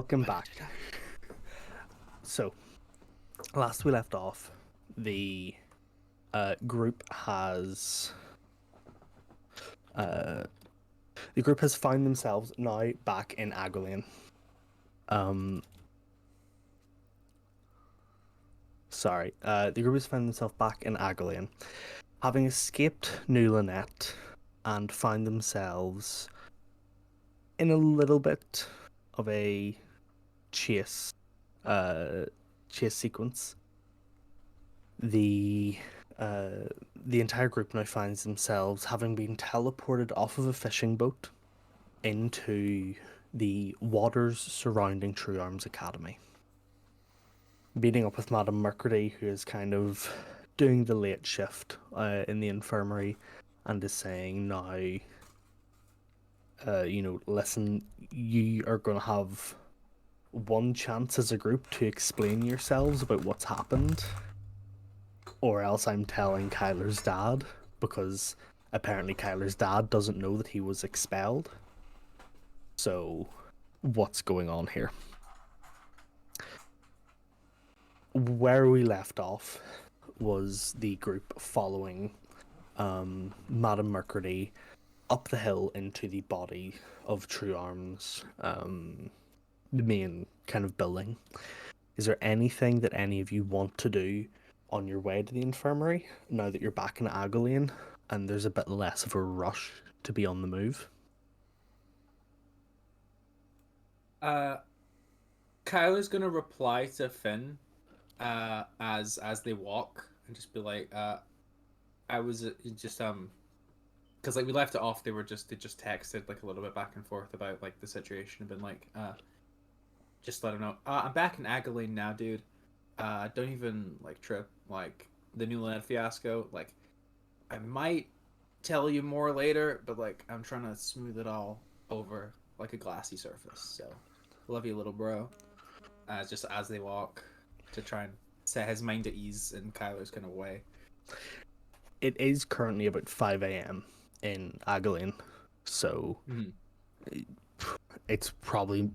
welcome back. So, last we left off, the group has uh, the group has found themselves now back in Agolane. The group has found themselves back in Agolane, having escaped New Lynette, and find themselves in a little bit of a chase, chase sequence. The the entire group now finds themselves having been teleported off of a fishing boat into the waters surrounding True Arms Academy. Meeting up with Madame Mercury, who is kind of doing the late shift in the infirmary, and is saying now, listen, you are going to have one chance as a group to explain yourselves about what's happened, or else I'm telling Kyler's dad, because apparently Kyler's dad doesn't know that he was expelled. So, what's going on here? Where we left off was the group following Madame Mercury up the hill into the body of True Arms, the main kind of building. Is there anything that any of you want to do on your way to the infirmary now that you're back in Agolane and there's a bit less of a rush to be on the move? Kyler's gonna reply to Finn as they walk and just be like, I was just because like we left it off, they just texted like a little bit back and forth about like the situation and been like, just let him know, I'm back in Agolane now, dude. Don't even like trip, like the New Land fiasco, like I might tell you more later, but like I'm trying to smooth it all over like a glassy surface. So love you, little bro. Just as they walk to try and set his mind at ease in Kyler's kind of way. It is currently about 5 a.m. in Agolane, so it's probably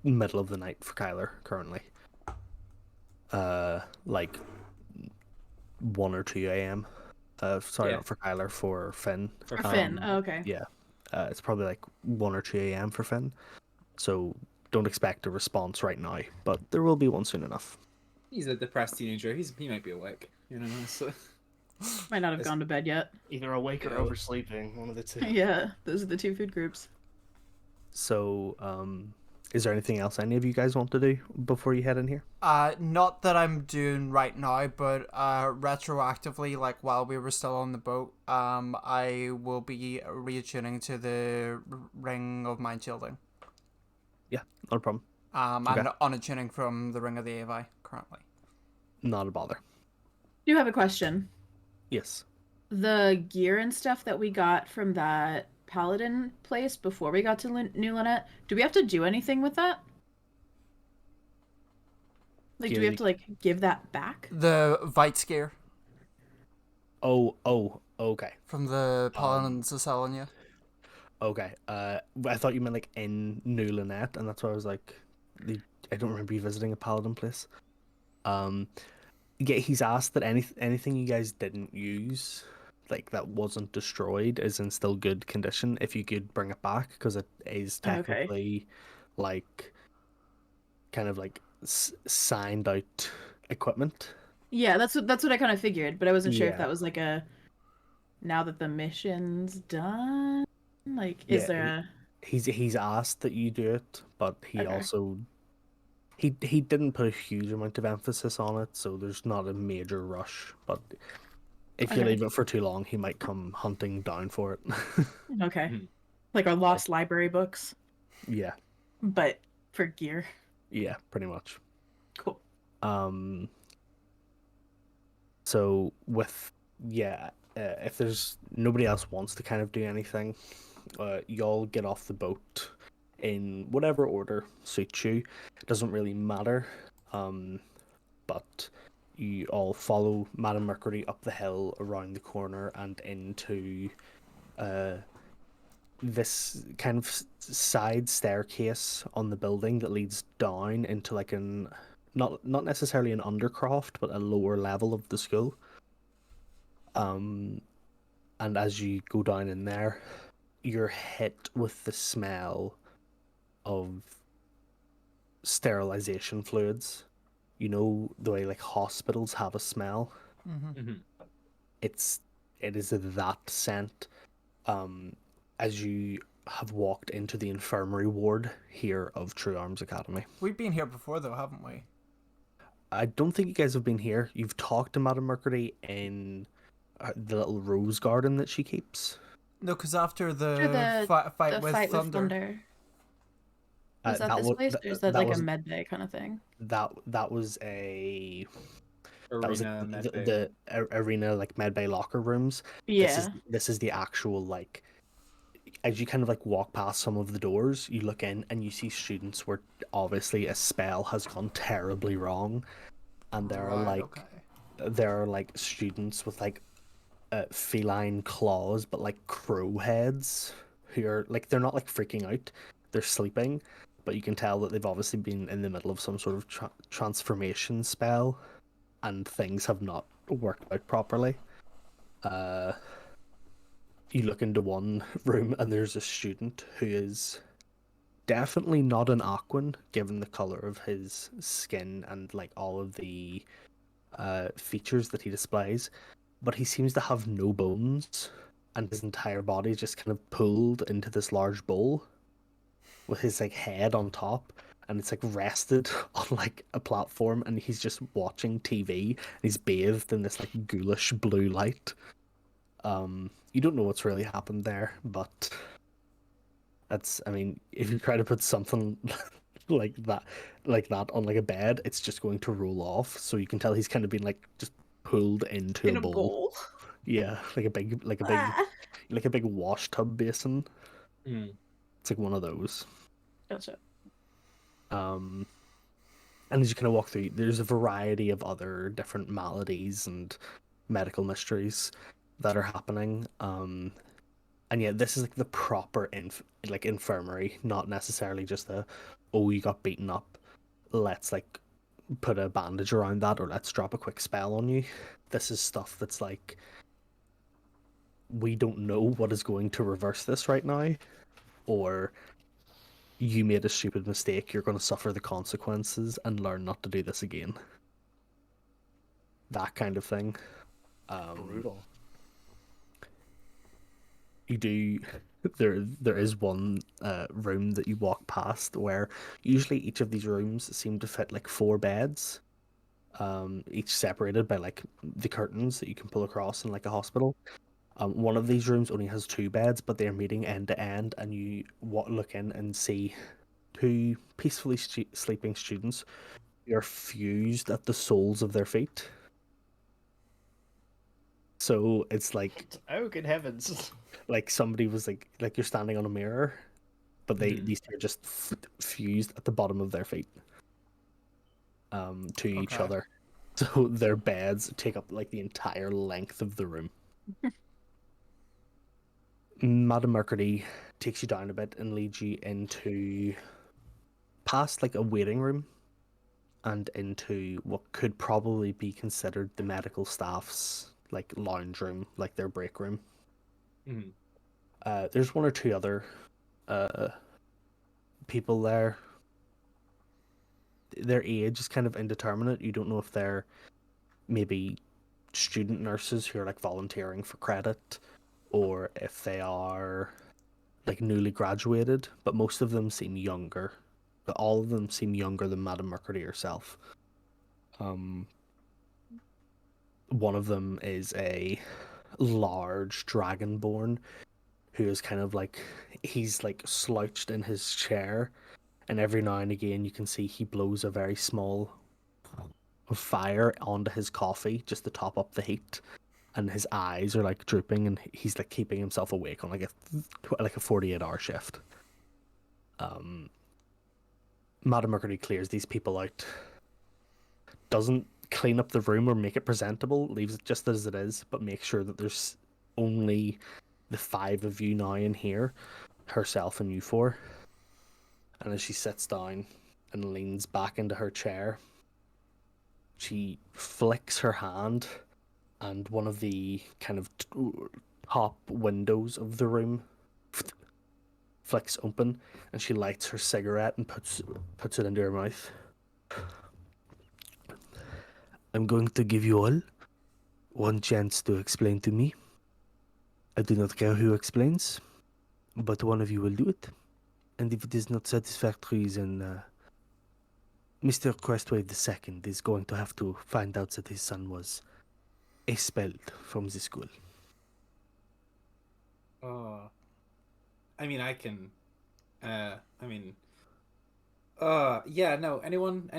middle of the night for Kyler currently. Like 1 or 2 a.m. Sorry, Yeah. not for Kyler, for Finn. For Finn. Oh, okay. Yeah, it's probably like 1 or 2 a.m. for Finn. So don't expect a response right now, but there will be one soon enough. He's a depressed teenager. He might be awake. You know. So... Might not have gone to bed yet. Either awake or oversleeping, one of the two. Yeah, those are the two food groups. So, is there anything else any of you guys want to do before you head in here? Not that I'm doing right now, but retroactively, like while we were still on the boat, I will be reattuning to the Ring of Mind Shielding. Yeah, not a problem. I'm on a tuning from the Ring of the Avi currently. Not a bother. You have a question. Yes. The gear and stuff that we got from that paladin place before we got to New Lynette, do we have to do anything with that? Like, do we have to, like, give that back? The Vite gear. Oh, okay. From the paladins of Selenia. Okay. I thought you meant like in New Lynette, and that's why I was like, I don't remember you visiting a paladin place. Yeah, he's asked that anything you guys didn't use, like that wasn't destroyed, is in still good condition. If you could bring it back, because it is technically like kind of like signed out equipment. Yeah, that's what I kind of figured, but I wasn't sure if that was like a now that the mission's done. Like, is there a... He's asked that you do it, but he also he didn't put a huge amount of emphasis on it, so there's not a major rush. But if you leave it for too long, he might come hunting down for it. Okay, like our lost library books. Yeah, but for gear. Yeah, pretty much. Cool. So with if there's nobody else wants to kind of do anything, y'all get off the boat in whatever order suits you. It doesn't really matter. But you all follow Madame Mercury up the hill, around the corner, and into this kind of side staircase on the building that leads down into like an not necessarily an undercroft, but a lower level of the school. And as you go down in there, you're hit with the smell of sterilization fluids. You know the way like hospitals have a smell. Mhm. It is that scent. As you have walked into the infirmary ward here of True Arms Academy. We've been here before, though, haven't we? I don't think you guys have been here. You've talked to Madame Mercury in the little rose garden that she keeps. No, because after the, After fight the with fight with Thunder. Thunder. Was that this place, or is that like a med bay kind of thing? That was a that was Arena like medbay. the arena like medbay locker rooms. Yeah. This is the actual like. As you kind of like walk past some of the doors, you look in and you see students where obviously a spell has gone terribly wrong, and there are Right, like okay. there are like students with like feline claws, but like crow heads, who are like they're not like freaking out, they're sleeping, but you can tell that they've obviously been in the middle of some sort of transformation spell, and things have not worked out properly. You look into one room and there's a student who is definitely not an Aquan, given the color of his skin and like all of the features that he displays, but he seems to have no bones, and his entire body is just kind of pulled into this large bowl with his like head on top, and it's like rested on like a platform, and he's just watching TV, and he's bathed in this like ghoulish blue light. You don't know what's really happened there, but I mean, if you try to put something like that on like a bed, it's just going to roll off. So you can tell he's kind of been like just pulled into In a a bowl. bowl. Yeah, like a big wash tub basin. Mm. It's like one of those. Gotcha. And as you kind of walk through, there's a variety of other different maladies and medical mysteries that are happening. And yeah, this is like the proper infirmary, not necessarily just oh, you got beaten up, let's like put a bandage around that, or let's drop a quick spell on you. This is stuff that's like, we don't know what is going to reverse this right now, or you made a stupid mistake, you're going to suffer the consequences and learn not to do this again. That kind of thing. Brutal. You do there is one room that you walk past where usually each of these rooms seem to fit like 4 beds, each separated by like the curtains that you can pull across in like a hospital. One of these rooms only has 2 beds, but they're meeting end to end, and you look in and see 2 peacefully sleeping students who are fused at the soles of their feet. So it's like, Oh, good heavens. like somebody was like you're standing on a mirror, but these 2 are just fused at the bottom of their feet to each Okay. other. So their beds take up like the entire length of the room. Madame Mercury takes you down a bit and leads you into past like a waiting room and into what could probably be considered the medical staff's like lounge room, like their break room. Mm. There's 1 or 2 other people there. Their age is kind of indeterminate. You don't know if they're maybe student nurses who are like volunteering for credit, or if they are like newly graduated, but most of them seem younger. But all of them seem younger than Madame Mercury herself. One of them is a large dragonborn who is kind of like, he's like slouched in his chair, and every now and again you can see he blows a very small fire onto his coffee just to top up the heat, and his eyes are like drooping, and he's like keeping himself awake on like a 48-hour shift. Madame Mercury clears these people out, doesn't clean up the room or make it presentable, leaves it just as it is, but makes sure that there's only the five of you now in here, herself and you four. And as she sits down and leans back into her chair, she flicks her hand, and one of the kind of top windows of the room flicks open, and she lights her cigarette and puts it into her mouth. I'm going to give you all one chance to explain to me. I do not care who explains, but one of you will do it. And if it is not satisfactory, then Mr. Crestwave II is going to have to find out that his son was expelled from the school. I mean, I can. I mean. Yeah. No. Anyone?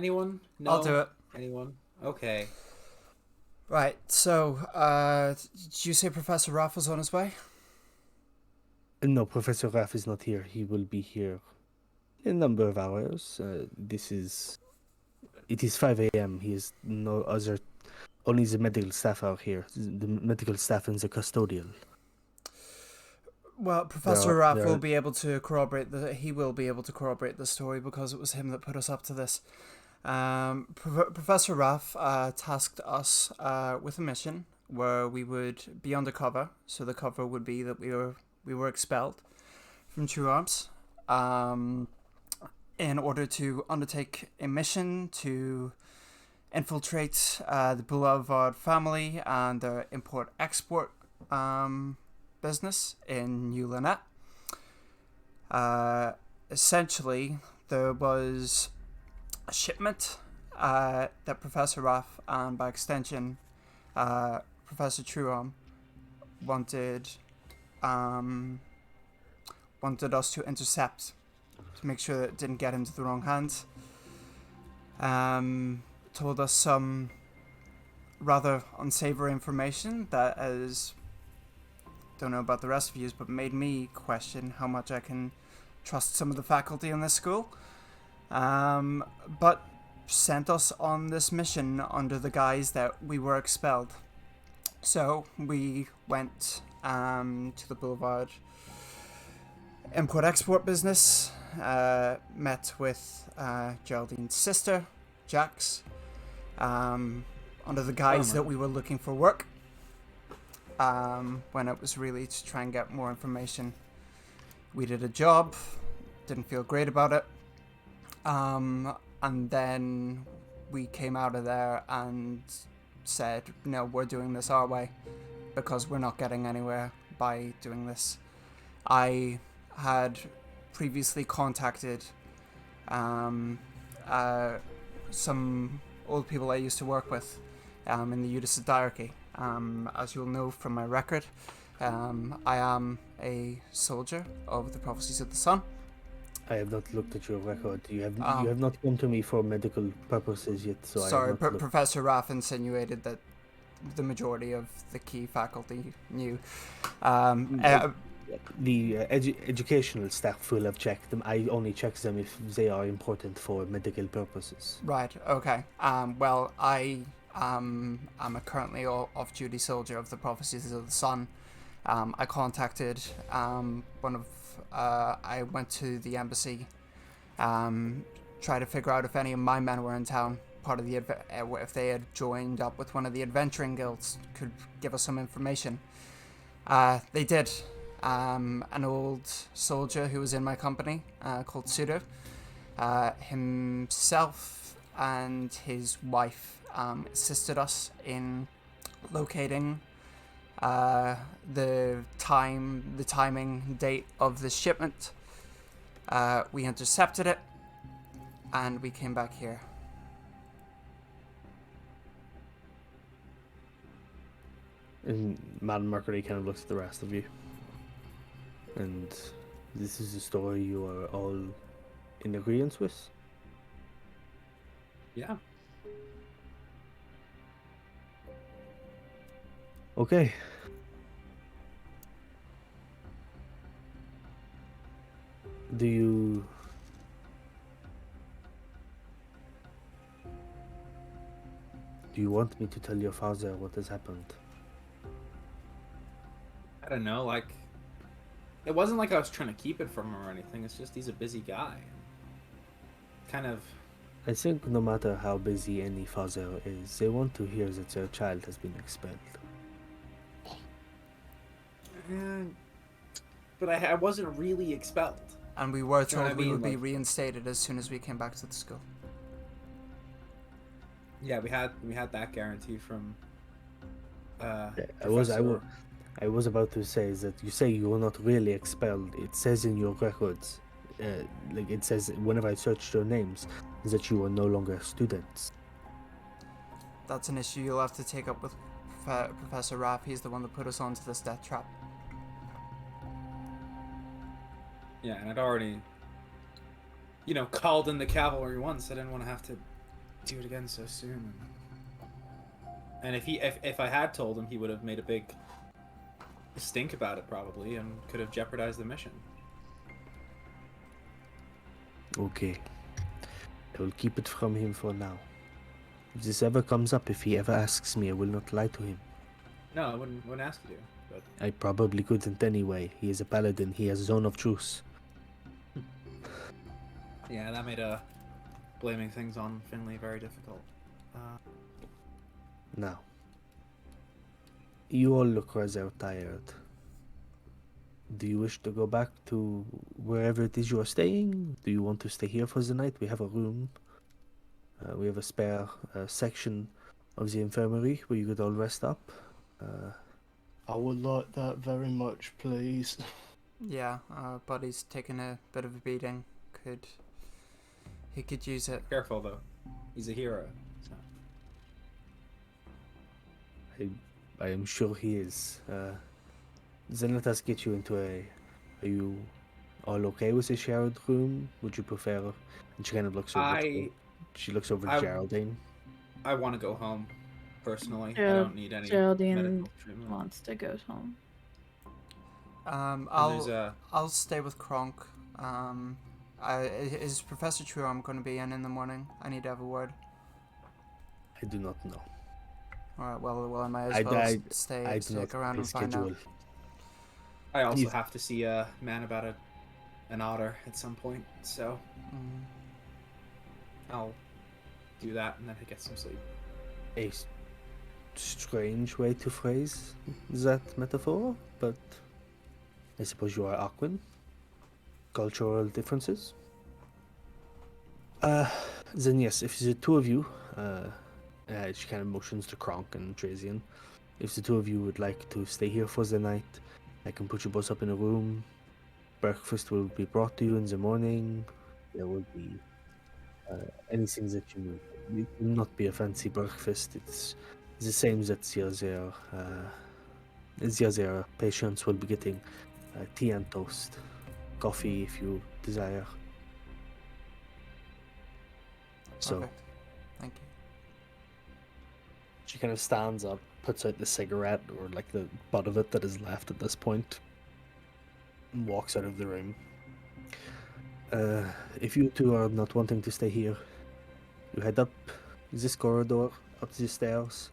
No. I'll do it. Anyone? Okay. Right. So, did you say Professor Raff was on his way? No, Professor Raff is not here. He will be here in a number of hours. It is 5 a.m. He is no other. Only the medical staff are here. The medical staff and the custodial. Well, Professor Raff will be able to corroborate the story because it was him that put us up to this. Professor Raff tasked us with a mission where we would be undercover. So the cover would be that we were expelled from True Arms in order to undertake a mission to infiltrate the Boulevard family and their import-export business in New Lynette. Essentially, there was a shipment that Professor Raff and by extension Professor Truearm wanted us to intercept to make sure that it didn't get into the wrong hands. Told us some rather unsavory information that is, don't know about the rest of you, but made me question how much I can trust some of the faculty in this school. But sent us on this mission under the guise that we were expelled. So we went to the Boulevard import-export business, met with Geraldine's sister, Jax, under the guise that we were looking for work, when it was really to try and get more information. We did a job, didn't feel great about it, and then we came out of there and said, no, we're doing this our way because we're not getting anywhere by doing this. I had previously contacted some old people I used to work with in the Judas Diarchy. As you'll know from my record, I am a soldier of the Prophecies of the Sun. I have not looked at your record. You have not come to me for medical purposes yet, so sorry, I have not Professor Raff insinuated that the majority of the key faculty knew. The educational staff will have checked them. I only check them if they are important for medical purposes. Right, okay. Well, I am a currently off-duty soldier of the Prophecies of the Sun. I contacted I went to the embassy, try to figure out if any of my men were in town, part of the if they had joined up with one of the adventuring guilds, could give us some information. They did. An old soldier who was in my company, called Pseudo, himself and his wife assisted us in locating the timing, date of the shipment. We intercepted it, and we came back here. And Madam Mercury kind of looks at the rest of you. And this is a story you are all in agreement with? Yeah. Okay. Do you want me to tell your father what has happened? I don't know, like, it wasn't like I was trying to keep it from him or anything. It's just he's a busy guy. Kind of. I think no matter how busy any father is, they want to hear that their child has been expelled. But I wasn't really expelled. And we were You know what told I we mean? would be Like- reinstated as soon as we came back to the school. Yeah, we had that guarantee from. I was about to say that you say you were not really expelled. It says in your records, like it says whenever I searched your names, that you were no longer students. That's an issue you'll have to take up with Professor Raff. He's the one that put us onto this death trap. Yeah, and I'd already, called in the cavalry once. I didn't want to have to do it again so soon. And if I had told him, he would have made a big stink about it probably, and could have jeopardized the mission. Okay. I will keep it from him for now. If this ever comes up, if he ever asks me, I will not lie to him. No, I wouldn't ask you to. But I probably couldn't anyway. He is a paladin. He has zone of truce. yeah, that made blaming things on Finley very difficult. Now, you all look rather tired. Do you wish to go back to wherever it is you are staying? Do you want to stay here for the night? We have a room. We have a spare section of the infirmary where you could all rest up. I would like that very much, please. Yeah, our buddy's taking a bit of a beating. He could use it. Careful though, he's a hero. So. I am sure he is. Then let us get you into Are you all okay with a shared room? Would you prefer? And she kind of looks over. She looks over to Geraldine. I want to go home, personally. I Gerald- don't need any Geraldine medical treatment. wants to go home. And there's I'll stay with Kronk. Is Professor Truarm going to be in the morning? I need to have a word. I do not know. Alright, well, I might as well stay I do stick not around and find out. schedule. I also you- have to see a man about an otter at some point, so Mm. I'll do that and then get some sleep. A strange way to phrase that metaphor, but I suppose you are Aquan. Cultural differences. Then yes, if the two of you, she kind of motions to Kronk and Trazian. If the two of you would like to stay here for the night, I can put you both up in a room. Breakfast will be brought to you in the morning. There will be anything that you need. It will not be a fancy breakfast. It's the same that the other patients will be getting tea and toast, coffee if you desire. So Perfect. Thank you. she kind of stands up, puts out the cigarette or like the butt of it that is left at this point, and walks out of the room. If you two are not wanting to stay here, you head up this corridor, up the stairs,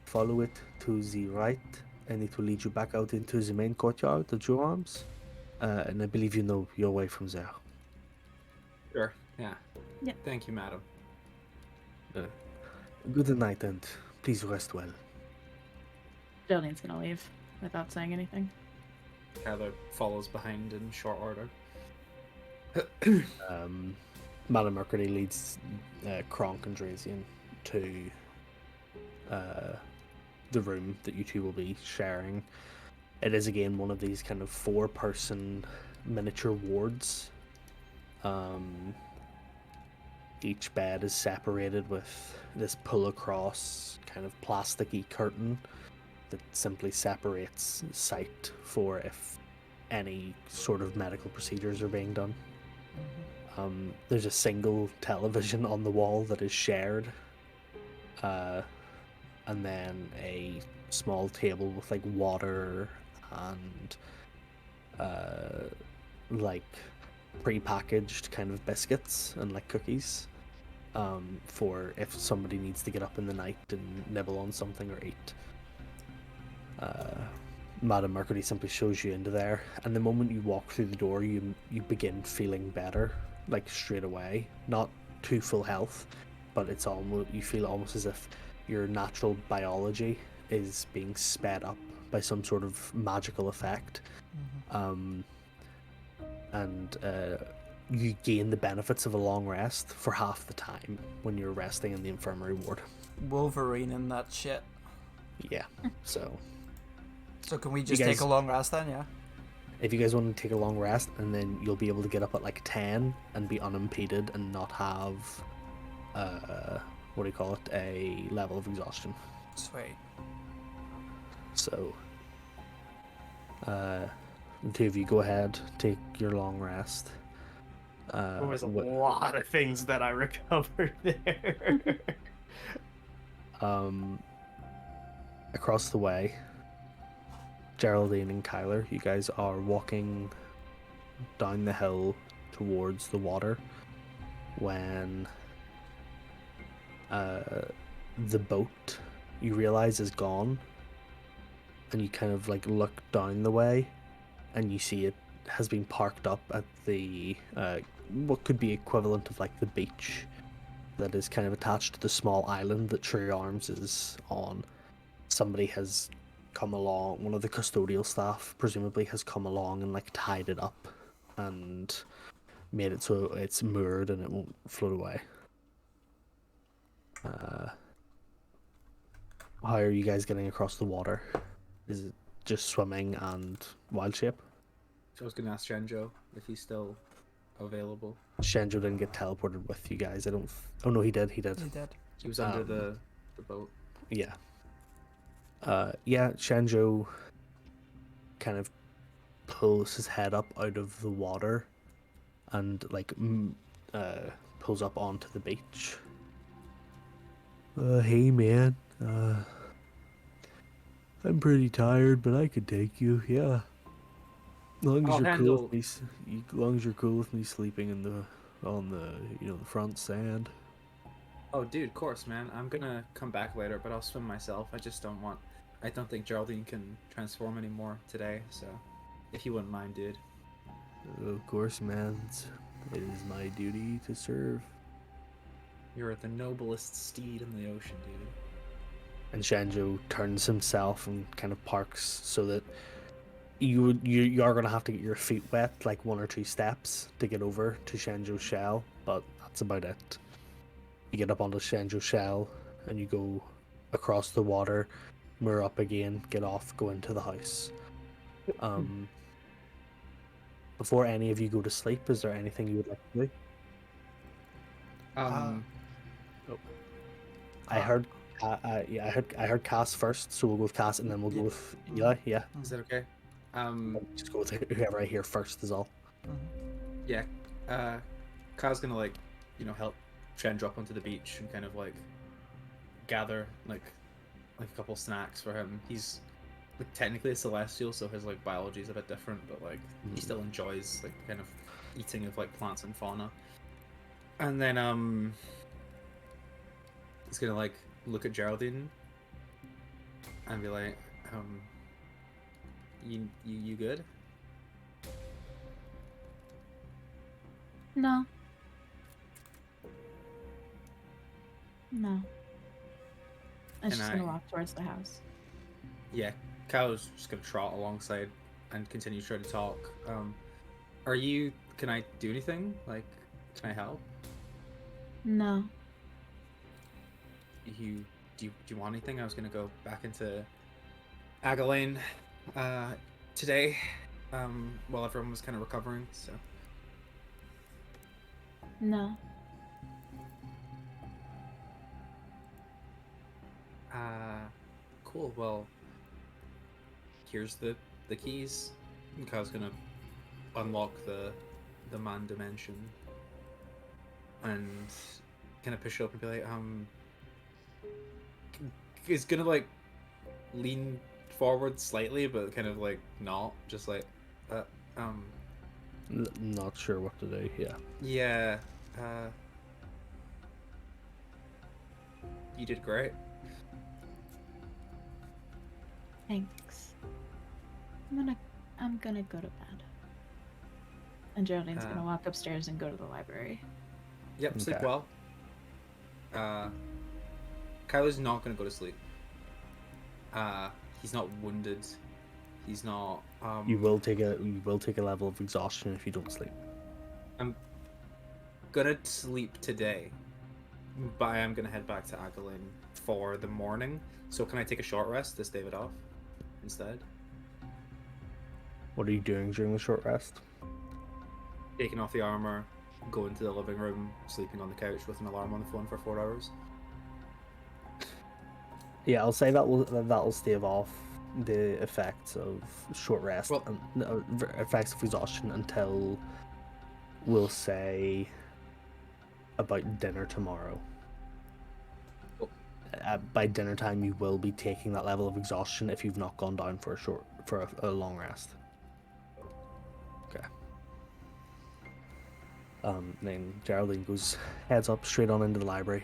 follow it to the right, and it will lead you back out into the main courtyard of Jurarms. And I believe you know your way from there. Sure. Yeah. Yeah. Thank you, madam. Good night, and please rest well. Geraldine's gonna leave without saying anything. Tyler follows behind in short order. Madame Mercury leads Kronk and Drazian to the room that you two will be sharing. It is again one of these kind of 4-person miniature wards. Each bed is separated with this pull across kind of plasticky curtain that simply separates sight for if any sort of medical procedures are being done. There's a single television on the wall that is shared, and then a small table with like water and like pre-packaged kind of biscuits and like cookies, for if somebody needs to get up in the night and nibble on something or eat. Madame Mercury simply shows you into there, and the moment you walk through the door, you begin feeling better, like straight away. Not to full health, but it's almost, you feel almost as if your natural biology is being sped up by some sort of magical effect. And you gain the benefits of a long rest for half the time when you're resting in the infirmary ward. Wolverine and that shit. Yeah, so So can we just guys- take a long rest then? Yeah. if you guys want to take a long rest, and then you'll be able to get up at like 10 and be unimpeded and not have what do you call it, a level of exhaustion. Sweet. So the two of you go ahead, take your long rest. There was a what- lot of things that I recovered there. Across the way, Geraldine and Kyler, you guys are walking down the hill towards the water when the boat, you realize, is gone, and you kind of like look down the way and you see it has been parked up at the what could be equivalent of like the beach that is kind of attached to the small island that True Arms is on. Somebody has come along, one of the custodial staff presumably has come along and like tied it up and made it so it's moored and it won't float away. How are you guys getting across the water? Is it just swimming and wild shape? So I was gonna ask Shenjo if he's still available. Shenjo didn't get teleported with you guys. I don't. Oh no, he did. He did. You did. He was under the boat. Yeah. Yeah. Shenjo kind of pulls his head up out of the water, and like pulls up onto the beach. Hey man. I'm pretty tired, but I could take you. Yeah. As long as I'll you're handle- cool with me, as long as you're cool with me sleeping in on the the front sand. Oh, dude, of course, man. I'm gonna come back later, but I'll swim myself. I just don't want. I don't think Geraldine can transform anymore today, so if you wouldn't mind, dude. Of course, man. It is my duty to serve. You're the noblest steed in the ocean, dude. And Shanjo turns himself and kind of parks so that you are gonna have to get your feet wet, like 1 or 2 steps to get over to Shanjo's shell, but that's about it. You get up onto Shanjo's shell and you go across the water, moor up again, get off, go into the house. Before any of you go to sleep, is there anything you would like to do? I heard, yeah, I heard Cass first, so we'll go with Cass, and then we'll go with Eli. Yeah, Is that okay? just go with whoever I hear first is all. Yeah. Ka's gonna like, help Shen drop onto the beach and kind of like gather like a couple snacks for him. He's like technically a celestial, so his like biology is a bit different, but like he still enjoys like kind of eating of like plants and fauna. And then he's gonna like look at Geraldine and be like, you good? No. No. I'm Can just gonna I- walk towards the house. Yeah, Kyle's just gonna trot alongside and continue trying to talk. Can I do anything? Like, can I help? No. Do you want anything? I was gonna go back into Agalane today, while everyone was kind of recovering. So No. cool. Well, here's the keys. And Kyle's gonna unlock the man dimension and kind of push it up and be like, he's gonna like lean forward slightly, but kind of like not, just like, Not sure what to do. Yeah. yeah, you did great. Thanks. I'm gonna go to bed. And Geraldine's Uh. gonna walk upstairs and go to the library. Yep, sleep Okay. well. Kyler's not gonna go to sleep. He's not wounded. He's not. You will take a level of exhaustion if you don't sleep. I'm gonna sleep today, but I am gonna head back to Agalin for the morning. So can I take a short rest to stave it off instead? What are you doing during the short rest? Taking off the armor, going to the living room, sleeping on the couch with an alarm on the phone for 4 hours. Yeah, I'll say that'll stave off the effects of short rest Well- and effects of exhaustion until we'll say about dinner tomorrow. Cool. By dinner time, you will be taking that level of exhaustion if you've not gone down for a long rest. Okay. Then Geraldine heads up straight on into the library.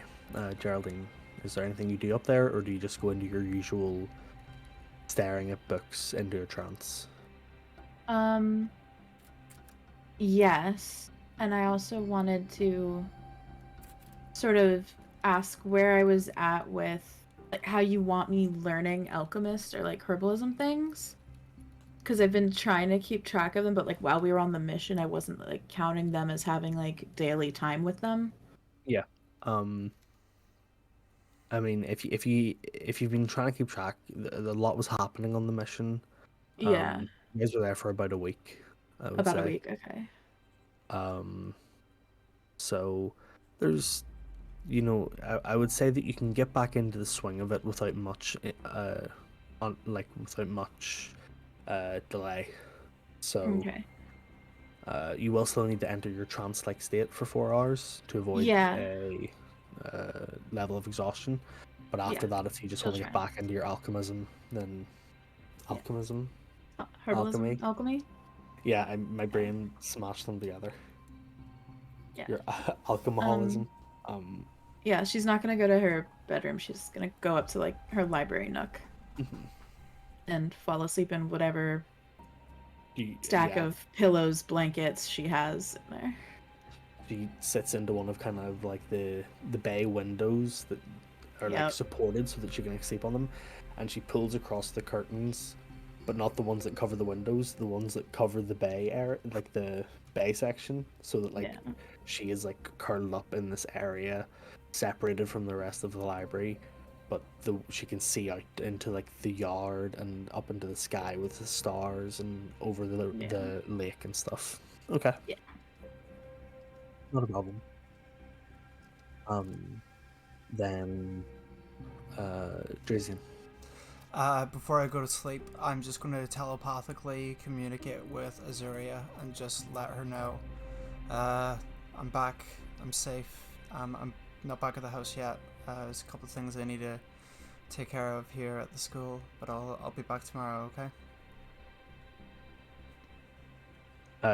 Geraldine, is there anything you do up there, or do you just go into your usual staring at books into a trance? Yes. And I also wanted to sort of ask where I was at with like how you want me learning alchemist or like herbalism things. Because I've been trying to keep track of them, but like while we were on the mission, I wasn't like counting them as having like daily time with them. I mean, if you've been trying to keep track, a lot was happening on the mission. Yeah. You guys were there for about a week, I would About a say. week, okay. So there's, I would say that you can get back into the swing of it without much, delay. So Okay. you will still need to enter your trance-like state for 4 hours to avoid Yeah. a level of exhaustion. But after Yeah. that, if you just Still want to get trying. back into your alchemism, then Yeah. alchemism. Herbalism? Alchemy? Yeah, my brain smashed them together. Yeah. Your alcoholism. Yeah, she's not gonna go to her bedroom. She's gonna go up to like her library nook Mhm. and fall asleep in whatever You- stack yeah, of pillows, blankets she has in there. She sits into one of kind of like the bay windows that are like Yep. supported so that she can sleep on them, and she pulls across the curtains, but not the ones that cover the windows, the ones that cover the bay area, like the bay section, so that like Yeah. she is like curled up in this area, separated from the rest of the library, but she can see out into like the yard and up into the sky with the stars and over the lake and stuff. Okay. Yeah. Not a problem. Then, Drazian. Before I go to sleep, I'm just going to telepathically communicate with Azuria and just let her know. I'm back. I'm safe. I'm not back at the house yet. There's a couple of things I need to take care of here at the school, but I'll be back tomorrow. Okay.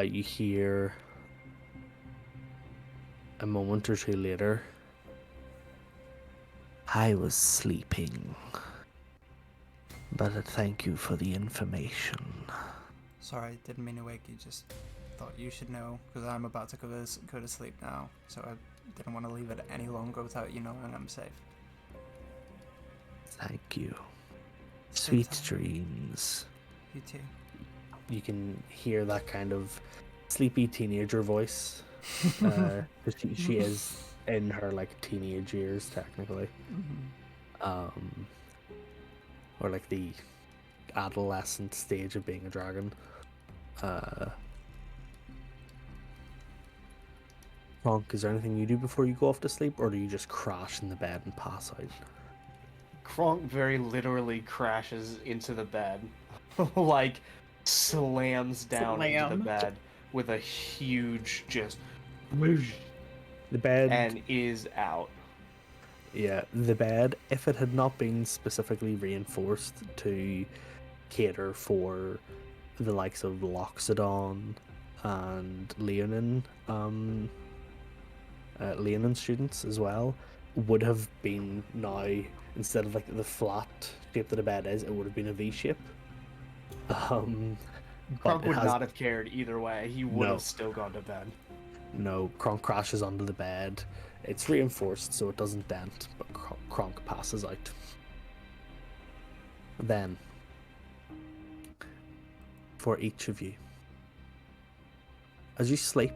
You hear a moment or two later. I was sleeping, but thank you for the information. Sorry, didn't mean to wake you. Just thought you should know because I'm about to go to sleep now. So I didn't want to leave it any longer without you knowing I'm safe. Thank you. Sleep Sweet tight. dreams. You too. You can hear that kind of sleepy teenager voice. 'Cause she is in her like teenage years technically. Or like the adolescent stage of being a dragon. Kronk, is there anything you do before you go off to sleep, or do you just crash in the bed and pass out? Kronk very literally crashes into the bed, like slams down into the Slam. bed with a huge just whoosh, The bed, and is out. yeah, the bed, if it had not been specifically reinforced to cater for the likes of Loxodon and Leonin, Leonin students as well, would have been now, instead of like the flat shape that a bed is, it would have been a V shape. but Kronk it would has not have cared either way. He would No. have still gone to bed. no. Kronk crashes onto the bed. It's reinforced so it doesn't dent, but Kronk passes out. Then, for each of you, as you sleep,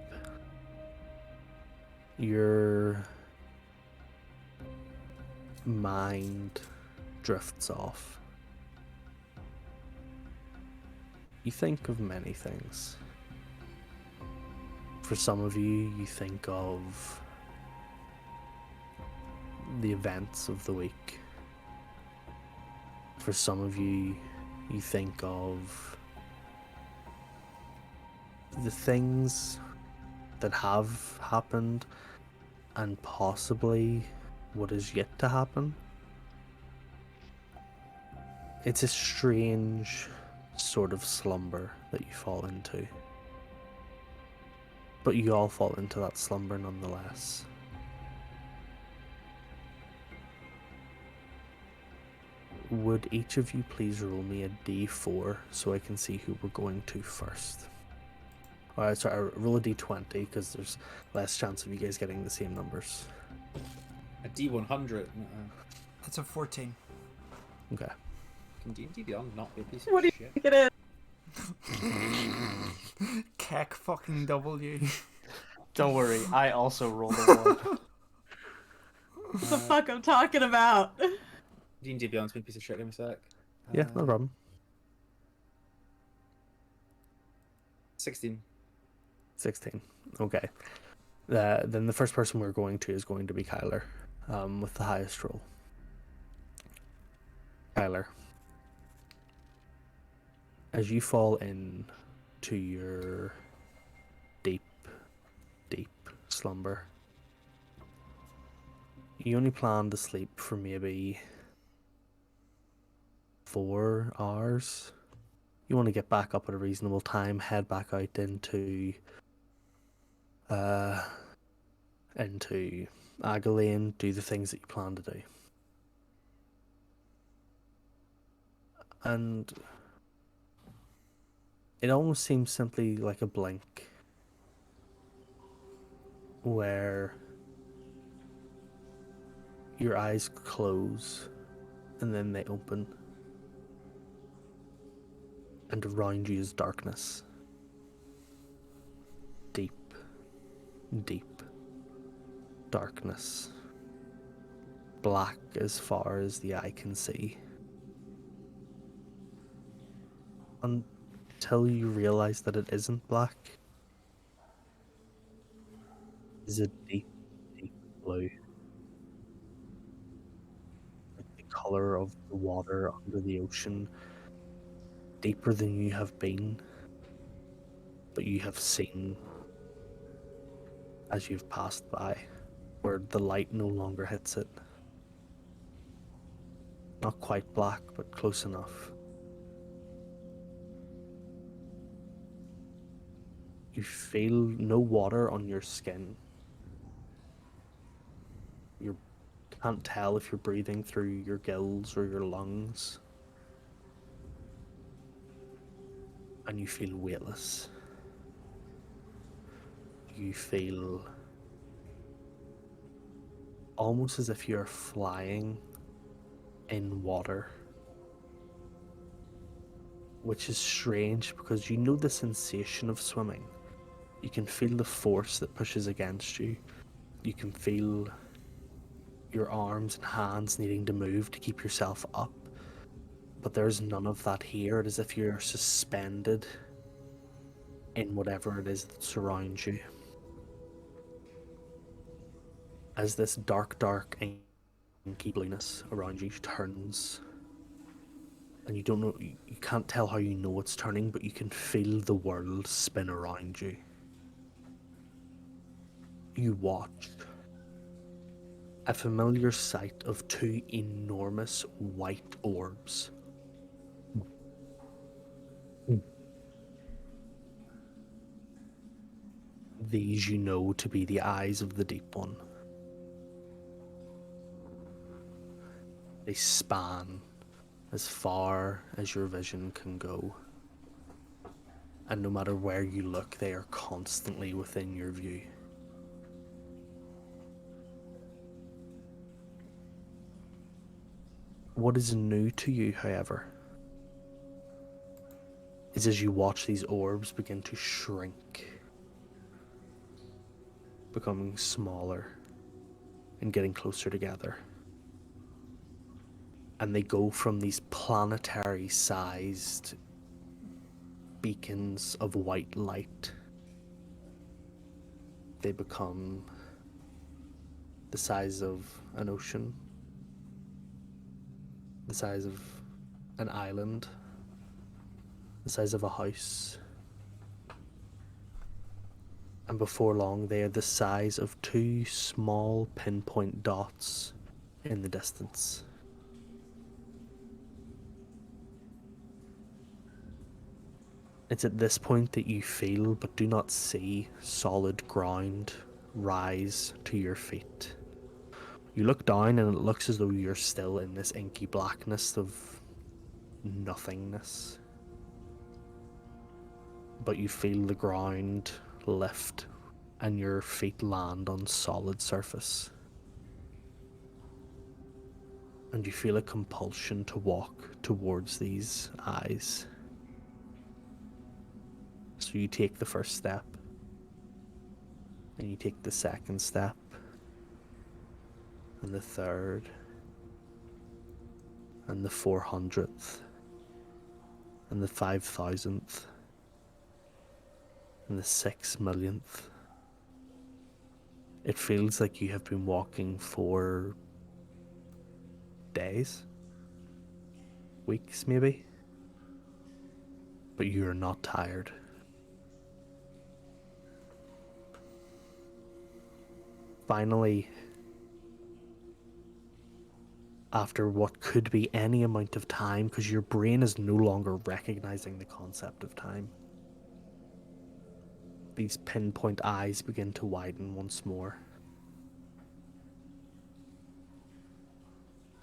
your mind drifts off. You think of many things. For some of you, you think of the events of the week. For some of you, you think of the things that have happened and possibly what is yet to happen. It's a strange sort of slumber that you fall into. But you all fall into that slumber nonetheless. Would each of you please roll me a d4 so I can see who we're going to first? Alright, sorry, roll a d20 because there's less chance of you guys getting the same numbers. A D100. That's a 14. Okay. Can D&D Beyond not be a piece What do of you shit? think it is? Keck fucking W. Don't worry, I also rolled a 1. What the fuck I'm talking about? D&D Beyond's been a piece of shit. Give me a sec. Yeah, no problem. 16. 16. Okay. Then the first person we're going to is going to be Kyler, with the highest roll. Kyler, as you fall in to your deep, deep slumber, you only plan to sleep for maybe 4 hours. You want to get back up at a reasonable time, head back out into Agalane, do the things that you plan to do. And it almost seems simply like a blink where your eyes close and then they open, and around you is darkness. Deep, deep darkness. Black as far as the eye can see. Until you realize that it isn't black. It's a deep, deep blue. Like the color of the water under the ocean. Deeper than you have been, but you have seen as you've passed by, where the light no longer hits it. Not quite black, but close enough. You feel no water on your skin. You can't tell if you're breathing through your gills or your lungs. And you feel weightless. You feel almost as if you're flying in water. Which is strange because you know the sensation of swimming. You can feel the force that pushes against you. You can feel your arms and hands needing to move to keep yourself up. But there's none of that here. It is as if you're suspended in whatever it is that surrounds you. As this dark, dark, inky blueness around you turns, and you don't know, you can't tell how you know it's turning, but you can feel the world spin around you. You watch a familiar sight of 2 enormous white orbs. These you know to be the eyes of the Deep One. They span as far as your vision can go. and no matter where you look, they are constantly within your view. What is new to you, however, is as you watch these orbs begin to shrink, becoming smaller and getting closer together. And they go from these planetary-sized beacons of white light. They become the size of an ocean, the size of an island, the size of a house. And before long, they are the size of two small pinpoint dots in the distance. It's at this point that you feel, but do not see, solid ground rise to your feet. You look down and it looks as though you're still in this inky blackness of nothingness. But you feel the ground lift and your feet land on solid surface. And you feel a compulsion to walk towards these eyes. So you take the first step, and you take the second step, and the third, and the 400th, and the 5,000th, and the 6,000,000th. It feels like you have been walking for days, weeks maybe, but you are not tired. Finally, after what could be any amount of time, because your brain is no longer recognizing the concept of time, these pinpoint eyes begin to widen once more.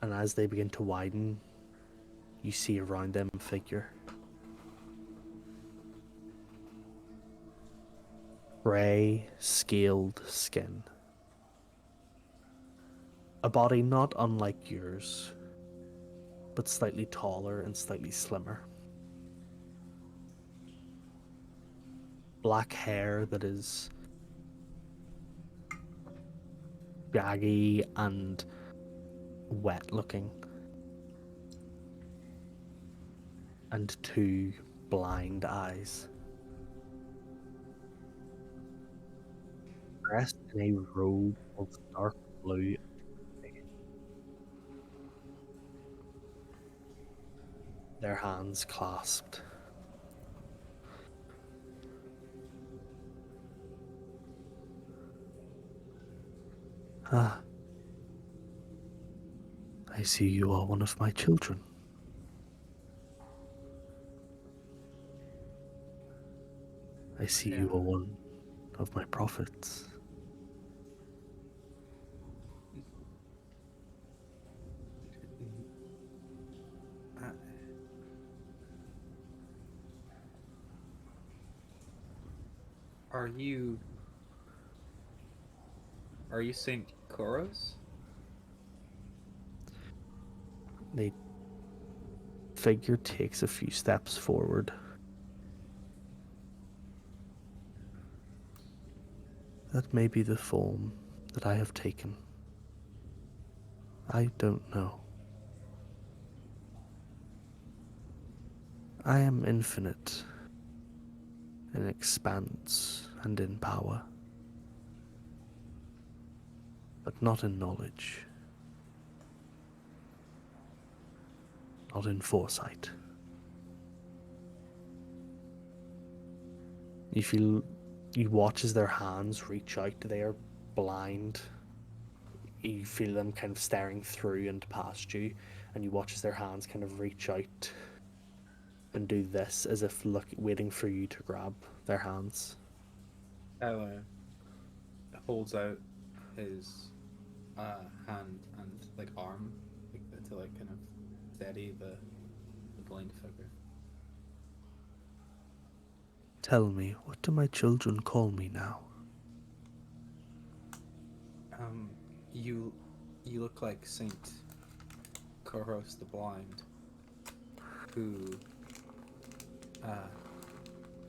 And as they begin to widen, you see around them a figure. Grey, scaled skin. A body not unlike yours, but slightly taller and slightly slimmer. Black hair that is shaggy and wet looking. And two blind eyes. Dressed in a robe of dark blue. Their hands clasped. Ah, I see you are one of my children. I see you are one of my prophets. Are you Saint Koros? The figure takes a few steps forward. That may be the form that I have taken. I don't know. I am infinite in expanse and in power, but not in knowledge, not in foresight. You watch as their hands reach out. They are blind. You feel them kind of staring through and past you, and you watch as their hands kind of reach out and do this as if waiting for you to grab their hands. Tyler holds out his hand and like arm to like kind of steady the blind figure. Tell me, what do my children call me now? You look like Saint Koros the Blind, who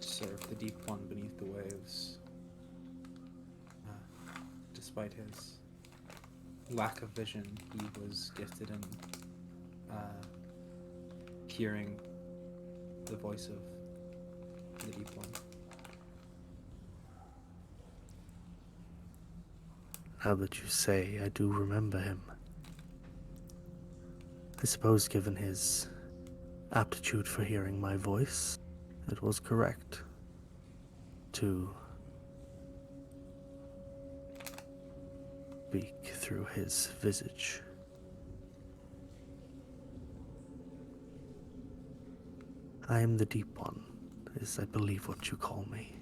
served the Deep One beneath the waves. Despite his lack of vision, he was gifted in hearing the voice of the Deep One. Now that you say, I do remember him. I suppose given his aptitude for hearing my voice, it was correct to speak through his visage. I am the Deep One, is I believe what you call me.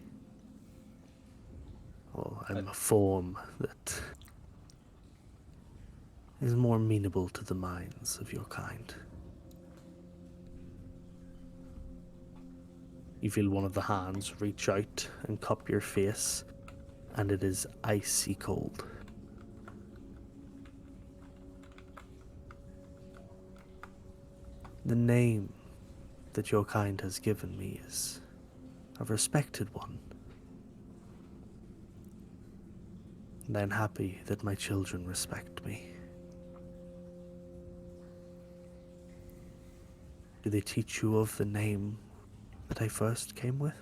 Well, I'm a form that is more amenable to the minds of your kind. You feel one of the hands reach out and cup your face, and it is icy cold. The name that your kind has given me is a respected one. And I'm happy that my children respect me. Do they teach you of the name that I first came with?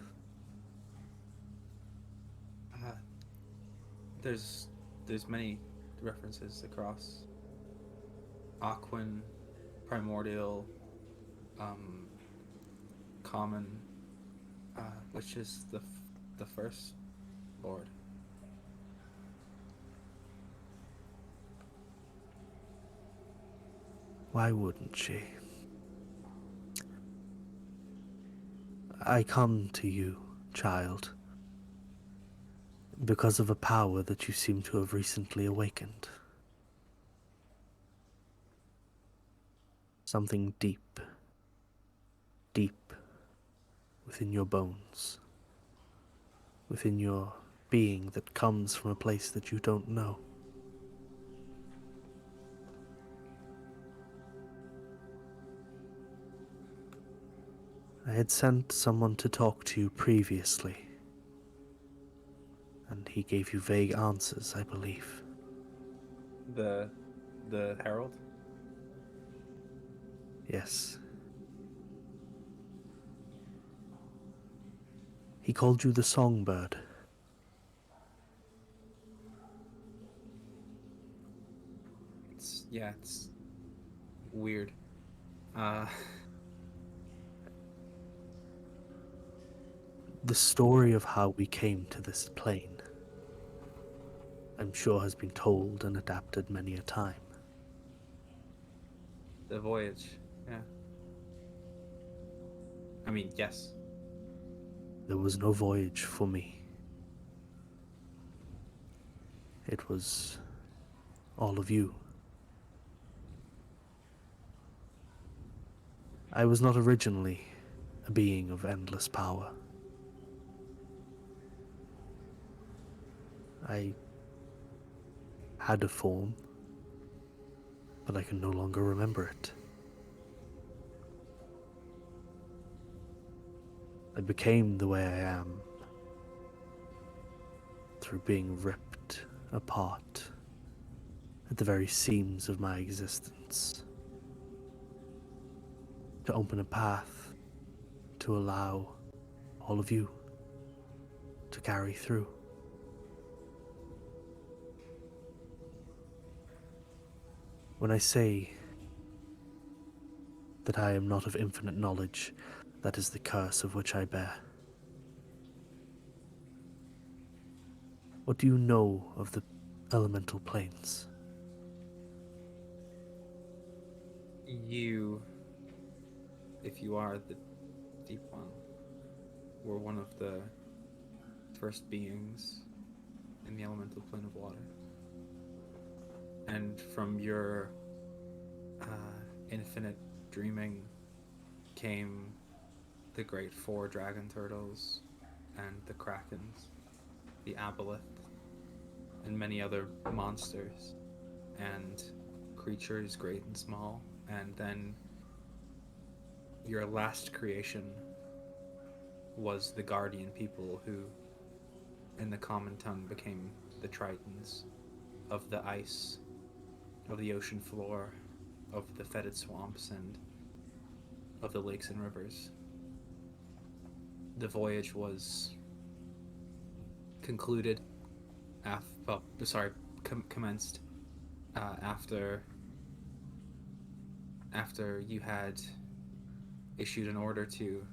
There's many references across Aquan, Primordial, Common, which is the first lord. Why wouldn't she? I come to you, child, because of a power that you seem to have recently awakened. Something deep, deep within your bones, within your being that comes from a place that you don't know. I had sent someone to talk to you previously, and he gave you vague answers, I believe. The Herald? Yes. He called you the Songbird. It's weird. The story of how we came to this plane, I'm sure has been told and adapted many a time. The voyage, yeah. I mean, yes. There was no voyage for me. It was all of you. I was not originally a being of endless power. I had a form, but I can no longer remember it. I became the way I am through being ripped apart at the very seams of my existence, to open a path to allow all of you to carry through. When I say that I am not of infinite knowledge, that is the curse of which I bear. What do you know of the elemental planes? You, if you are the Deep One, were one of the first beings in the elemental plane of water. And from your infinite dreaming came the great four dragon turtles and the krakens, the aboleth, and many other monsters and creatures great and small. And then your last creation was the guardian people, who in the common tongue became the Tritons, of the ice, of the ocean floor, of the fetid swamps, and of the lakes and rivers. The voyage was concluded, commenced after you had issued an order to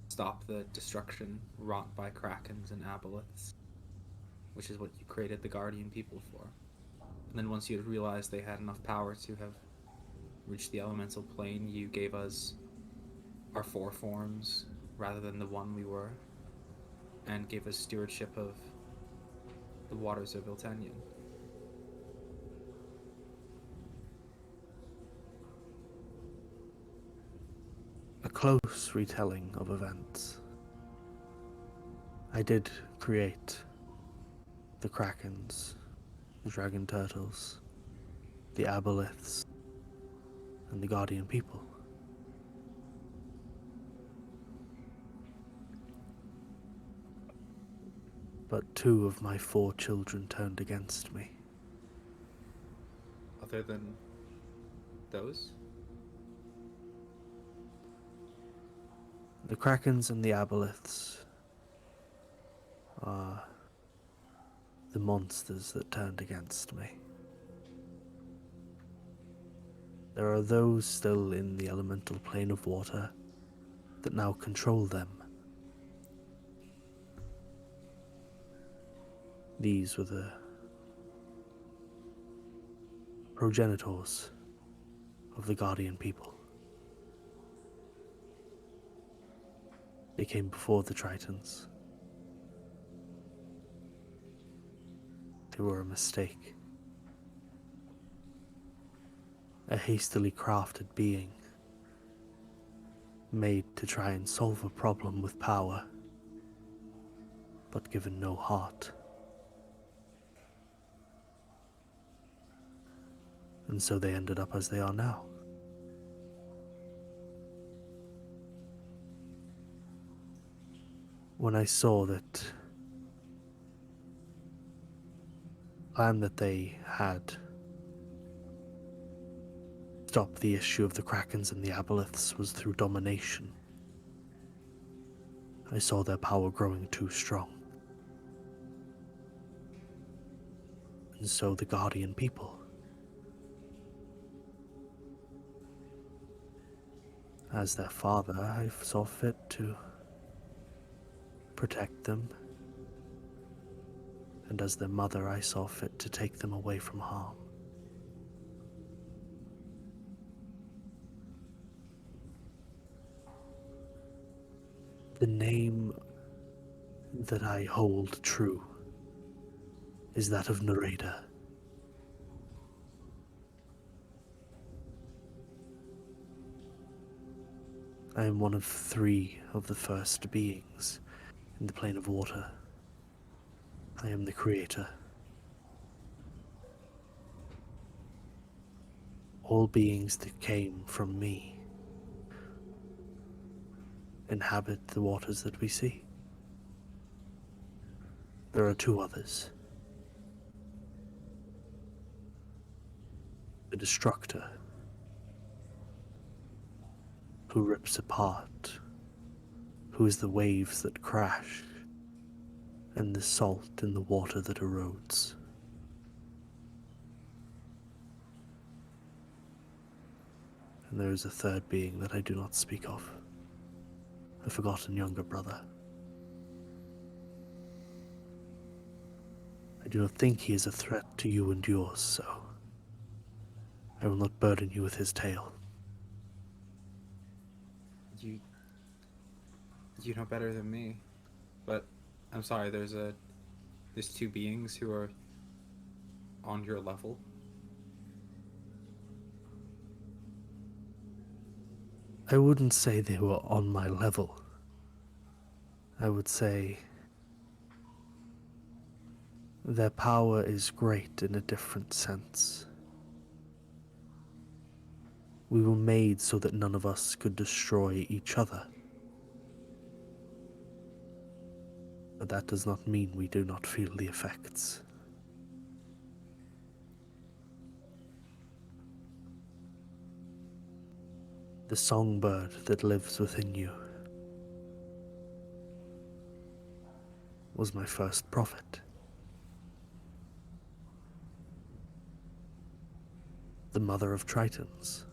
stop the destruction wrought by krakens and aboleths, which is what you created the guardian people for. And then once you had realized they had enough power to have reached the elemental plane, you gave us our 4 forms rather than the one we were, and gave us stewardship of the waters of Iltanian. A close retelling of events. I did create the krakens, the dragon turtles, the aboleths, and the guardian people. But 2 of my 4 children turned against me. Other than those? The krakens and the aboleths are the monsters that turned against me. There are those still in the elemental plane of water that now control them. These were the progenitors of the guardian people. They came before the Tritons. They were a mistake. A hastily crafted being, made to try and solve a problem with power, but given no heart. And so they ended up as they are now. When I saw that plan that they had stop the issue of the krakens and the aboleths was through domination, I saw their power growing too strong. And so the guardian people, as their father, I saw fit to protect them, and as their mother, I saw fit to take them away from harm. The name that I hold true is that of Nareda. I am one of 3 of the first beings in the plane of water. I am the creator. All beings that came from me inhabit the waters that we see. There are 2 others. The Destructor, who rips apart, who is the waves that crash, and the salt in the water that erodes. And there is a 3rd being that I do not speak of, a forgotten younger brother. I do not think he is a threat to you and yours, so I will not burden you with his tale. You know better than me, but I'm sorry, there's 2 beings who are on your level. I wouldn't say they were on my level. I would say their power is great in a different sense. We were made so that none of us could destroy each other. But that does not mean we do not feel the effects. The songbird that lives within you was my first prophet. The mother of Tritons.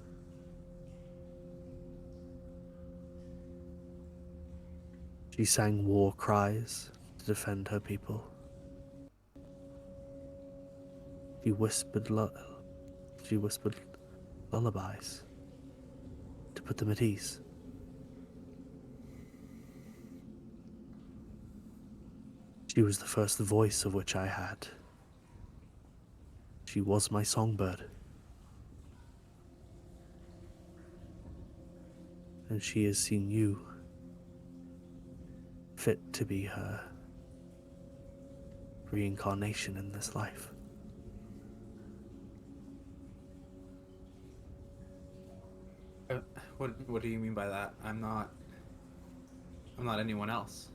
She sang war cries to defend her people. She whispered lullabies to put them at ease. She was the first voice of which I had. She was my songbird. And she has seen you fit to be her reincarnation in this life. What do you mean by that? I'm not anyone else.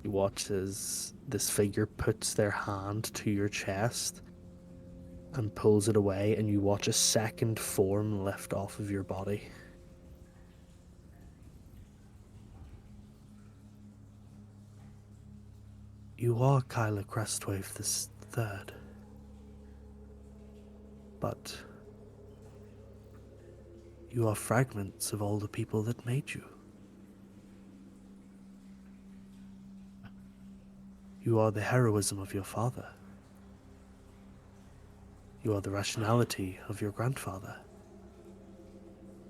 You watch as this figure puts their hand to your chest and pulls it away, and you watch a second form lift off of your body. You are Kyla Crestwave the Third, but you are fragments of all the people that made you. You are the heroism of your father. You are the rationality of your grandfather,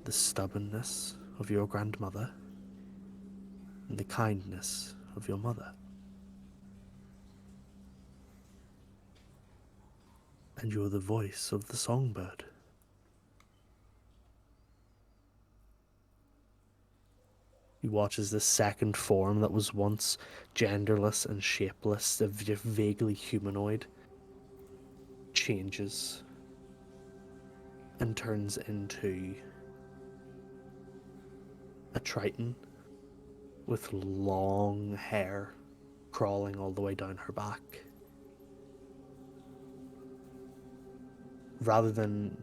the stubbornness of your grandmother, and the kindness of your mother. And you are the voice of the songbird. You watch as this second form that was once genderless and shapeless, vaguely humanoid, changes and turns into a Triton with long hair crawling all the way down her back. Rather than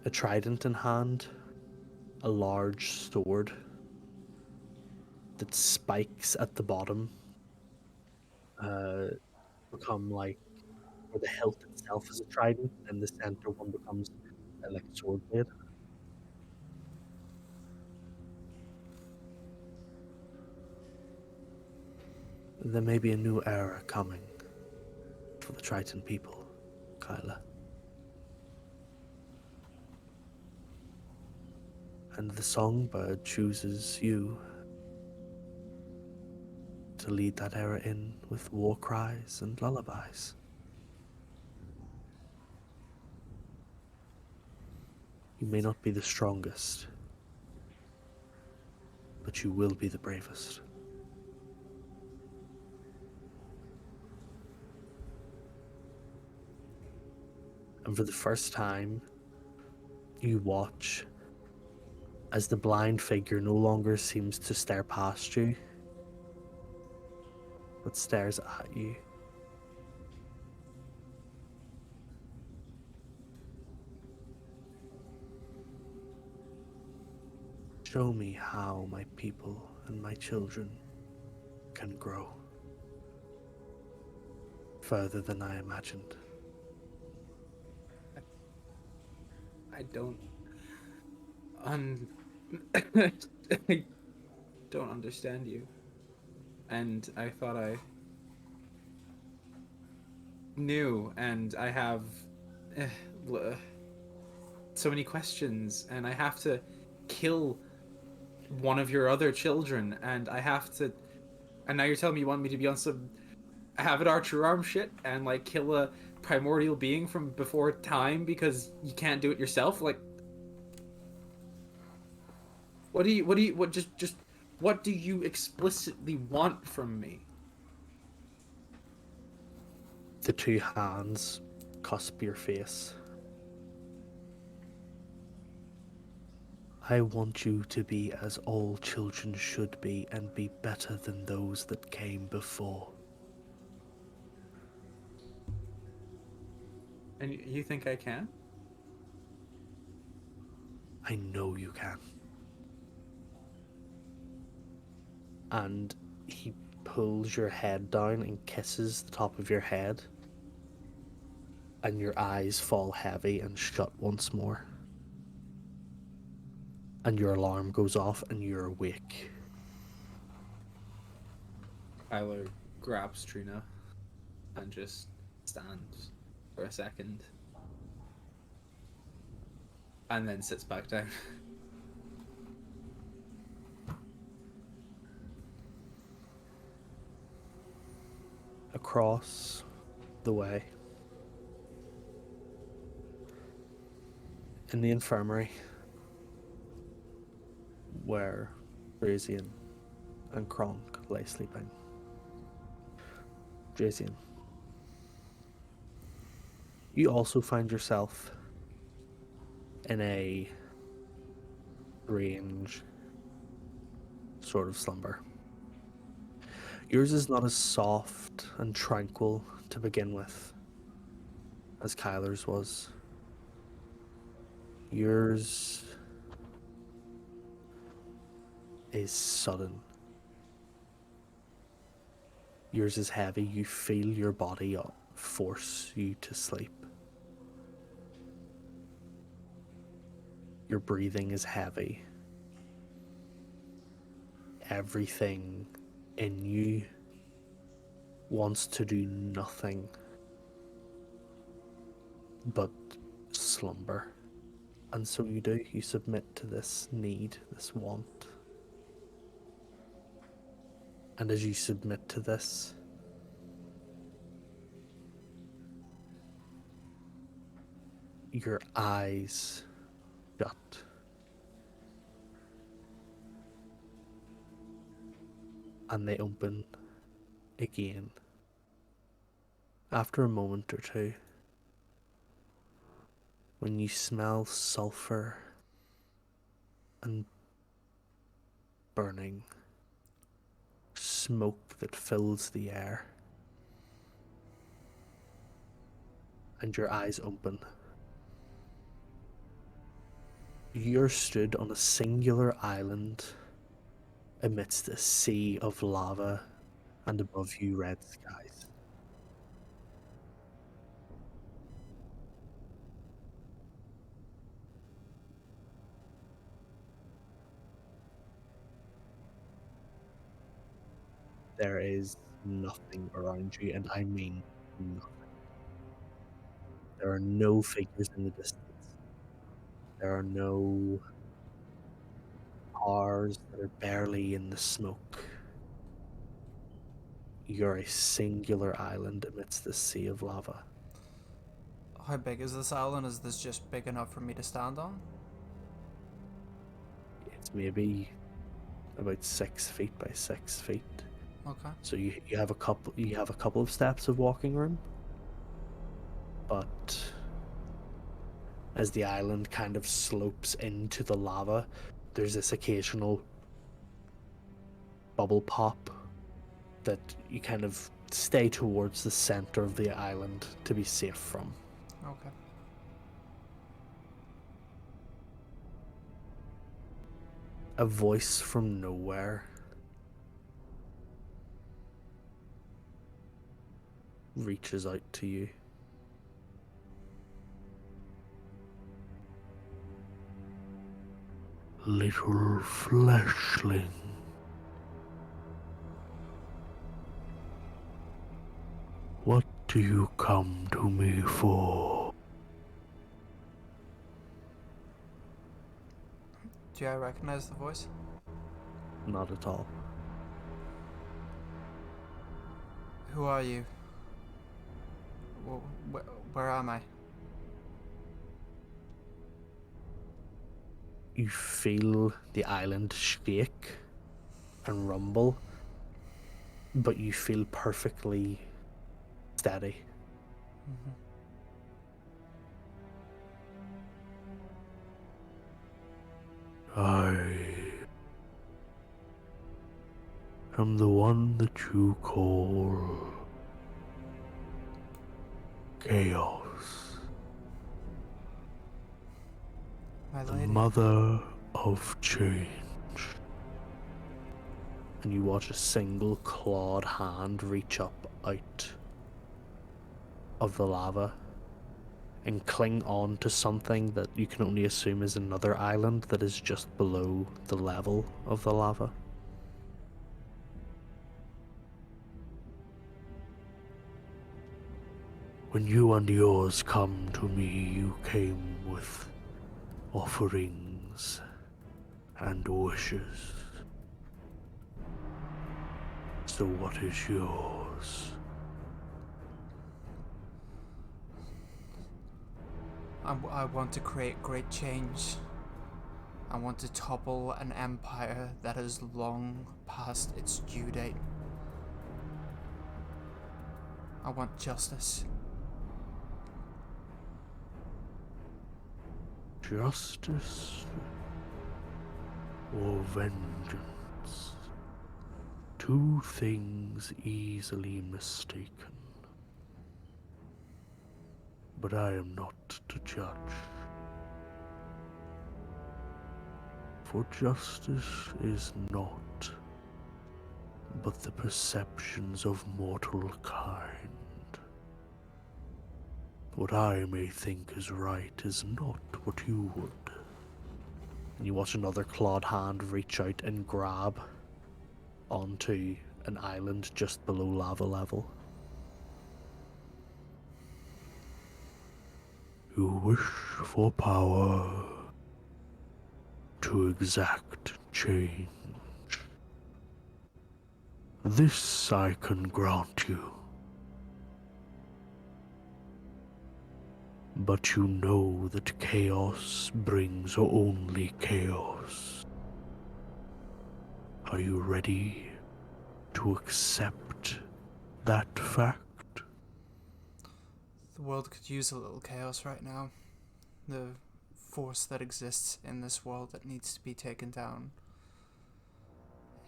a trident in hand, a large sword that spikes at the bottom become like, where the hilt itself is a trident, and the center one becomes like a sword blade. There may be a new era coming for the Triton people, Kyla. And the songbird chooses you to lead that era in with war cries and lullabies. You may not be the strongest, but you will be the bravest. And for the first time, you watch as the blind figure no longer seems to stare past you, but stares at you. Show me how my people and my children can grow further than I imagined. I don't I don't understand you. And I thought I knew, and I have so many questions, and I have to kill one of your other children, and I have to, and now you're telling me you want me to be on some Avatar True Arm shit and like kill a primordial being from before time because you can't do it yourself? Like, what just What do you explicitly want from me? The two hands cusp your face. I want you to be as all children should be and be better than those that came before. And you think I can? I know you can. And he pulls your head down and kisses the top of your head. And your eyes fall heavy and shut once more. And your alarm goes off and you're awake. Tyler grabs Trina and just stands for a second. And then sits back down. Across the way, in the infirmary, where Drazian and Kronk lay sleeping. Drazian, you also find yourself in a strange sort of slumber. Yours is not as soft and tranquil to begin with as Kyler's was. Yours is sudden. Yours is heavy. You feel your body force you to sleep. Your breathing is heavy. Everything in you wants to do nothing but slumber. And so you do. You submit to this need, this want. And as you submit to this, your eyes shut. And they open again. After a moment or two, when you smell sulfur and burning smoke that fills the air, and your eyes open, you're stood on a singular island amidst a sea of lava and above you red skies. There is nothing around you, and I mean nothing. There are no figures in the distance. There are no cars that are barely in the smoke. You're a singular island amidst the sea of lava. How big is this island? Is this just big enough for me to stand on? It's maybe about 6 feet by 6 feet. Okay. So you have a couple of steps of walking room, but as the island kind of slopes into the lava, there's this occasional bubble pop that you kind of stay towards the center of the island to be safe from. Okay. A voice from nowhere reaches out to you. Little fleshling. What do you come to me for? Do I recognize the voice? Not at all. Who are you? Where am I? You feel the island shake and rumble, but you feel perfectly steady. I am the one that you call Chaos, My the lady. mother of change. And you watch a single clawed hand reach up out of the lava and cling on to something that you can only assume is another island that is just below the level of the lava. When you and yours come to me, you came with offerings and wishes. So what is yours? I want to create great change. I want to topple an empire that is long past its due date. I want justice. Justice or vengeance? Two things easily mistaken. But I am not to judge. For justice is not but the perceptions of mortal kind. What I may think is right is not what you would. And you watch another clawed hand reach out and grab onto an island just below lava level. You wish for power to exact change. This I can grant you. But you know that chaos brings only chaos. Are you ready to accept that fact? The world could use a little chaos right now. The force that exists in this world that needs to be taken down.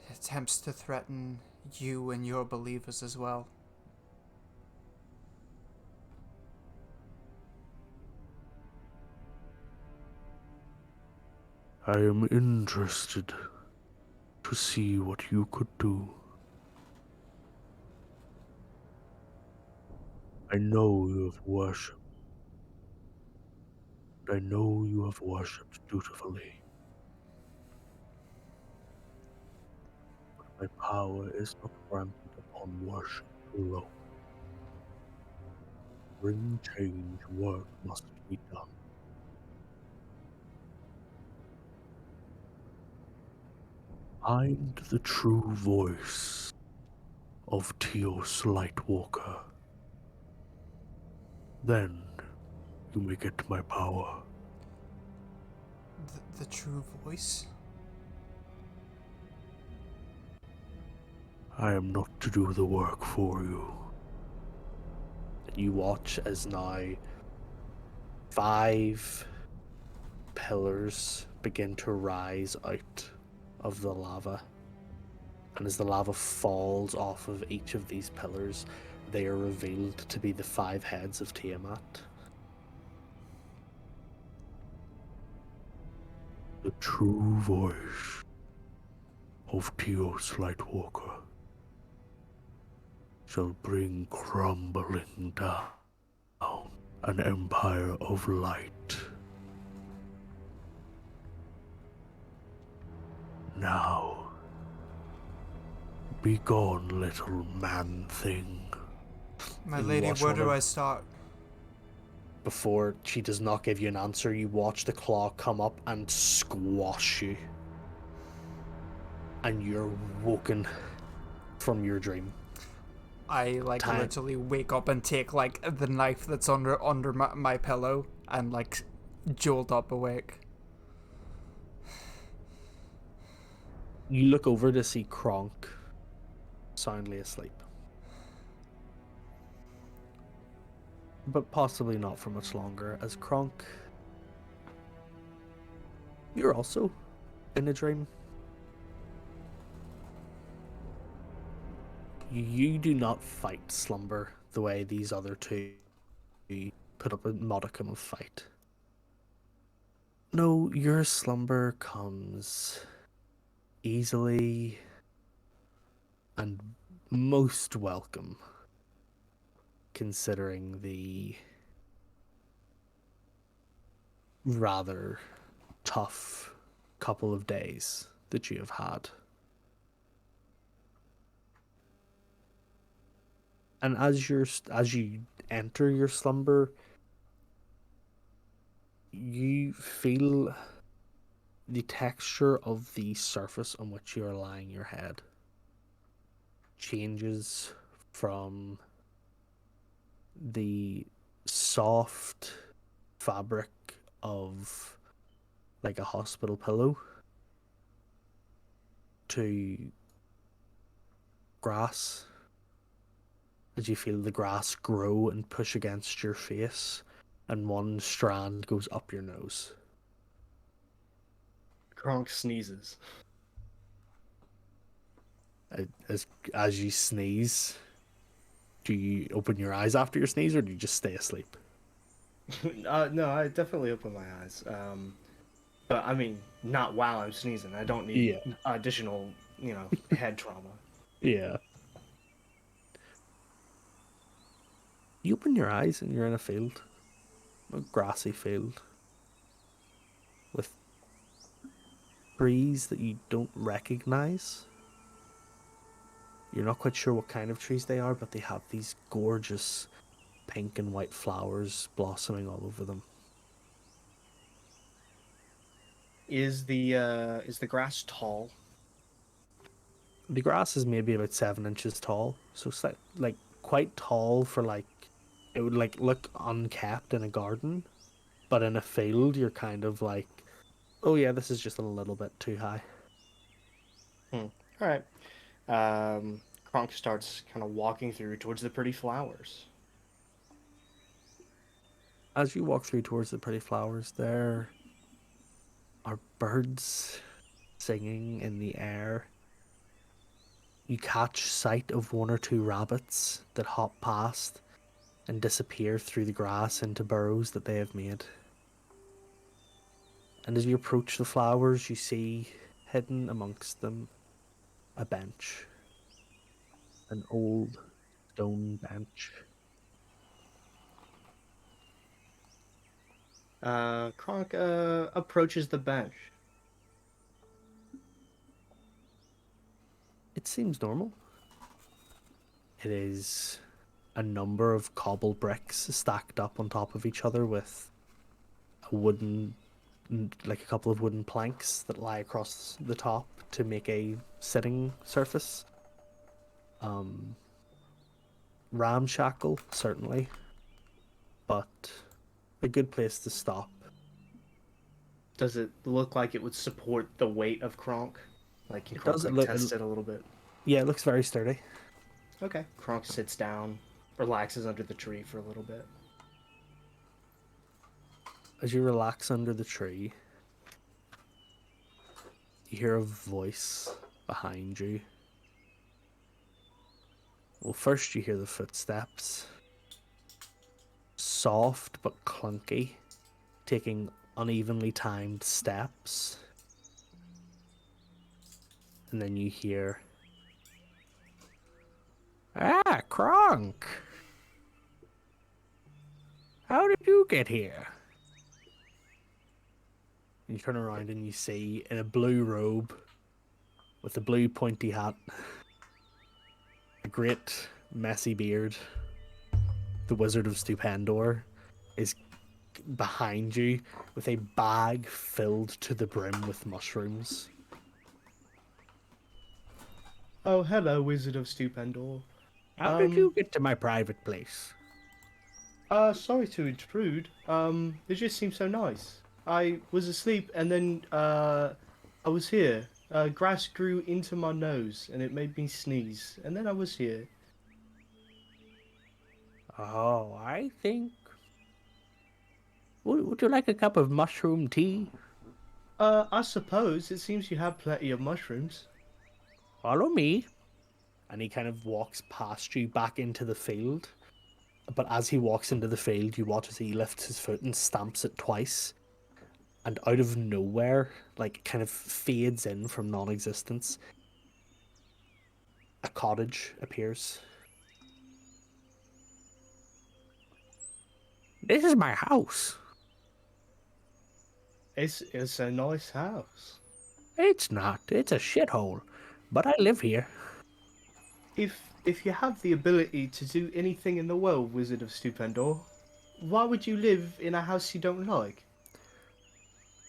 It attempts to threaten you and your believers as well. I am interested to see what you could do. I know you have worshipped. I know you have worshipped dutifully. But my power is not granted upon worship alone. To bring change, work must be done. Find the true voice of Teos Lightwalker. Then you may get my power. The true voice? I am not to do the work for you. You watch as now 5 pillars begin to rise out of the lava. And as the lava falls off of each of these pillars, they are revealed to be the 5 heads of Tiamat. The true voice of Teos Lightwalker shall bring crumbling down an empire of light. Now, be gone, little man thing. My You lady, watch where one do of- I start? Before she does not give you an answer, you watch the claw come up and squash you. And you're woken from your dream. I like Time. literally wake up and take like the knife that's under my pillow and like jolt up awake. You look over to see Kronk soundly asleep. But possibly not for much longer, as Kronk, you're also in a dream. You do not fight slumber the way these other two put up a modicum of fight. No, your slumber comes easily and most welcome, considering the rather tough couple of days that you have had. And as you enter your slumber, you feel the texture of the surface on which you are lying your head changes from the soft fabric of like a hospital pillow to grass, as you feel the grass grow and push against your face, and one strand goes up your nose. Kronk sneezes. As you sneeze, do you open your eyes after your sneeze, or do you just stay asleep? No, I definitely open my eyes. But I mean, not while I'm sneezing. I don't need additional, head trauma. Yeah. You open your eyes and you're in a field, a grassy field, with trees that you don't recognize. You're not quite sure what kind of trees they are, but they have these gorgeous pink and white flowers blossoming all over them. Is the grass tall? The grass is maybe about 7 inches tall, so it's like quite tall for like it would like look unkept in a garden, but in a field you're kind of like, oh yeah, this is just a little bit too high. All right. Kronk starts kind of walking through towards the pretty flowers. As you walk through towards the pretty flowers, there are birds singing in the air. You catch sight of one or two rabbits that hop past and disappear through the grass into burrows that they have made. And as you approach the flowers, you see hidden amongst them a bench. An old stone bench. Kronk approaches the bench. It seems normal. It is a number of cobble bricks stacked up on top of each other with a couple of wooden planks that lie across the top to make a sitting surface. Ramshackle, certainly, but a good place to stop. Does it look like it would support the weight of Kronk? Like, can Kronk test it a little bit? Yeah, it looks very sturdy. Okay. Kronk sits down, relaxes under the tree for a little bit. As you relax under the tree, you hear a voice behind you. Well, first you hear the footsteps. Soft but clunky, taking unevenly timed steps. And then you hear, "Ah, Kronk! How did you get here?" And you turn around and you see, in a blue robe, with a blue pointy hat, a great messy beard, the Wizard of Stupendor is behind you with a bag filled to the brim with mushrooms. Oh, hello, Wizard of Stupendor. How did you get to my private place? Sorry to intrude. It just seemed so nice. I was asleep and then, I was here. Grass grew into my nose and it made me sneeze, and then I was here. Oh, I think. Would you like a cup of mushroom tea? I suppose it seems you have plenty of mushrooms. Follow me. And he kind of walks past you back into the field. But as he walks into the field, you watch as he lifts his foot and stamps it twice. And out of nowhere, like, kind of fades in from non-existence, a cottage appears. This is my house. It's a nice house. It's not. It's a shithole. But I live here. If you have the ability to do anything in the world, Wizard of Stupendor, why would you live in a house you don't like?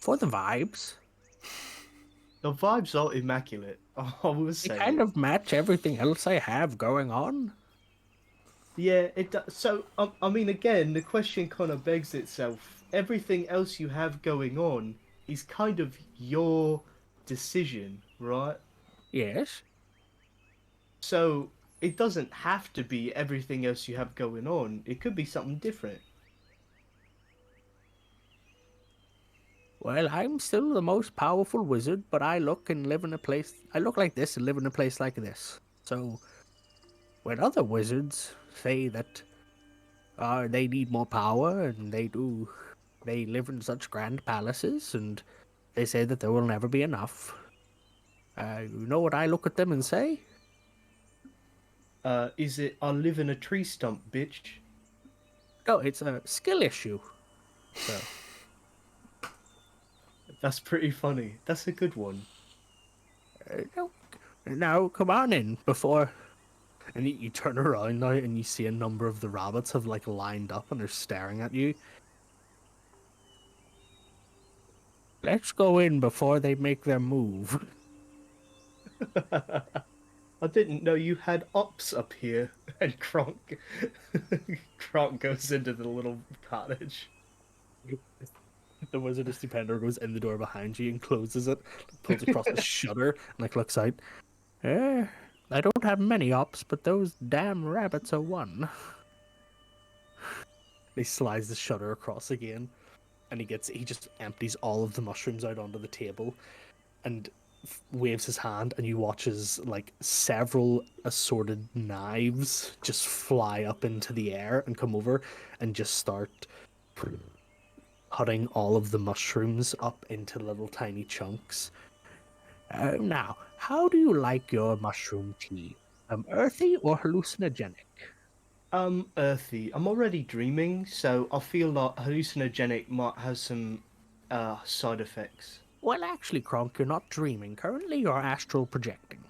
For the vibes. The vibes are immaculate. I will They say. kind of match everything else I have going on. Yeah, it does. So, I mean, again, the question kind of begs itself. Everything else you have going on is kind of your decision, right? Yes. So, it doesn't have to be everything else you have going on. It could be something different. Well, I'm still the most powerful wizard, but I look like this and live in a place like this. So, when other wizards say that they need more power and they live in such grand palaces and they say that there will never be enough, you know what I look at them and say? Is it I live in a tree stump, bitch? No, it's a skill issue. So, That's pretty funny. That's a good one. no, now come on in before. And you turn around now and you see a number of the rabbits have like lined up and they're staring at you. Let's go in before they make their move. I didn't know you had ops up here. And Kronk, Kronk goes into the little cottage. The Wizard of Stupendor goes in the door behind you and closes it, pulls across the shutter, and like looks out. I don't have many ops, but those damn rabbits are one. He slides the shutter across again, and he just empties all of the mushrooms out onto the table, and waves his hand, and you watch as like several assorted knives just fly up into the air and come over and just start cutting all of the mushrooms up into little tiny chunks. Now, how do you like your mushroom tea? Earthy or hallucinogenic? Earthy. I'm already dreaming, so I feel like hallucinogenic might have some side effects. Well, actually, Kronk, you're not dreaming. Currently, you're astral projecting.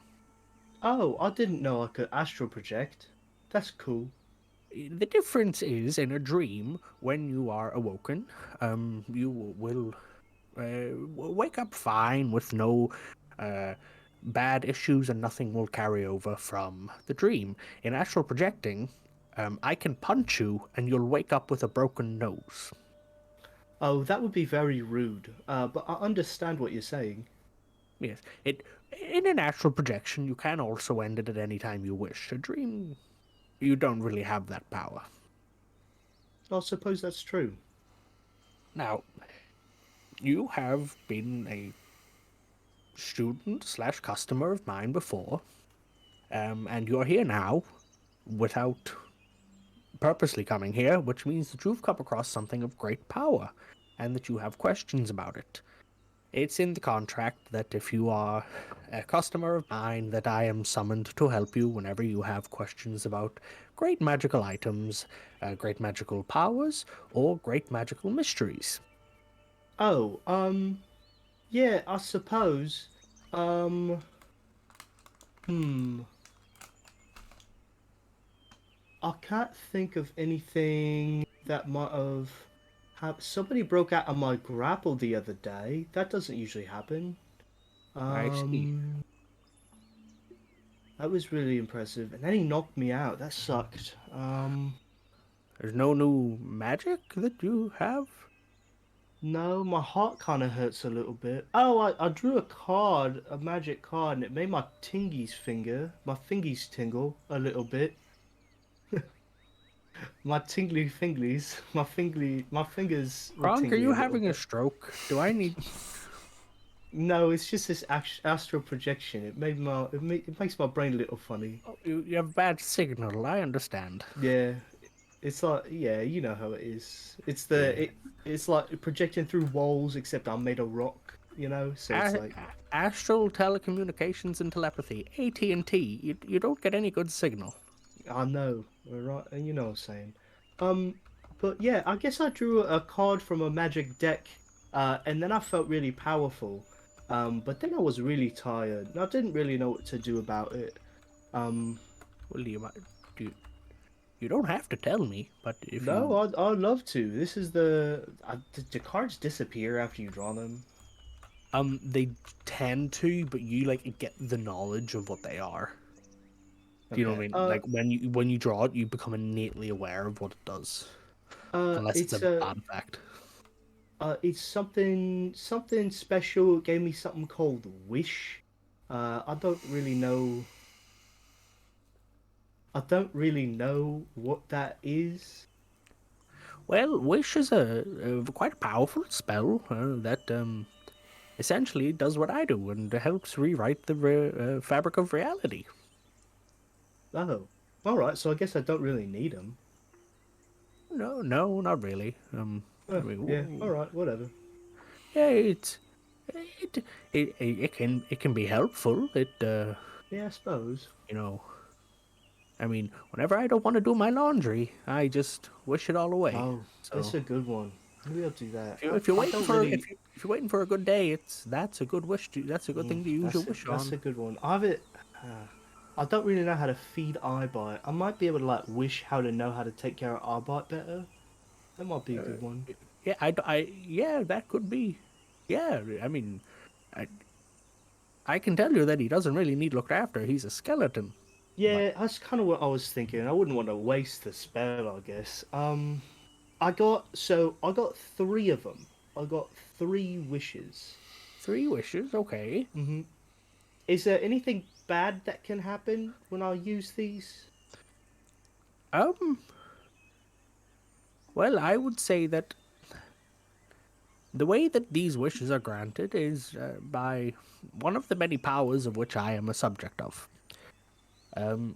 Oh, I didn't know I could astral project. That's cool. The difference is, in a dream, when you are awoken, you will wake up fine with no bad issues and nothing will carry over from the dream. In astral projecting, I can punch you and you'll wake up with a broken nose. Oh, that would be very rude. But I understand what you're saying. Yes, in an astral projection, you can also end it at any time you wish. A dream, you don't really have that power. I suppose that's true. Now, you have been a student/customer of mine before, and you're here now without purposely coming here, which means that you've come across something of great power, and that you have questions about it. It's in the contract that if you are a customer of mine, that I am summoned to help you whenever you have questions about great magical items, great magical powers, or great magical mysteries. Oh, yeah, I suppose. Um, hmm. I can't think of anything that might have somebody broke out of my grapple the other day. That doesn't usually happen. I see. That was really impressive. And then he knocked me out. That sucked. There's no new magic that you have? No, my heart kind of hurts a little bit. Oh, I drew a card, a magic card, and it made my my fingies tingle a little bit. My tingly finglies, my fingers were Kronk, are tingly you a little having a bit. stroke? Do I need? No, it's just this astral projection. It makes my brain a little funny. Oh, you have bad signal. I understand. Yeah, it's like yeah, you know how it is. Yeah. It's like projecting through walls, except I'm made of rock. You know, so it's like Astral telecommunications and telepathy. AT&T. You don't get any good signal. I know, right? And you know what I'm saying. Um, but yeah, I guess I drew a card from a magic deck, and then I felt really powerful. But then I was really tired, and I didn't really know what to do about it. Um, Well, you, you don't have to tell me, but if no, you I'd love to. This is the cards disappear after you draw them. they tend to, but you like get the knowledge of what they are. Do you know what I Okay. mean? Like when you draw it, you become innately aware of what it does, unless it's a It's bad fact. it's something special. It gave me something called wish. I don't really know. I don't really know what that is. Well, wish is a quite powerful spell that essentially does what I do and helps rewrite the fabric of reality. Oh, all right. So I guess I don't really need them. No, not really. I mean, Yeah. All right. Whatever. yeah, it, it can be helpful. Yeah, I suppose. You know, I mean, whenever I don't want to do my laundry, I just wish it all away. Oh, that's So a good one. Maybe I'll do that. if you're I waiting don't for really. if you're waiting for a good day, that's a good wish. That's a good thing to use your wish That's on. a good one. I have it. I don't really know how to feed iBite. I might be able to like wish how to know how to take care of iBite better. That might be a good one. Yeah, yeah, that could be. Yeah, I mean, I, I can tell you that he doesn't really need looked after. He's a skeleton. But Yeah, that's kind of what I was thinking. I wouldn't want to waste the spell, I guess. I got three of them. I got three wishes. three wishes, okay. Hmm. Is there anything bad that can happen when I use these? Um, well, I would say that the way that these wishes are granted is by one of the many powers of which I am a subject of. Um,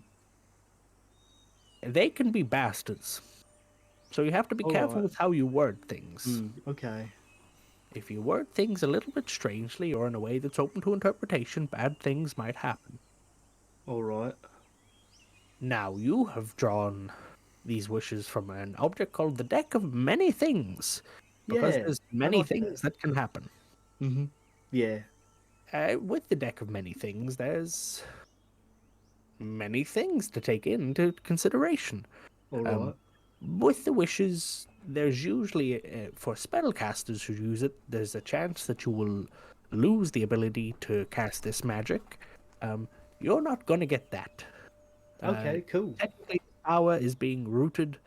they can be bastards. So you have to be All careful right. with how you word things. Hmm. Okay. If you word things a little bit strangely or in a way that's open to interpretation, bad things might happen. All right. Now, you have drawn these wishes from an object called the Deck of Many Things, because Yeah. there's I many like things that can happen. Mm-hmm. Yeah. With the Deck of Many Things, there's many things to take into consideration. All Um, right. with the wishes, there's usually, for spellcasters who use it, there's a chance that you will lose the ability to cast this magic. You're not going to get that. Okay. Cool. Technically, power is being routed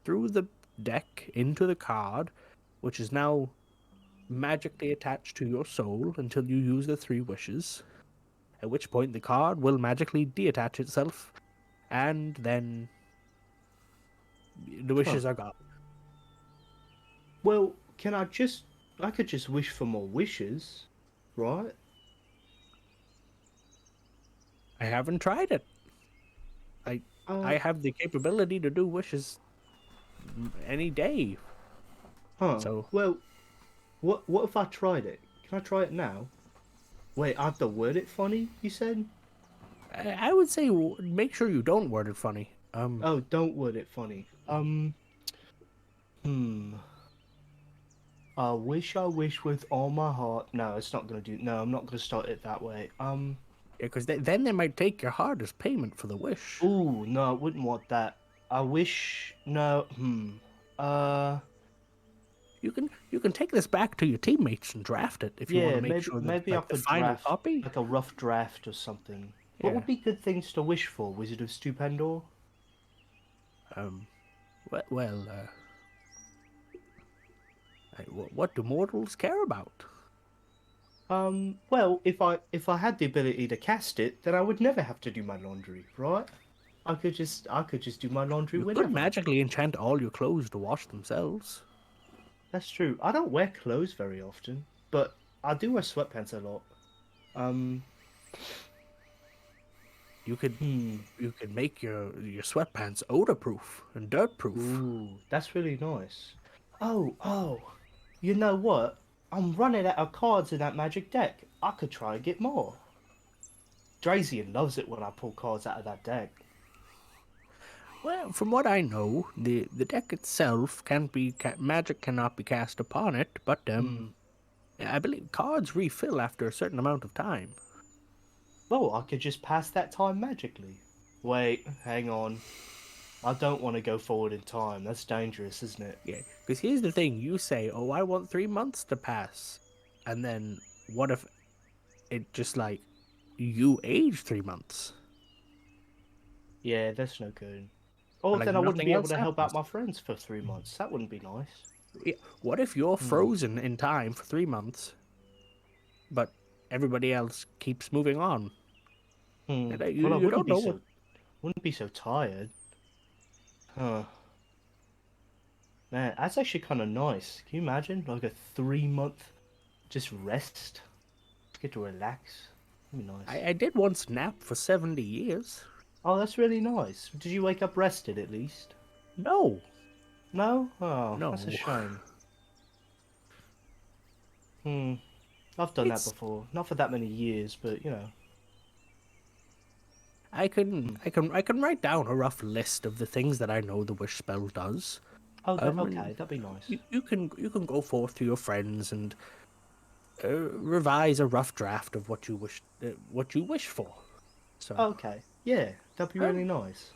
through the deck into the card, which is now magically attached to your soul until you use the three wishes, at which point the card will magically detach itself, and then the wishes are gone. Well, I could just wish for more wishes, right? I haven't tried it. I have the capability to do wishes any day. Huh. So Well, what if I tried it? Can I try it now? Wait, I have to word it funny, you said? I would say make sure you don't word it funny. Oh, don't word it funny. Hmm. I wish with all my heart. No, it's not gonna do. No, I'm not gonna start it that way. Because then they might take your heart as payment for the wish. Ooh, no, I wouldn't want that. I wish. No. Uh. You can take this back to your teammates and draft it if you want Yeah, to make sure that maybe I like the could final draft copy. like a rough draft or something. What Yeah. would be good things to wish for, Wizard of Stupendor? Um, well, What do mortals care about? Well, if I had the ability to cast it, then I would never have to do my laundry, right? I could just do my laundry You whenever. could magically enchant all your clothes to wash themselves. That's true. I don't wear clothes very often, but I do wear sweatpants a lot. Um, You could hmm. you could make your sweatpants odor-proof and dirt-proof. Ooh, that's really nice. Oh, you know what? I'm running out of cards in that magic deck. I could try and get more. Drazian loves it when I pull cards out of that deck. Well, from what I know, the deck itself can't be magic cannot be cast upon it, but Hmm. I believe cards refill after a certain amount of time. Well, I could just pass that time magically. Wait, hang on. I don't want to go forward in time. That's dangerous, isn't it? Yeah, because here's the thing: you say, "Oh, I want 3 months to pass," and then what if it just like you age 3 months? Yeah, that's no good. Or Like then I wouldn't nothing be able else to help out happens. my friends for 3 months. That wouldn't be nice. Yeah, what if you're Hmm. frozen in time for 3 months, but everybody else keeps moving on? Hmm. And you, Well, I you don't know what. wouldn't be so tired. Huh. Man, that's actually kind of nice. Can you imagine like a 3 month just rest? Get to relax. That'd be nice. I did once nap for 70 years. Oh, that's really nice. Did you wake up rested at least? No, No? Oh, that's a no. shame. Hmm. I've done that It's before. Not for that many years, but you know. I can write down a rough list of the things that I know the wish spell does. Oh, And okay, that'd be nice. you can go forth to your friends and revise a rough draft of what you wish for. So, Okay, yeah, that'd be really um, nice.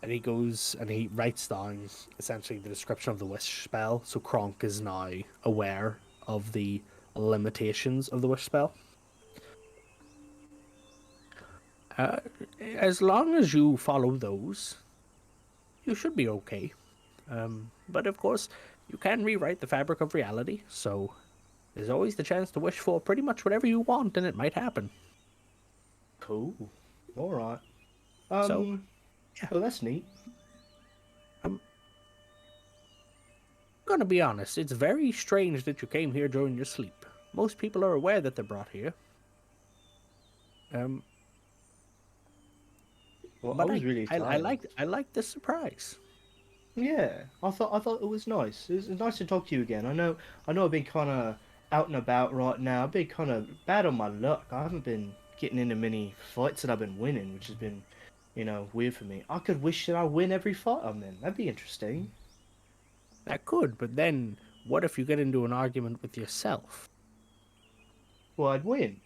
and he goes and he writes down essentially the description of the wish spell. So Kronk is now aware of the limitations of the wish spell. Uh, as long as you follow those, you should be okay. But of course, you can rewrite the fabric of reality, so there's always the chance to wish for pretty much whatever you want, and it might happen. Cool. All right. So, yeah, Well, that's neat. I'm gonna be honest, it's very strange that you came here during your sleep. Most people are aware that they're brought here. Um, Well, I but was really tired. I like this surprise. Yeah, I thought it was nice. It was nice to talk to you again. I know I've been kind of out and about right now. I've been kind of bad on my luck. I haven't been getting into many fights that I've been winning, which has been, weird for me. I could wish that I win every fight I'm in. That'd be interesting. That could, but then what if you get into an argument with yourself? Well, I'd win,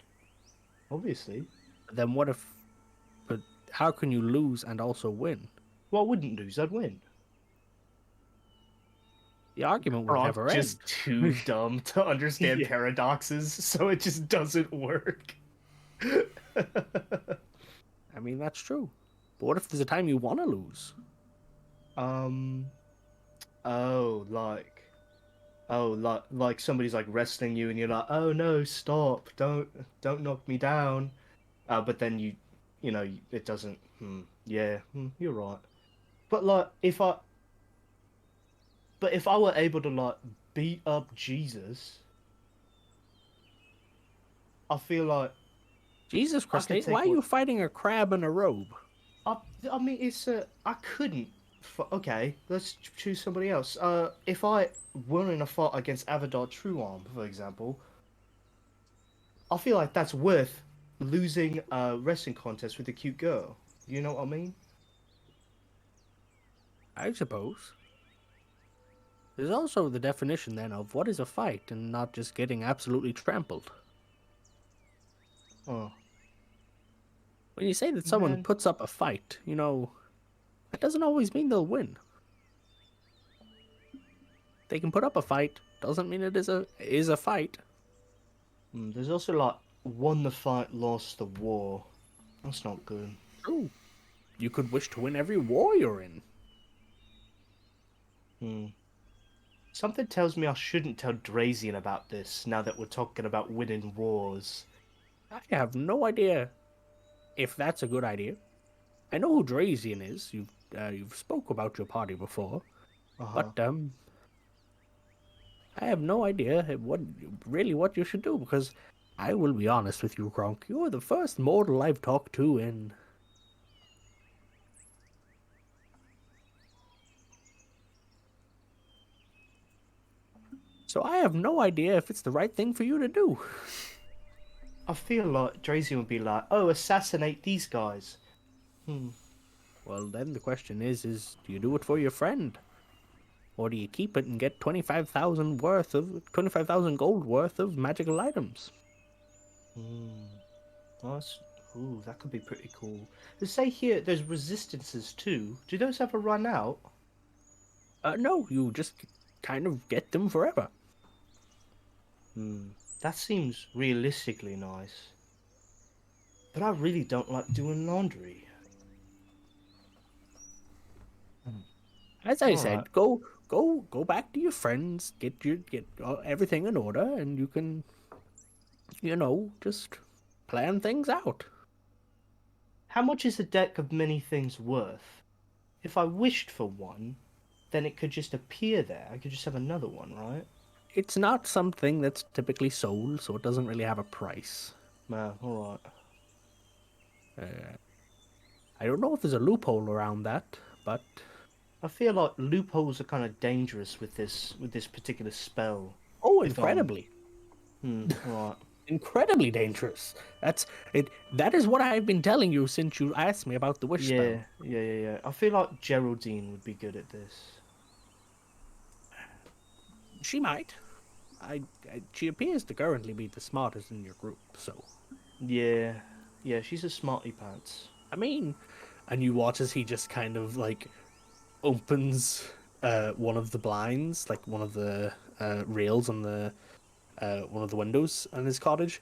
obviously. Then what if? But how can you lose and also win? Well, I wouldn't lose. I'd win. The argument would Or I'm never just end. too dumb to understand Yeah. paradoxes, so it just doesn't work. I mean, that's true. But what if there's a time you want to lose? um. Oh, like somebody's like wrestling you, and you're like, oh no, stop! Don't knock me down. But then it doesn't. Yeah, you're right. But like, if I were able to like beat up Jesus, I feel like Jesus I Christ, could why take are what you fighting a crab in a robe? I. I mean, I couldn't. Okay, let's choose somebody else. If I were in a fight against Avadar Truearm, for example, I feel like that's worth losing a wrestling contest with a cute girl. You know what I mean? I suppose. There's also the definition then of what is a fight and not just getting absolutely trampled. Oh, When you say that someone man. puts up a fight, that doesn't always mean they'll win. They can put up a fight, doesn't mean it is a fight. There's also like won the fight, lost the war. That's not good. True. You could wish to win every war you're in. Hmm. Something tells me I shouldn't tell Drazian about this now that we're talking about winning wars. I have no idea if that's a good idea. I know who Drazian is. You've spoke about your party before, Uh-huh. but I have no idea what you should do, because I will be honest with you, Gronk. You're the first mortal I've talked to in. So I have no idea if it's the right thing for you to do. I feel like Drazian would be like, oh, assassinate these guys. Well, then the question is do you do it for your friend? Or do you keep it and get 25,000 gold worth of magical items? That's, ooh, that could be pretty cool. They say here there's resistances too. Do those ever run out? No, you just kind of get them forever. That seems realistically nice. But I really don't like doing laundry. As I All said, right. go back to your friends, get everything in order, and you can, just plan things out. How much is a deck of many things worth? If I wished for one, then it could just appear there. I could just have another one, right? It's not something that's typically sold, so it doesn't really have a price. No, alright. I don't know if there's a loophole around that, but I feel like loopholes are kind of dangerous with this particular spell. oh, If incredibly, Right. incredibly dangerous. That's it. That is what I've been telling you since you asked me about the wish spell. Yeah. I feel like Geraldine would be good at this. She might. She appears to currently be the smartest in your group, so. Yeah, she's a smarty pants. I mean, and you watch as he just kind of like opens one of the blinds, like one of the rails on the one of the windows in his cottage,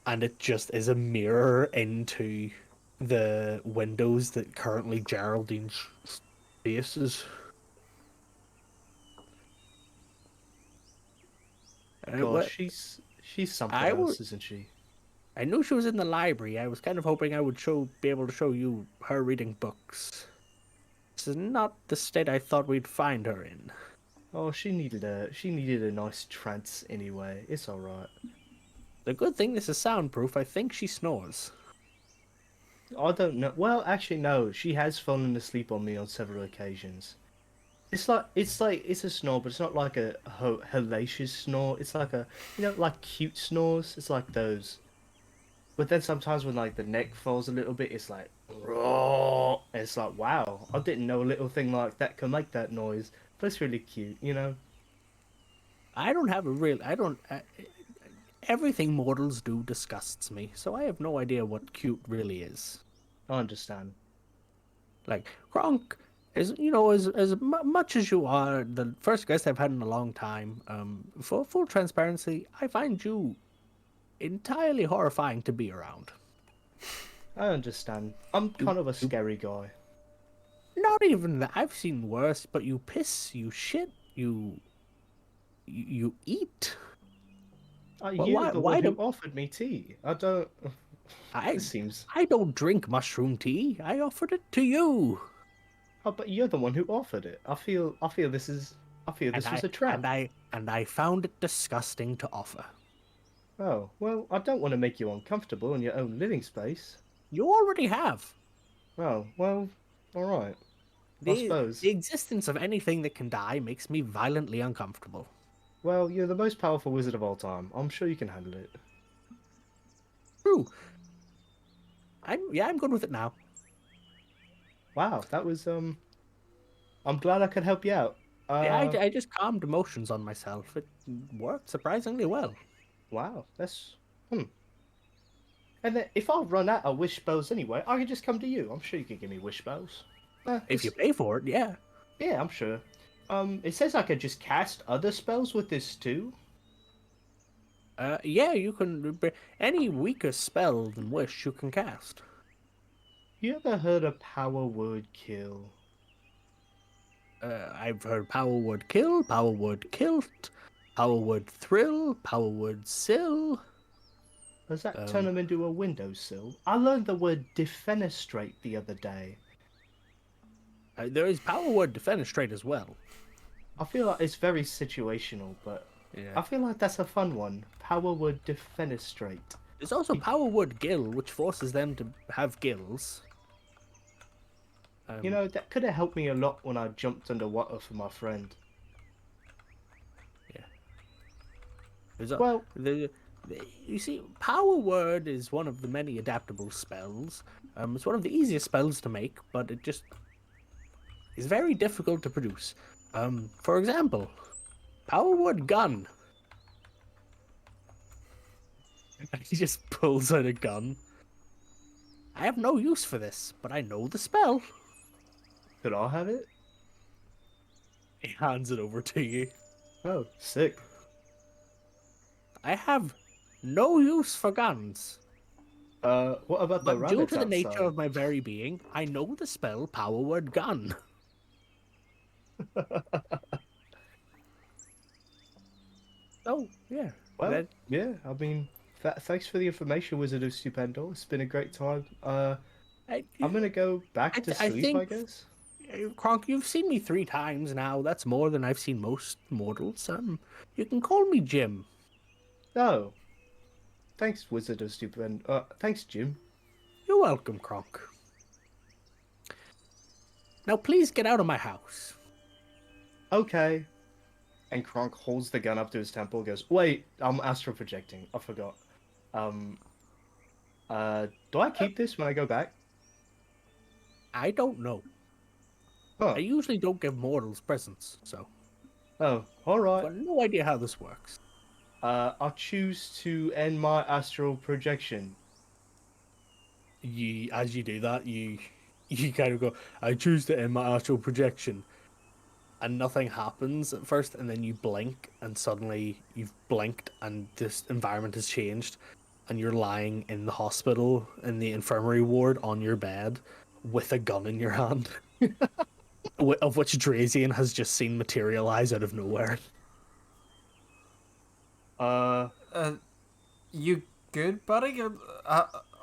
and it just is a mirror into the windows that currently Geraldine's face is. Gosh, she's something I else, would. isn't she? I knew she was in the library. I was kind of hoping I would be able to show you her reading books. This is not the state I thought we'd find her in. Oh, she needed a nice trance anyway. It's all right. The good thing this is soundproof. I think she snores. I don't know. Well, actually, no. She has fallen asleep on me on several occasions. It's a snore, but it's not like a hellacious snore. It's like like cute snores. It's like those. But then sometimes when like the neck falls a little bit, it's like, "Roar." It's like, wow, I didn't know a little thing like that could make that noise. But it's really cute, you know. I don't have a real. I don't. Everything mortals do disgusts me, so I have no idea what cute really is. I understand. Like Gronk is, much as you are the first guest I've had in a long time. For full transparency, I find you entirely horrifying to be around. I understand. I'm kind of a scary guy. Not even that. I've seen worse, but you piss, you shit, you eat. You're the one who do offered me tea. I don't. I? It seems. I don't drink mushroom tea. I offered it to you. Oh, but you're the one who offered it. I feel this is. I feel this was a trap. And I found it disgusting to offer. Oh, well, I don't want to make you uncomfortable in your own living space. You already have. Oh, well, alright. I suppose. The existence of anything that can die makes me violently uncomfortable. Well, you're the most powerful wizard of all time. I'm sure you can handle it. True. I'm good with it now. Wow, that was, I'm glad I could help you out. I just calmed emotions on myself. It worked surprisingly well. Wow, that's... And then, if I run out of wish spells anyway, I can just come to you. I'm sure you can give me wish spells. If you pay for it, yeah. Yeah, I'm sure. It says I could just cast other spells with this too. Yeah, you can. Any weaker spell than wish you can cast. You ever heard of power word kill? I've heard power word kill, power word kilt, power word thrill, power word sill. Does that turn them into a windowsill? I learned the word defenestrate the other day. There is power word defenestrate as well. I feel like it's very situational, but Yeah. I feel like that's a fun one. Power word defenestrate. There's also power word gill, which forces them to have gills. You know, that could have helped me a lot when I jumped underwater for my friend. Well, You see, power word is one of the many adaptable spells. It's one of the easiest spells to make, but it just is very difficult to produce. For example, power word gun. He just pulls out a gun. I have no use for this, but I know the spell. could I have it? He hands it over to you. Oh, sick. I have no use for guns. What about the But due rabbits to the nature outside? of my very being, I know the spell power word gun. Oh, yeah. Well, That- yeah, I mean, thanks for the information, Wizard of Stupendo. It's been a great time. I'm gonna go back to I sleep, I think- guess. Kronk, you've seen me 3 times now. That's more than I've seen most mortals. You can call me Jim. Oh. Thanks, Wizard of Stupendo. Thanks, Jim. You're welcome, Kronk. Now please get out of my house. Okay. And Kronk holds the gun up to his temple and goes, wait, I'm astral projecting. I forgot. Do I keep this when I go back? I don't know. Huh. I usually don't give mortals presents, so Oh, I've alright. got no idea how this works. I'll choose to end my astral projection. As you do that, you kind of go, I choose to end my astral projection. And nothing happens at first, and then you blink, and suddenly you've blinked, and this environment has changed, and you're lying in the hospital, in the infirmary ward, on your bed, with a gun in your hand, of which Drazian has just seen materialize out of nowhere. You good, buddy?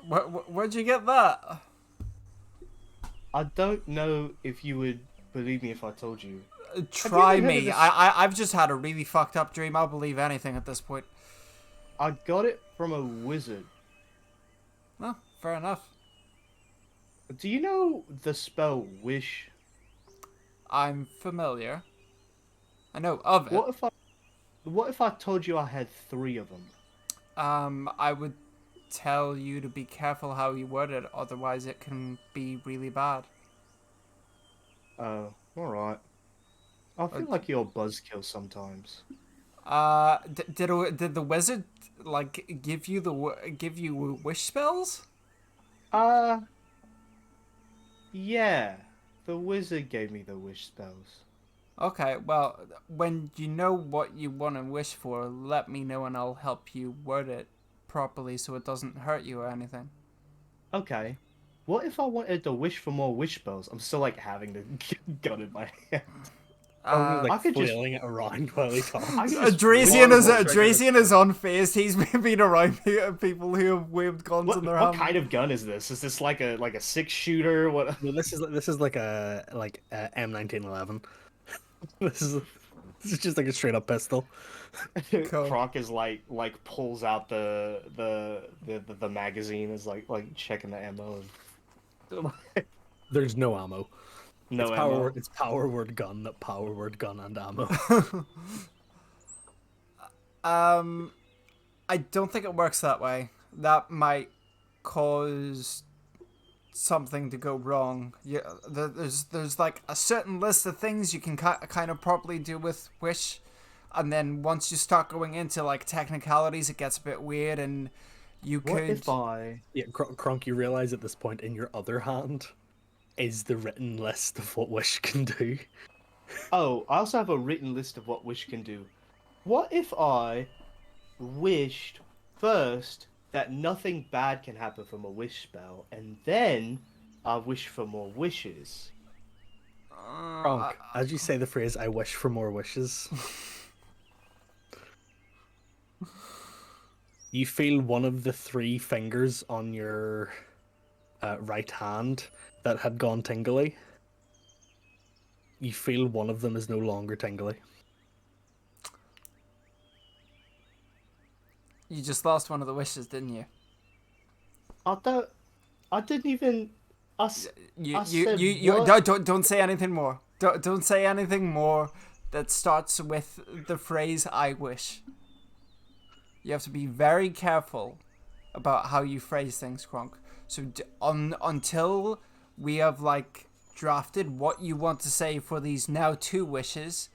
Where'd you get that? I don't know if you would believe me if I told you. Try ever heard of me. this- I've just had a really fucked up dream. I'll believe anything at this point. I got it from a wizard. Oh, fair enough. Do you know the spell wish? I'm familiar. I know of it. What if I told you I had 3 of them? I would tell you to be careful how you word it, otherwise it can be really bad. Oh, alright. I feel like you're a buzzkill sometimes. Did the wizard like give you wish spells? Yeah. The wizard gave me the wish spells. Okay, well, when you know what you want to wish for, let me know and I'll help you word it properly so it doesn't hurt you or anything. Okay. What if I wanted to wish for more wish spells? I'm still like having the gun in my hand. Probably I could just- flailing it around while he talks. I could just Drazian blow is the trigger. Drazian is unfazed. He's been around people who have waved guns What, in their what hand. kind of gun is this? Is this like a 6-shooter? What? No, this is like a M1911. This is just like a straight up pistol. Cool. Kronk is like pulls out the magazine, is like checking the ammo. And... There's no ammo. no It's ammo. It's power word gun, not power word gun and ammo. I don't think it works that way. That might cause something to go wrong. Yeah, there's like a certain list of things you can kind of properly do with wish, and then once you start going into like technicalities, it gets a bit weird, and you What could. if I? Yeah, Kronk, you realize at this point in your other hand is the written list of what Wish can do. Oh, I also have a written list of what wish can do. What if I wished first that nothing bad can happen from a wish spell, and then I wish for more wishes? Kronk, as you say the phrase, I wish for more wishes, you feel one of the 3 fingers on your right hand that had gone tingly. You feel one of them is no longer tingly. You just lost one of the wishes, didn't you? I didn't even. You said you don't say anything more. Don't say anything more that starts with the phrase "I wish." You have to be very careful about how you phrase things, Kronk. So until we have like drafted what you want to say for these now 2 wishes,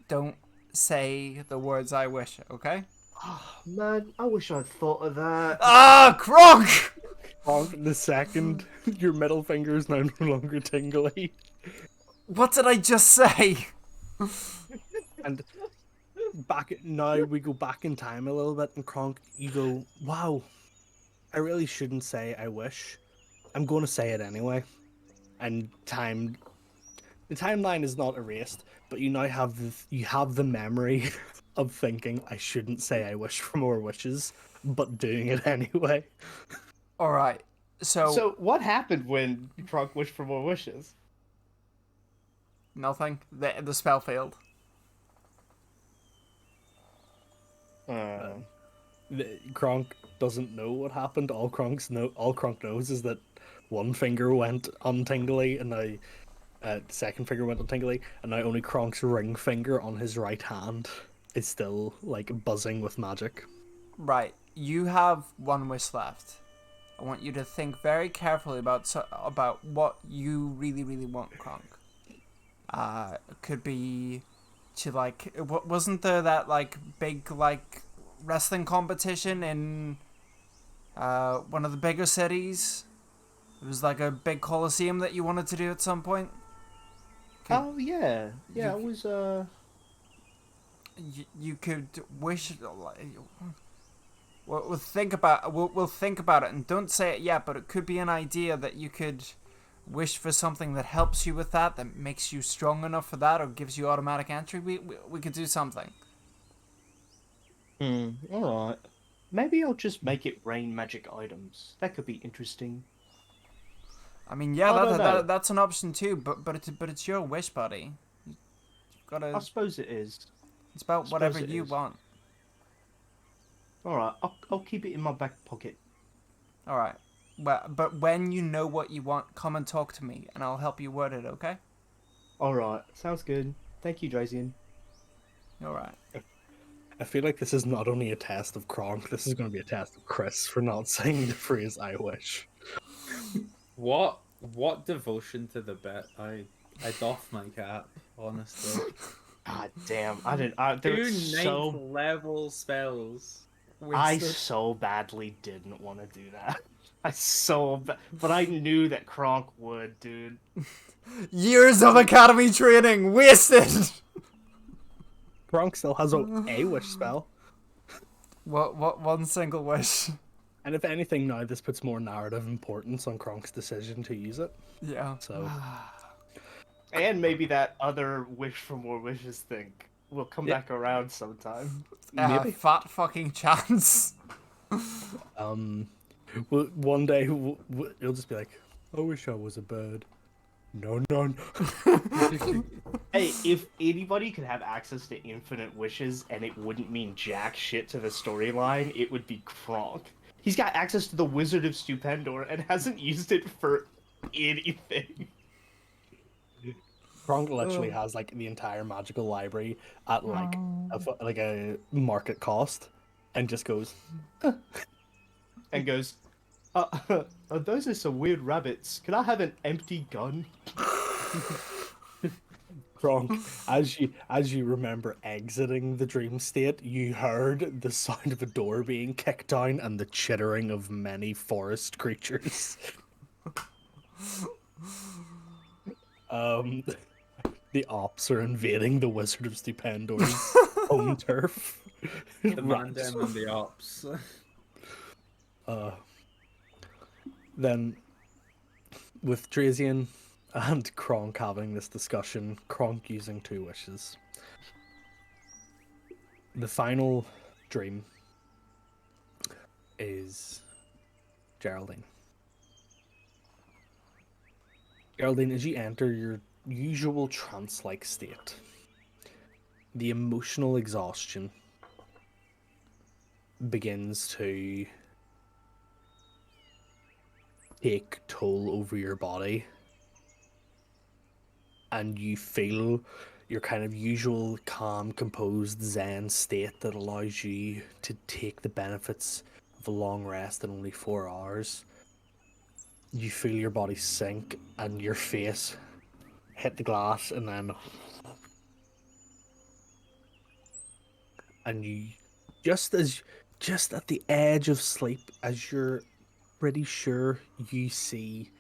don't say the words "I wish." Okay? Oh, man, I wish I'd thought of that. Ah, Kronk! Kronk, the second your middle finger is now no longer tingly. What did I just say? And now we go back in time a little bit, and Kronk, you go, wow, I really shouldn't say I wish. I'm going to say it anyway. And the timeline is not erased, but you now have the memory of thinking I shouldn't say I wish for more wishes, but doing it anyway. All right. So what happened when Kronk wished for more wishes? Nothing. The spell failed. Kronk doesn't know what happened. All Kronk knows is that one finger went untingly, and now the second finger went untingly, and now only Kronk's ring finger on his right hand is still like buzzing with magic. Right. You have 1 wish left. I want you to think very carefully about what you really, really want, Kronk. It could be to like, wasn't there that like big like wrestling competition in one of the bigger cities? It was like a big coliseum that you wanted to do at some point. Oh yeah, yeah. It was You could wish. We'll think about we'll think about it, and don't say it yet. But it could be an idea that you could wish for something that helps you with that makes you strong enough for that, or gives you automatic entry. We could do something. all right. Maybe I'll just make it rain magic items. That could be interesting. I mean, yeah, I don't know. that's an option too. But it's your wish, buddy. You've gotta. I suppose it is. It's about suppose whatever it you is. want. All right, I'll keep it in my back pocket. All right. But when you know what you want, come and talk to me, and I'll help you word it. Okay? All right, sounds good. Thank you, Drazian. All right. I feel like this is not only a test of Kronk, this is going to be a test of Chris for not saying the phrase "I wish." What devotion to the bit? I doff my cap, honestly. God damn, there 2 was 9th level spells. I so badly didn't want to do that. But I knew that Kronk would, dude. Years of academy training wasted. Kronk still has a wish spell. What 1 single wish? And if anything, now this puts more narrative importance on Kronk's decision to use it. Yeah. So, And maybe that other wish for more wishes thing will come back around sometime. maybe. Fat fucking chance. One day you'll just be like, "I wish I was a bird." No. Hey, if anybody could have access to infinite wishes and it wouldn't mean jack shit to the storyline, it would be Kronk. He's got access to the Wizard of Stupendor and hasn't used it for anything. Kronk literally has like the entire magical library at like a market cost, and just goes, And goes, those are some weird rabbits. Can I have an empty gun? Kronk, as you remember exiting the dream state, you heard the sound of a door being kicked down and the chittering of many forest creatures. The ops are invading the Wizard of Stupendor's home turf. The Mandem and the ops. Then, with Drazian and Kronk having this discussion, Kronk using 2 wishes. The final dream is Geraldine. Geraldine, as you enter your usual trance-like state, the emotional exhaustion begins to take toll over your body, and you feel your kind of usual calm, composed Zen state that allows you to take the benefits of a long rest in only 4 hours. You feel your body sink and your face hit the glass, and you just at the edge of sleep, as you're pretty sure you see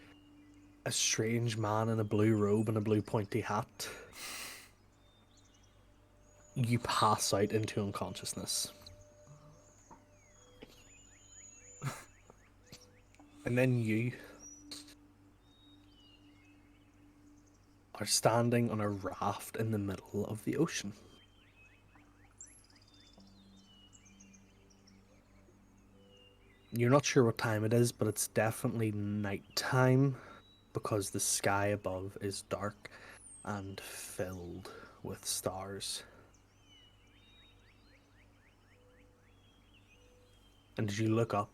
a strange man in a blue robe and a blue pointy hat. You pass out into unconsciousness. And then you are standing on a raft in the middle of the ocean. You're not sure what time it is, but it's definitely nighttime because the sky above is dark and filled with stars. And as you look up,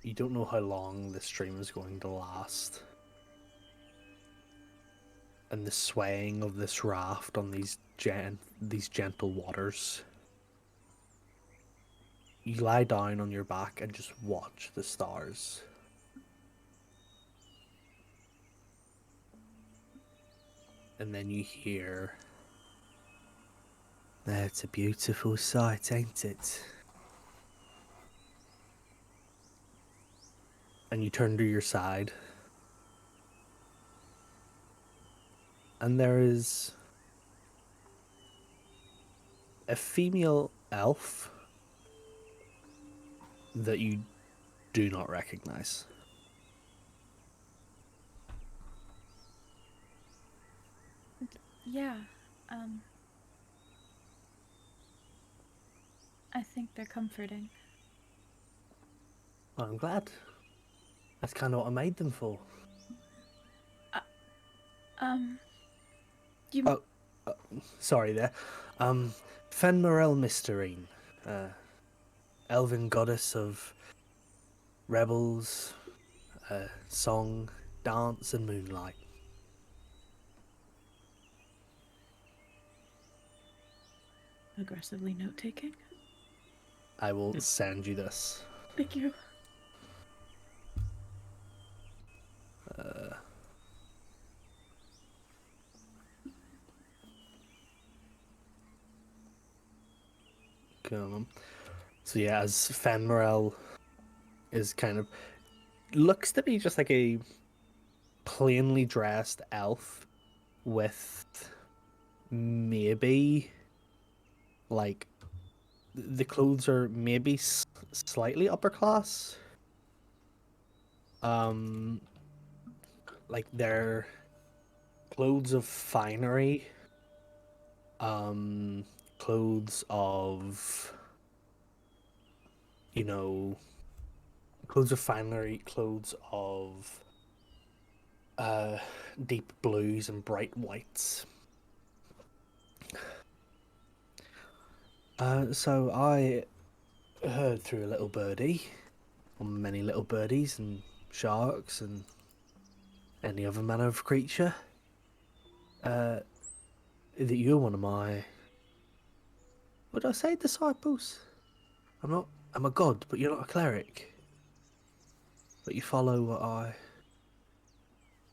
you don't know how long this dream is going to last. And the swaying of this raft on these gentle waters. You lie down on your back and just watch the stars. And then you hear, "It's a beautiful sight, ain't it?" And you turn to your side. And there is a female elf that you do not recognize. Yeah, I think they're comforting. Well, I'm glad. That's kind of what I made them for. You. Oh, sorry there. Fenmarel Mysterine, elven goddess of rebels, song, dance, and moonlight. Aggressively note taking. I will send you this. Thank you. So yeah, as Fenmarel is kind of looks to be just like a plainly dressed elf with maybe like the clothes are maybe slightly upper class. Like they're clothes of finery, clothes of, you know, clothes of finery, clothes of deep blues and bright whites. So I heard through a little birdie, or many little birdies and sharks and any other manner of creature, that you're one of my, would I say, disciples? I'm a god, but you're not a cleric. But you follow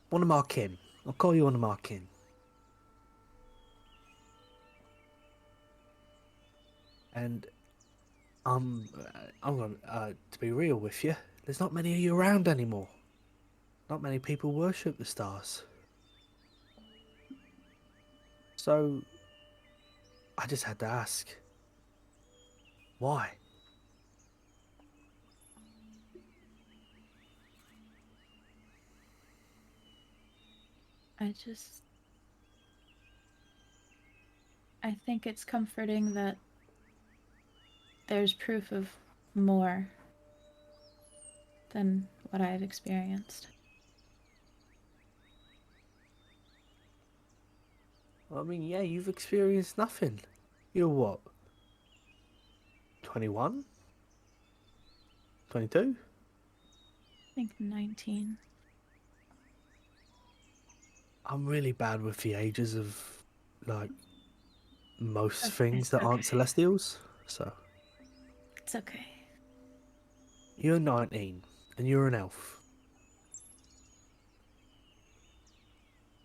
one of my kin. I'll call you one of my kin. And I'm going to be real with you. There's not many of you around anymore. Not many people worship the stars. So I just had to ask, why? I just. I think it's comforting that there's proof of more than what I've experienced. I mean, yeah, you've experienced nothing. You're what? 21? 22? I think 19. I'm really bad with the ages of, like, most Okay, things that aren't okay. celestials. So, It's okay. you're 19, and you're an elf.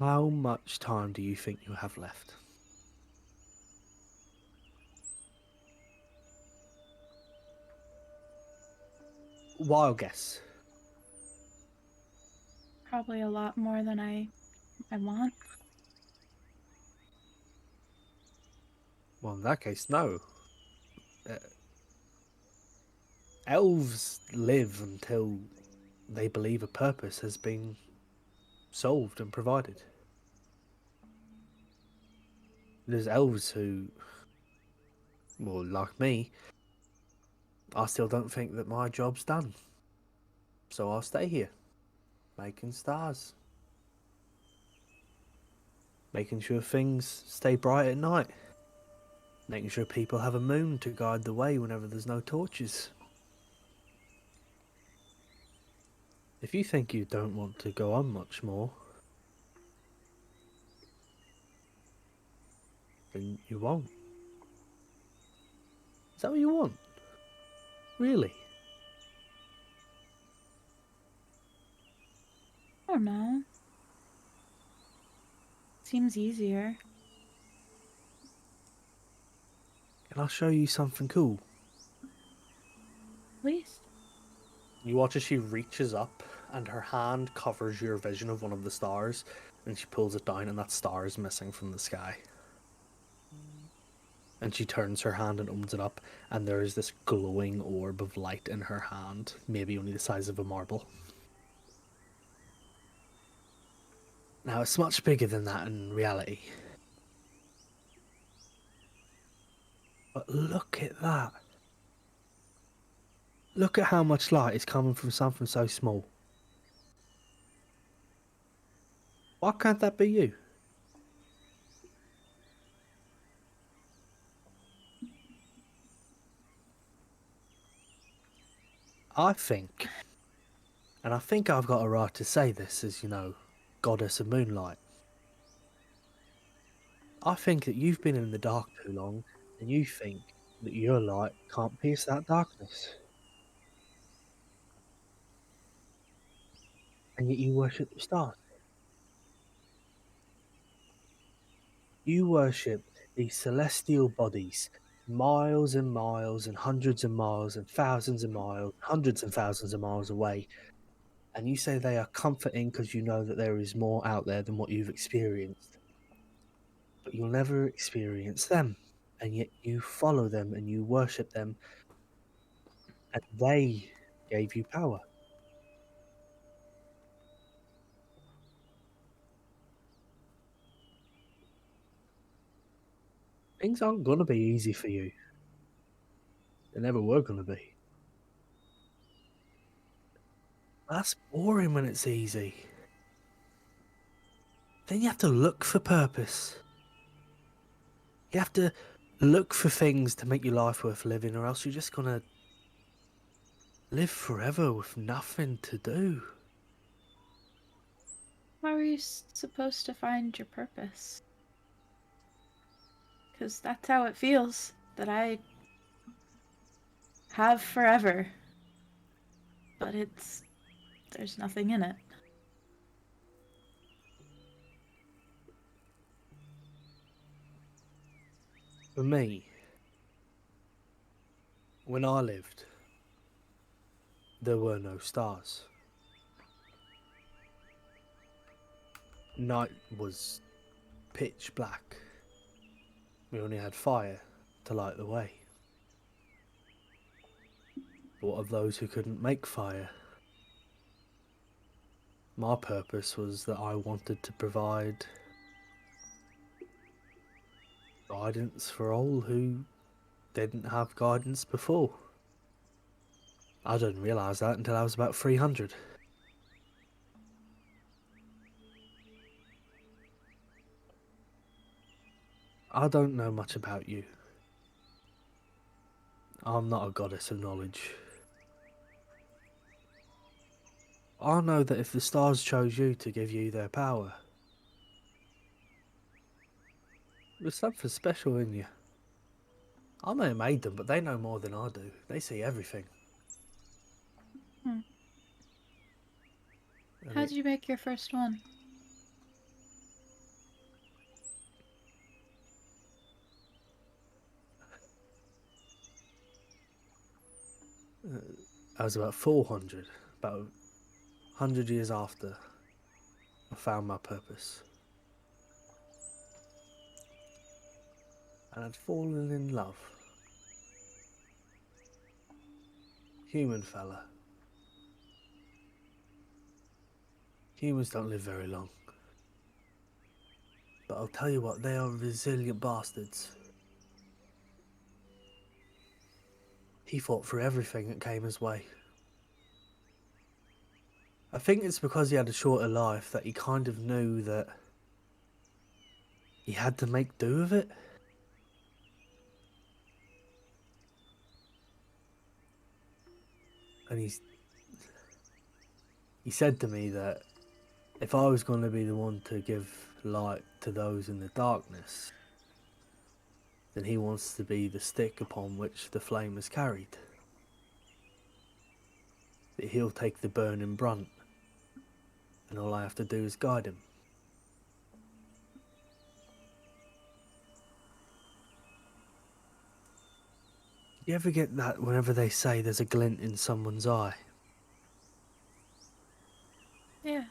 How much time do you think you have left? Wild guess. Probably a lot more than I want. Well, in that case, no. Uh, Elves live until they believe a purpose has been solved and provided. There's elves who, well, like me, I still don't think that my job's done. So I'll stay here, making stars. Making sure things stay bright at night. Making sure people have a moon to guide the way whenever there's no torches. If you think you don't want to go on much more, then you won't. Is that what you want? Really? I don't know. Seems easier. Can I show you something cool? Please. You watch as she reaches up and her hand covers your vision of one of the stars, and she pulls it down and that star is missing from the sky. And she turns her hand and opens it up, and there is this glowing orb of light in her hand, maybe only the size of a marble. Now, it's much bigger than that in reality. But look at that. Look at how much light is coming from something so small. Why can't that be you? I think, and I think I've got a right to say this as, you know, goddess of moonlight. I think that you've been in the dark too long, and you think that your light can't pierce that darkness. And yet you worship the stars. You worship these celestial bodies, miles and miles and hundreds of miles and thousands of miles, hundreds and thousands of miles away, and you say they are comforting because you know that there is more out there than what you've experienced. But you'll never experience them, and yet you follow them and you worship them, and they gave you power. Things aren't gonna be easy for you. They never were gonna be. That's boring when it's easy. Then you have to look for purpose. You have to look for things to make your life worth living, or else you're just gonna live forever with nothing to do. How are you supposed to find your purpose? Because that's how it feels that I have forever. But there's nothing in it. For me, when I lived, there were no stars. Night was pitch black. We only had fire to light the way. What of those who couldn't make fire? My purpose was that I wanted to provide guidance for all who didn't have guidance before. I didn't realise that until I was about 300. I don't know much about you. I'm not a goddess of knowledge. I know that if the stars chose you to give you their power, there's something special in you. I may have made them, but they know more than I do. They see everything. Hmm. And How did you make your first one? I was about 400, about 100 years after I found my purpose. And I'd fallen in love. Human fella. Humans don't live very long. But I'll tell you what, they are resilient bastards. He fought through everything that came his way. I think it's because he had a shorter life that he kind of knew that he had to make do with it. And he said to me that if I was going to be the one to give light to those in the darkness, then he wants to be the stick upon which the flame is carried. That he'll take the burning brunt, and all I have to do is guide him. You ever get that whenever they say there's a glint in someone's eye? Yeah.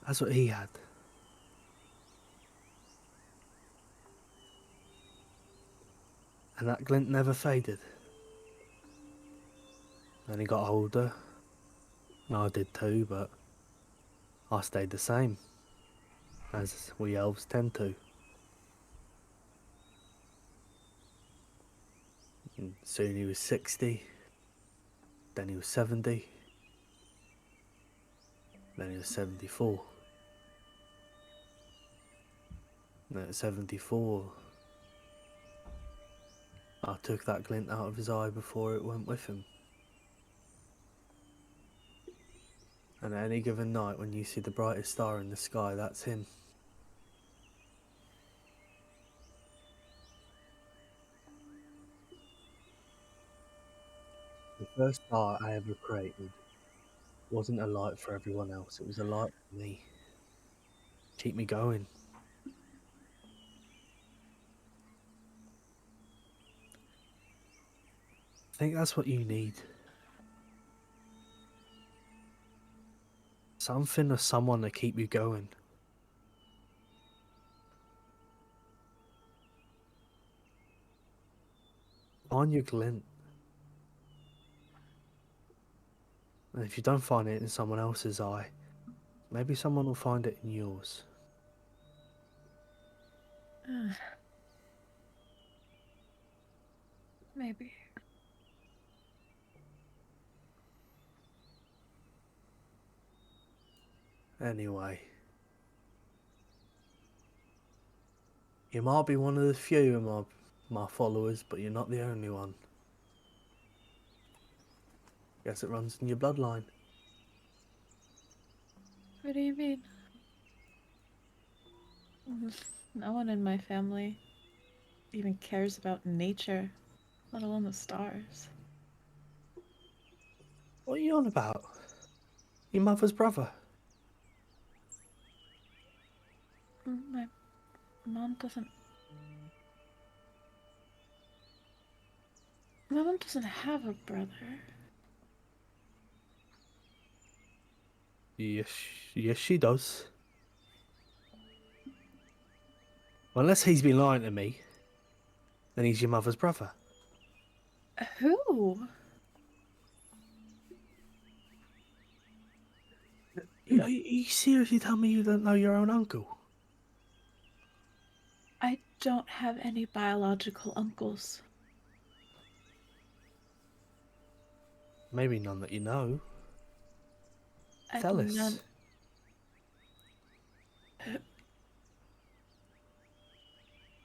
That's what he had. And that glint never faded. Then he got older. And I did too, but I stayed the same. As we elves tend to. And soon he was 60. Then he was 70. Then he was 74. And at 74, I took that glint out of his eye before it went with him. And at any given night, when you see the brightest star in the sky, that's him. The first star I ever created wasn't a light for everyone else, it was a light for me. Keep me going. I think that's what you need. Something or someone to keep you going. Find your glint. And if you don't find it in someone else's eye, maybe someone will find it in yours. Maybe. Anyway. You might be one of the few of my followers, but you're not the only one. Guess it runs in your bloodline. What do you mean? No one in my family even cares about nature, let alone the stars. What are you on about? Your mother's brother. My mom doesn't. My mom doesn't have a brother. Yes, yes she does. Unless he's been lying to me, then he's your mother's brother. Who? you seriously tell me you don't know your own uncle? I don't have any biological uncles. Maybe none that you know. I've Thelis. none-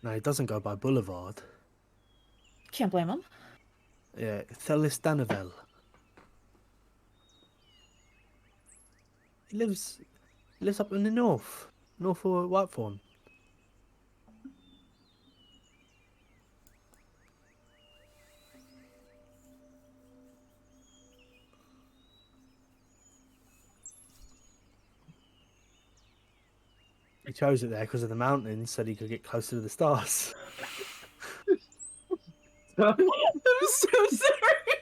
No, he doesn't go by Boulevard. Can't blame him. Yeah, Thelis Danavel. He lives up in the north of Whitethorn. He chose it there because of the mountains, so he could get closer to the stars. I'm so sorry.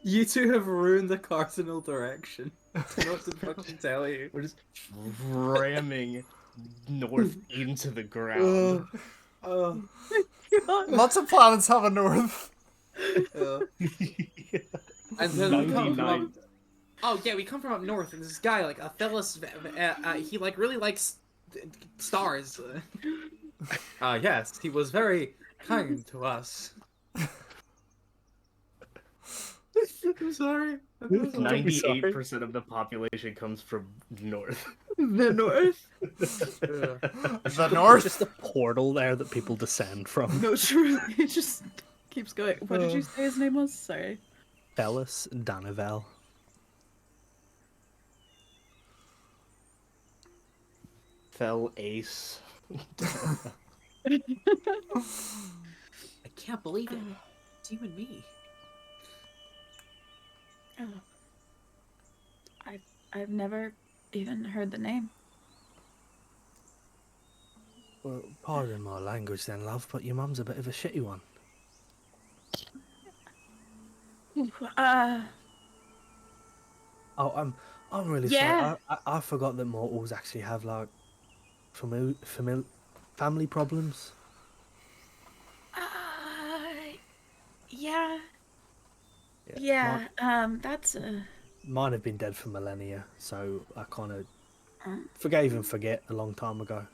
You two have ruined the cardinal direction. I don't know what to fucking tell you. We're just ramming north into the ground. Oh, Lots of planets have a north. And then we come 99. from oh yeah, we come from up north, and this guy like Athelis, he like really likes stars. Yes, he was very kind to us. I'm sorry. I'm so sorry. 98% of the population comes from north. The north? The north. Just a portal there that people descend from. No, truly. It just keeps going. What did you say his name was? Sorry. Thelis Danavel. Fell ace. I can't believe it. It's you and me. Oh. I've never even heard the name. Well, pardon my language then, love, but your mum's a bit of a shitty one. Oh, I'm really Yeah. sorry. I forgot that mortals actually have like family problems. Yeah. Yeah, that's Mine have been dead for millennia, so I kind of forgave and forget a long time ago.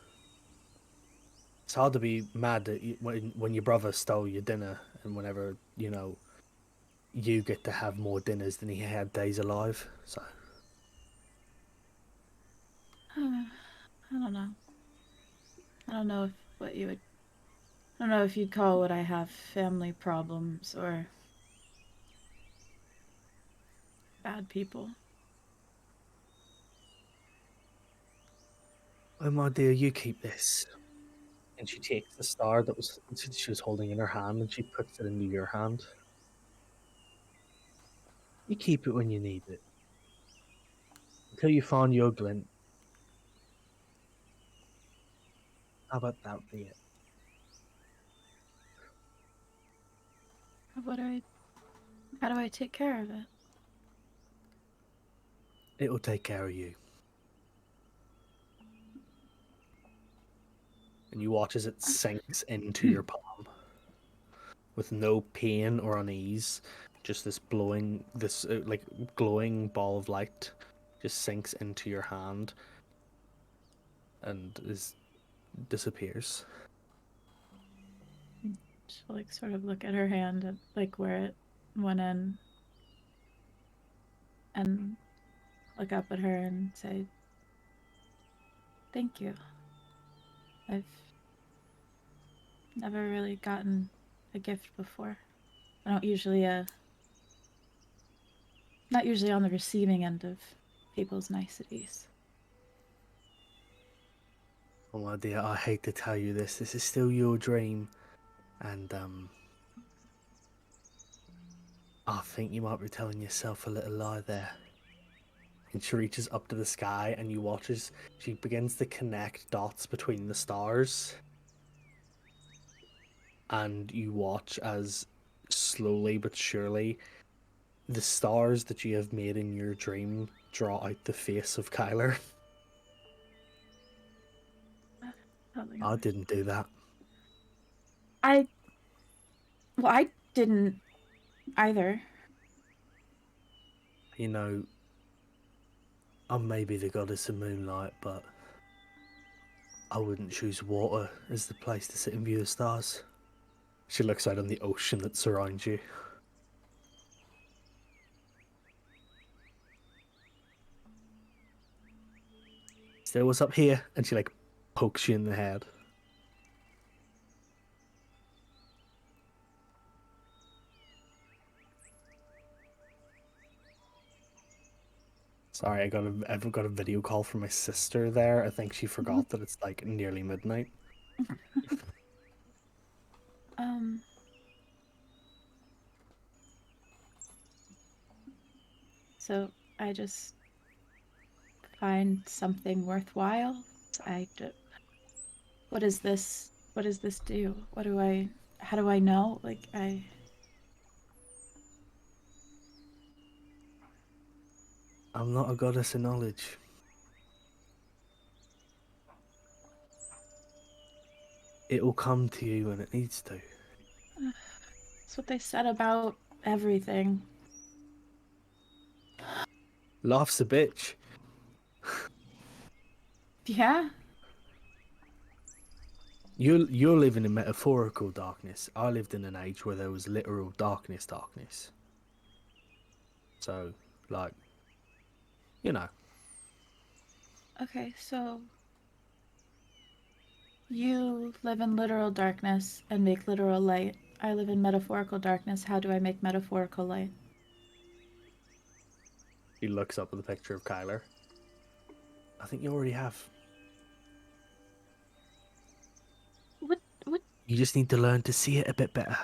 It's hard to be mad that when your brother stole your dinner, and whenever you get to have more dinners than he had days alive. So I don't know. I don't know if what you would. I don't know if you'd call what I have family problems or bad people. oh my dear, you keep this. And she takes the star that she was holding in her hand, and she puts it into your hand. You keep it when you need it. Until you find your glint. How about that be it? How do I take care of it? It'll take care of you. And you watch as it sinks into your palm. With no pain or unease. Just this glowing ball of light just sinks into your hand. And disappears. She'll sort of look at her hand at where it went in and look up at her and say, "Thank you. I've never really gotten a gift before. I don't usually not usually on the receiving end of people's niceties." Oh my dear, I hate to tell you this. This is still your dream. And I think you might be telling yourself a little lie there. And she reaches up to the sky, and you watch as she begins to connect dots between the stars. And you watch as slowly but surely the stars that you have made in your dream draw out the face of Kyler. I didn't do that. I didn't either. You know, I'm maybe the goddess of moonlight, but I wouldn't choose water as the place to sit and view the stars. She looks out on the ocean that surrounds you. Still, what's up here? And she like pokes you in the head. Sorry, I've got a video call from my sister there. I think she forgot that it's like nearly midnight. Um. So I just find something worthwhile. What is this? What does this do? How do I know? I'm not a goddess of knowledge. It will come to you when it needs to. That's what they said about everything. Laugh's a bitch. Yeah? You're living in metaphorical darkness. I lived in an age where there was literal darkness. So, like, you know. Okay, so you live in literal darkness and make literal light. I live in metaphorical darkness. How do I make metaphorical light? He looks up at the picture of Kyler. I think you already have. What? You just need to learn to see it a bit better.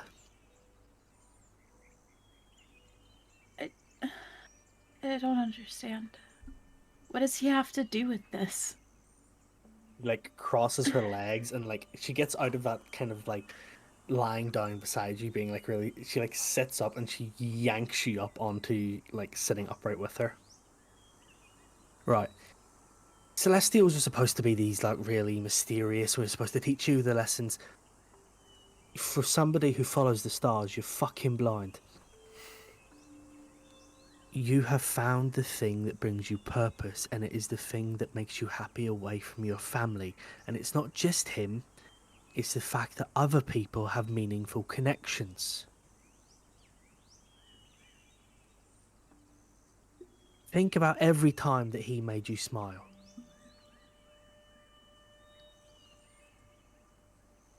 I don't understand. What does he have to do with this? Like, crosses her legs and, like, she gets out of that kind of, like, lying down beside you, being, like, really... She, like, sits up and she yanks you up onto, like, sitting upright with her. Right. Celestials are supposed to be these, like, really mysterious. We're supposed to teach you the lessons. For somebody who follows the stars, you're fucking blind. You have found the thing that brings you purpose, and it is the thing that makes you happy away from your family. And it's not just him, it's the fact that other people have meaningful connections. Think about every time that he made you smile.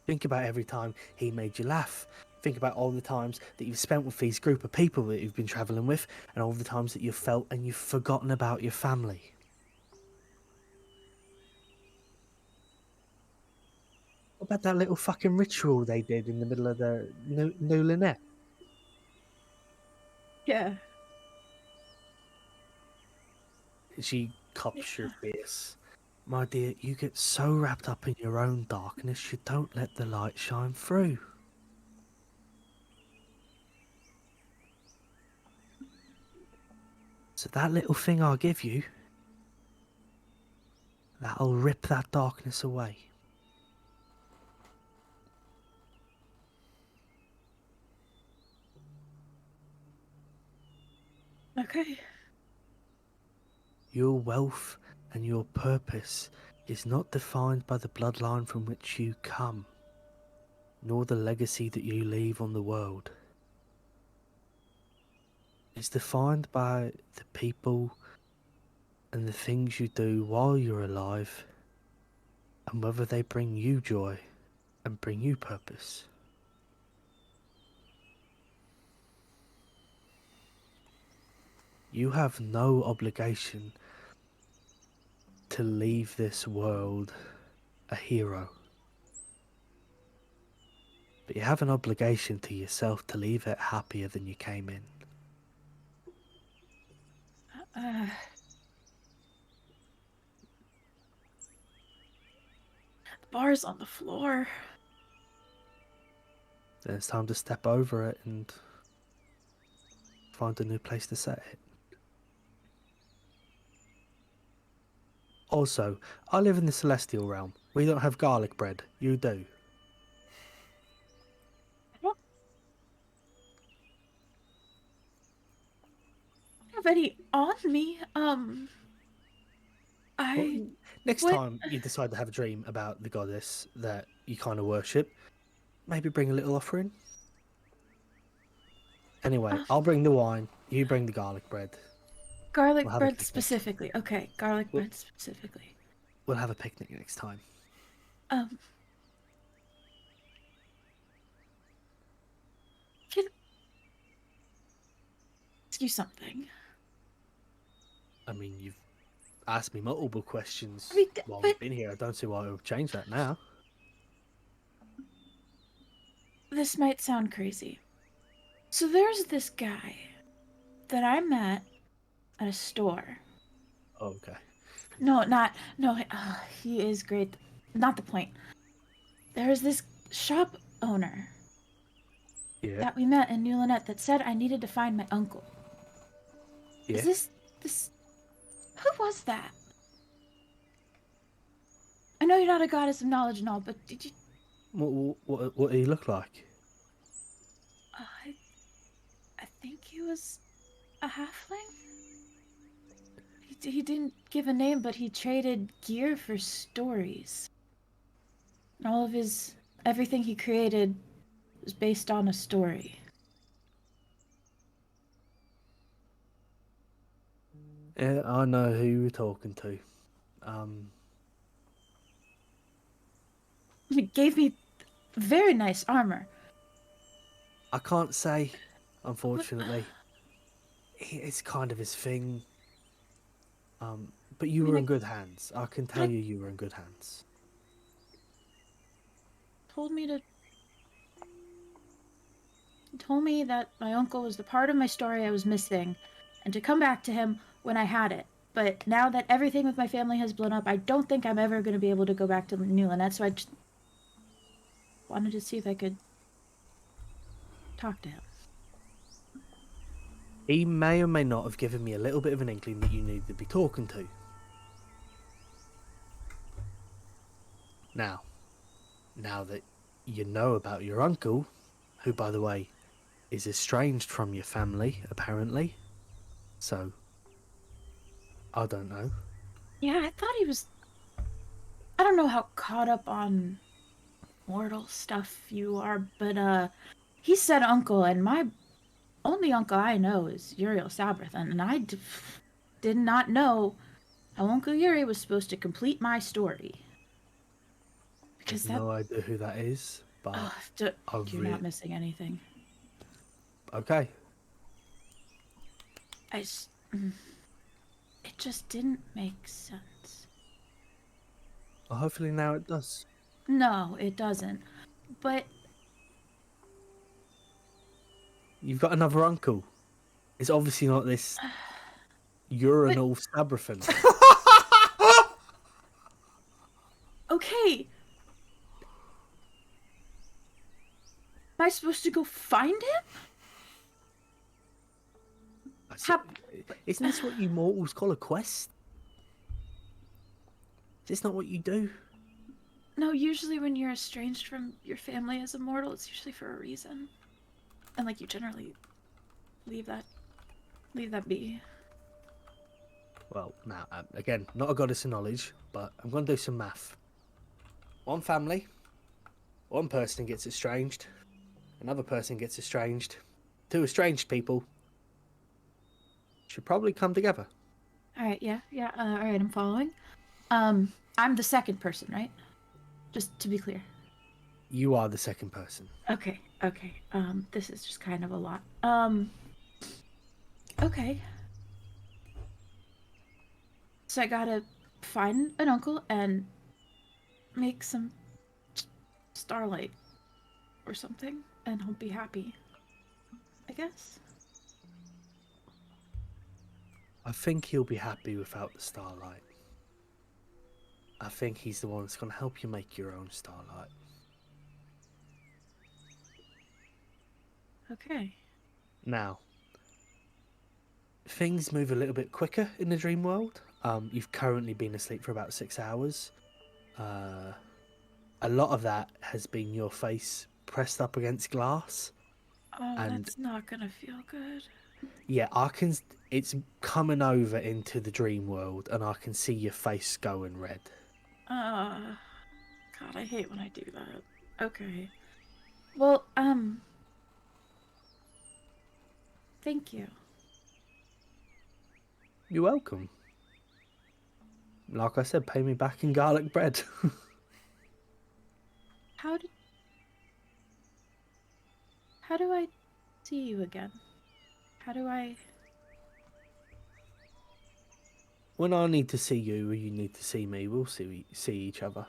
Think about every time he made you laugh. Think about all the times that you've spent with these group of people that you've been travelling with, and all the times that you've felt and you've forgotten about your family. What about that little fucking ritual they did in the middle of the New Lynette? Yeah. She cups your face. My dear, you get so wrapped up in your own darkness, you don't let the light shine through. So that little thing I'll give you, that'll rip that darkness away. Okay. Your wealth and your purpose is not defined by the bloodline from which you come, nor the legacy that you leave on the world. It's defined by the people and the things you do while you're alive, and whether they bring you joy and bring you purpose. You have no obligation to leave this world a hero. But you have an obligation to yourself to leave it happier than you came in. The bar's on the floor. Then it's time to step over it and find a new place to set it. Also, I live in the celestial realm. We don't have garlic bread. You do. I don't have any on me. I Next what? time you decide to have a dream about the goddess that you kind of worship, maybe bring a little offering. Anyway, Uh, I'll bring the wine. You bring the garlic bread. garlic We'll have a bread picnic. specifically. Okay, garlic Well- bread specifically. We'll have a picnic next time. Um, can I ask you something? I mean, you've asked me multiple questions I mean, while but we've been here. I don't see why I would change that now. this might sound crazy. So there's this guy that I met at a store. Oh, okay. No, not no. He is great. Not the point. There's this shop owner Yeah. that we met in New Lynette that said I needed to find my uncle. Yeah. Is this? Who was that? I know you're not a goddess of knowledge and all, but did you? What do he look like? I think he was a halfling. He didn't give a name, but he traded gear for stories. And all of everything he created was based on a story. Yeah, I know who you're talking to. Um, He gave me very nice armor. I can't say, unfortunately. It's kind of his thing. But you mean, were I- in good hands. I can tell you were in good hands. Told me to. He told me that my uncle was the part of my story I was missing, and to come back to him when I had it. But now that everything with my family has blown up, I don't think I'm ever going to be able to go back to New Lynette, so I just wanted to see if I could talk to him. He may or may not have given me a little bit of an inkling that you needed to be talking to. Now that you know about your uncle, who, by the way, is estranged from your family, apparently. So, I don't know. Yeah, I thought he was. I don't know how caught up on mortal stuff you are, but he said uncle, and my only uncle I know is Uriel Sabrathan, and did not know how Uncle Yuri was supposed to complete my story. I Because have no idea who that is, but oh, you're not missing anything. Okay. It just didn't make sense. Well, hopefully now it does. No, it doesn't. But You've got another uncle. It's obviously not this urinal Sabrathan. okay. Am I supposed to go find him? Isn't this what you mortals call a quest? Is this not what you do? No, usually when you're estranged from your family as a mortal, it's usually for a reason. And like you generally leave that be. Well, now, again, not a goddess of knowledge, but I'm going to do some math. One family, one person gets estranged, another person gets estranged. Two estranged people should probably come together. Alright, yeah. Alright, I'm following. I'm the second person, right? Just to be clear. You are the second person. Okay. This is just kind of a lot. Okay. So I gotta find an uncle and make some starlight or something, and he'll be happy. I guess. I think he'll be happy without the starlight. I think he's the one that's going to help you make your own starlight. Okay. Now, things move a little bit quicker in the dream world. You've currently been asleep for about 6 hours. A lot of that has been your face pressed up against glass. Oh, And- that's not gonna feel good. Yeah, I can. It's coming over into the dream world, and I can see your face going red. God, I hate when I do that. Okay. Well, thank you. You're welcome. Like I said, pay me back in garlic bread. How did... How do I see you again? How do I... When I need to see you, or you need to see me, we'll see each other.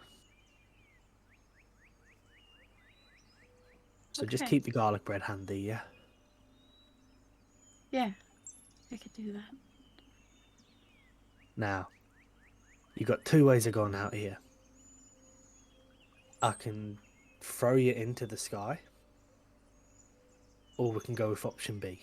So just Okay. keep the garlic bread handy, yeah? Yeah, I could do that. Now, you got two ways of going out here. I can throw you into the sky, or we can go with option B.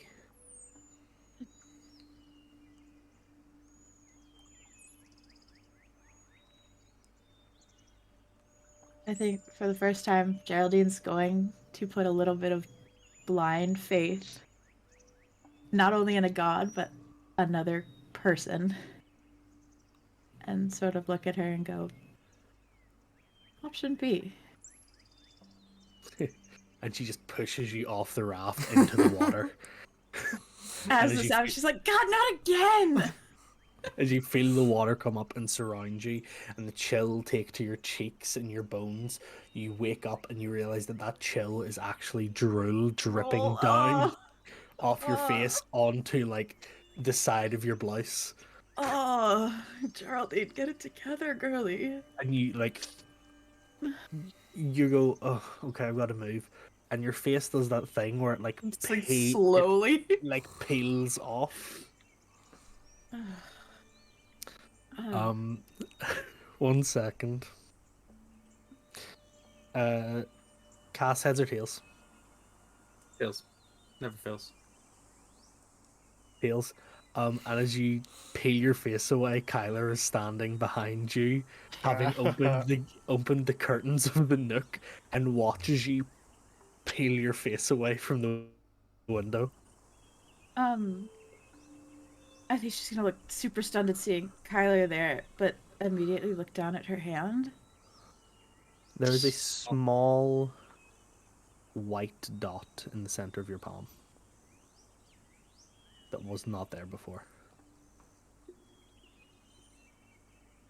I think for the first time, Geraldine's going to put a little bit of blind faith, not only in a god, but another person, and sort of look at her and go, option B. And she just pushes you off the raft into the water. As as the you sound, feel- she's like, God, not again! As you feel the water come up and surround you, and the chill take to your cheeks and your bones, you wake up and you realize that that chill is actually drool dripping Roll. down Oh, off your oh. face onto like the side of your blouse, oh, Geraldine, get it together, girly. and you go, oh, okay, I've got to move, and your face does that thing where it like Just like it slowly. like peels off. Oh. 1 second. Cast heads or tails? Fails. Never fails. Tails. And as you peel your face away, Kyler is standing behind you, having opened the curtains of the nook, and watches you peel your face away from the window. I think she's gonna look super stunned at seeing Kyler there, but immediately look down at her hand. There is a small white dot in the center of your palm that was not there before.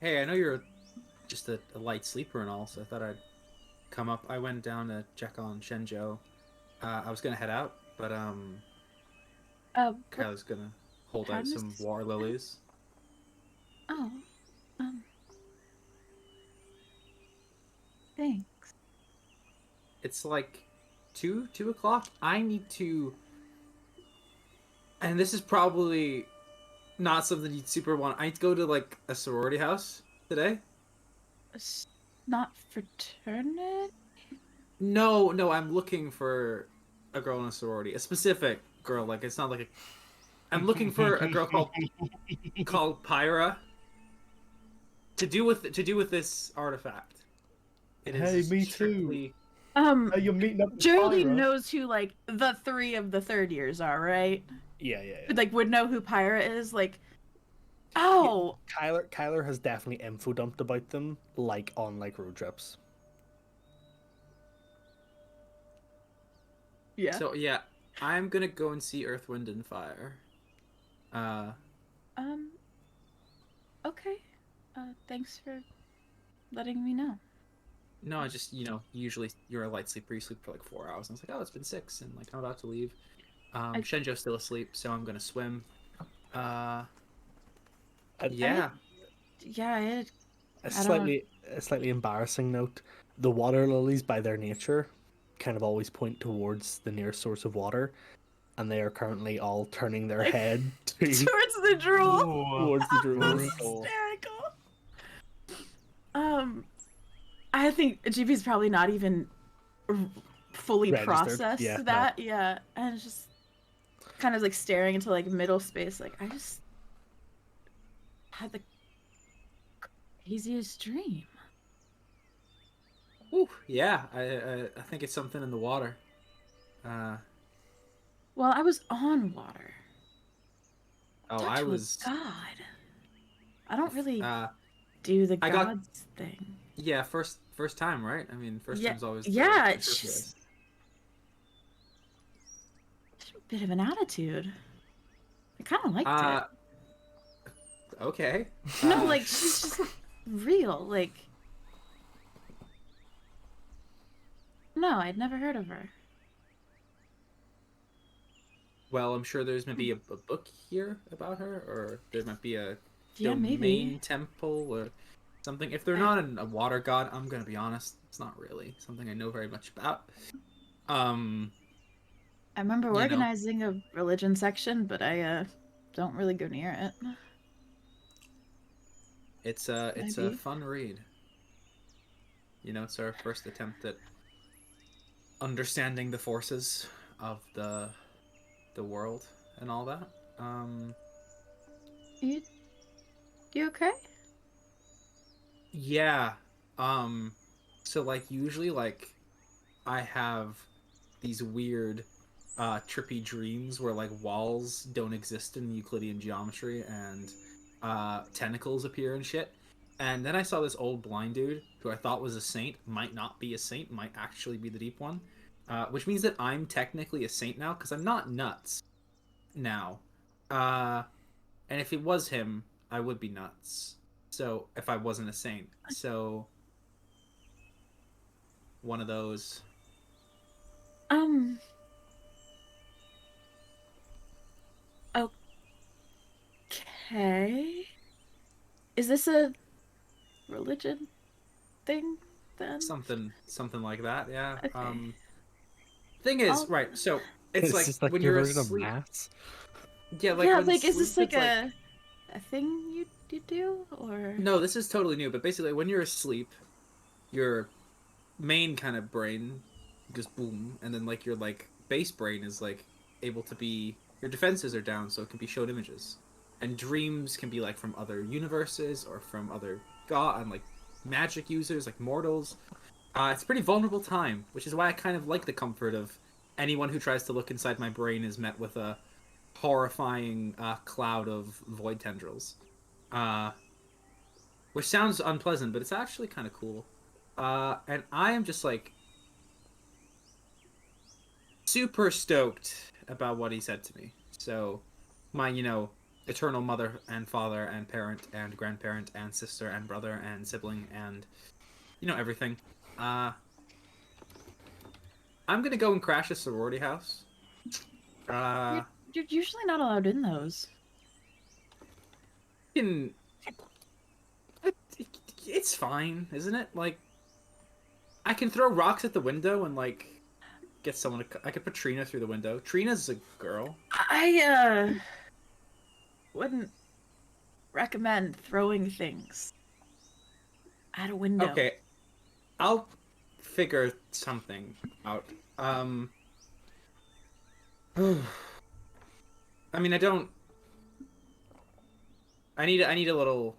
Hey, I know you're just a light sleeper and all, so I thought I'd come up. I went down to check on Shenzhou. I was gonna head out, but What Kyle's gonna hold out time is some this? water lilies. Oh, thanks. It's like 2 o'clock. I need to, and this is probably not something you'd super want. I need to go to like a sorority house today. Not fraternity? No, I'm looking for a girl in a sorority, a specific girl. Like it's not like a. I'm looking for a girl called Pyra. To do with this artifact. It Hey, is me strictly... too. Oh, you're meeting up with Geraldine Pyra? knows who like the 3 of the third years are, right? Yeah. Like would know who Pyra is. Like, oh, Kyler has definitely info dumped about them, like on like road trips. yeah. So yeah, I'm gonna go and see Earth, Wind, and Fire. Okay. Thanks for letting me know. No, I just usually you're a light sleeper. You sleep for like 4 hours. And I was like, oh, it's been 6, and like I'm about to leave. Shenzhou's still asleep, so I'm gonna swim. And Yeah. Yeah, a slightly embarrassing note: the water lilies, by their nature, kind of always point towards the nearest source of water, and they are currently all turning their head towards the drool. towards the drool. That's hysterical. I think GP's probably not even fully Registered, processed yeah, no. that. Yeah, and it's just kind of like staring into like middle space. Like I just had the craziest dream. Ooh, yeah. I think it's something in the water. Well, I was on water. Oh, Touch I with was. God. I don't really Uh, do the I got. gods thing. Yeah, first time, right? I mean, first Yeah, time's always yeah, the it's trickiest. just a bit of an attitude. I kind of liked it. Uh, okay. No, like she's just real. Like, no, I'd never heard of her. Well, I'm sure there's maybe a book here about her, or there might be a Yeah, domain maybe. temple or something. If they're I, not a water god, I'm gonna be honest, it's not really something I know very much about. Um, I remember you know, organizing a religion section, but I don't really go near it. it's a Maybe. fun read. You know, it's our first attempt at understanding the forces of the world and all that. Um, You you okay? yeah. Um, so like usually like I have these weird trippy dreams where like walls don't exist in Euclidean geometry and tentacles appear and shit. And then I saw this old blind dude who I thought was a saint, might not be a saint, might actually be the deep one. Which means that I'm technically a saint now because I'm not nuts now. Uh, and if it was him, I would be nuts. So if I wasn't a saint, so one of those. Um. Okay. Is this a religion thing then? Something like that, yeah. Okay. Thing is, I'll, right, so it's It's like just like when your you're version of asleep. maths. Yeah, like yeah, when like is sleep this like is like a thing you do or no, this is totally new, but basically when you're asleep, your main kind of brain goes boom, and then like your like base brain is like able to be your defenses are down so it can be showed images. And dreams can be like from other universes or from other god and like magic users like mortals. It's a pretty vulnerable time, which is why I kind of like the comfort of anyone who tries to look inside my brain is met with a horrifying cloud of void tendrils. Uh, which sounds unpleasant, but it's actually kind of cool. And I am just like super stoked about what he said to me. So, my, eternal mother and father and parent and grandparent and sister and brother and sibling and, everything. Uh, I'm gonna go and crash a sorority house. Uh, you're usually not allowed in those. can it's fine, isn't it? Like, I can throw rocks at the window and like get someone to. I could put Trina through the window. Trina's a girl. I wouldn't recommend throwing things out a window. Okay, I'll figure something out. I mean, I don't. I need a little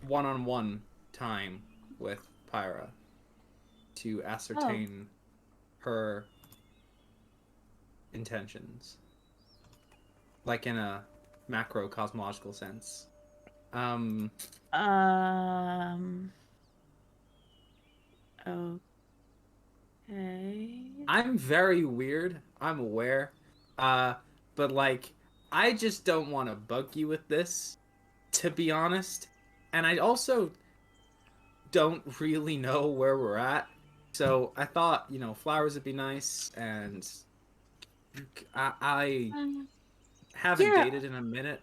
one-on-one time with Pyra to ascertain her intentions, like in a macro cosmological sense. Okay. I'm very weird. I'm aware. But like, I just don't want to bug you with this, to be honest. And I also don't really know where we're at. So I thought, flowers would be nice, and I haven't Yeah. dated in a minute,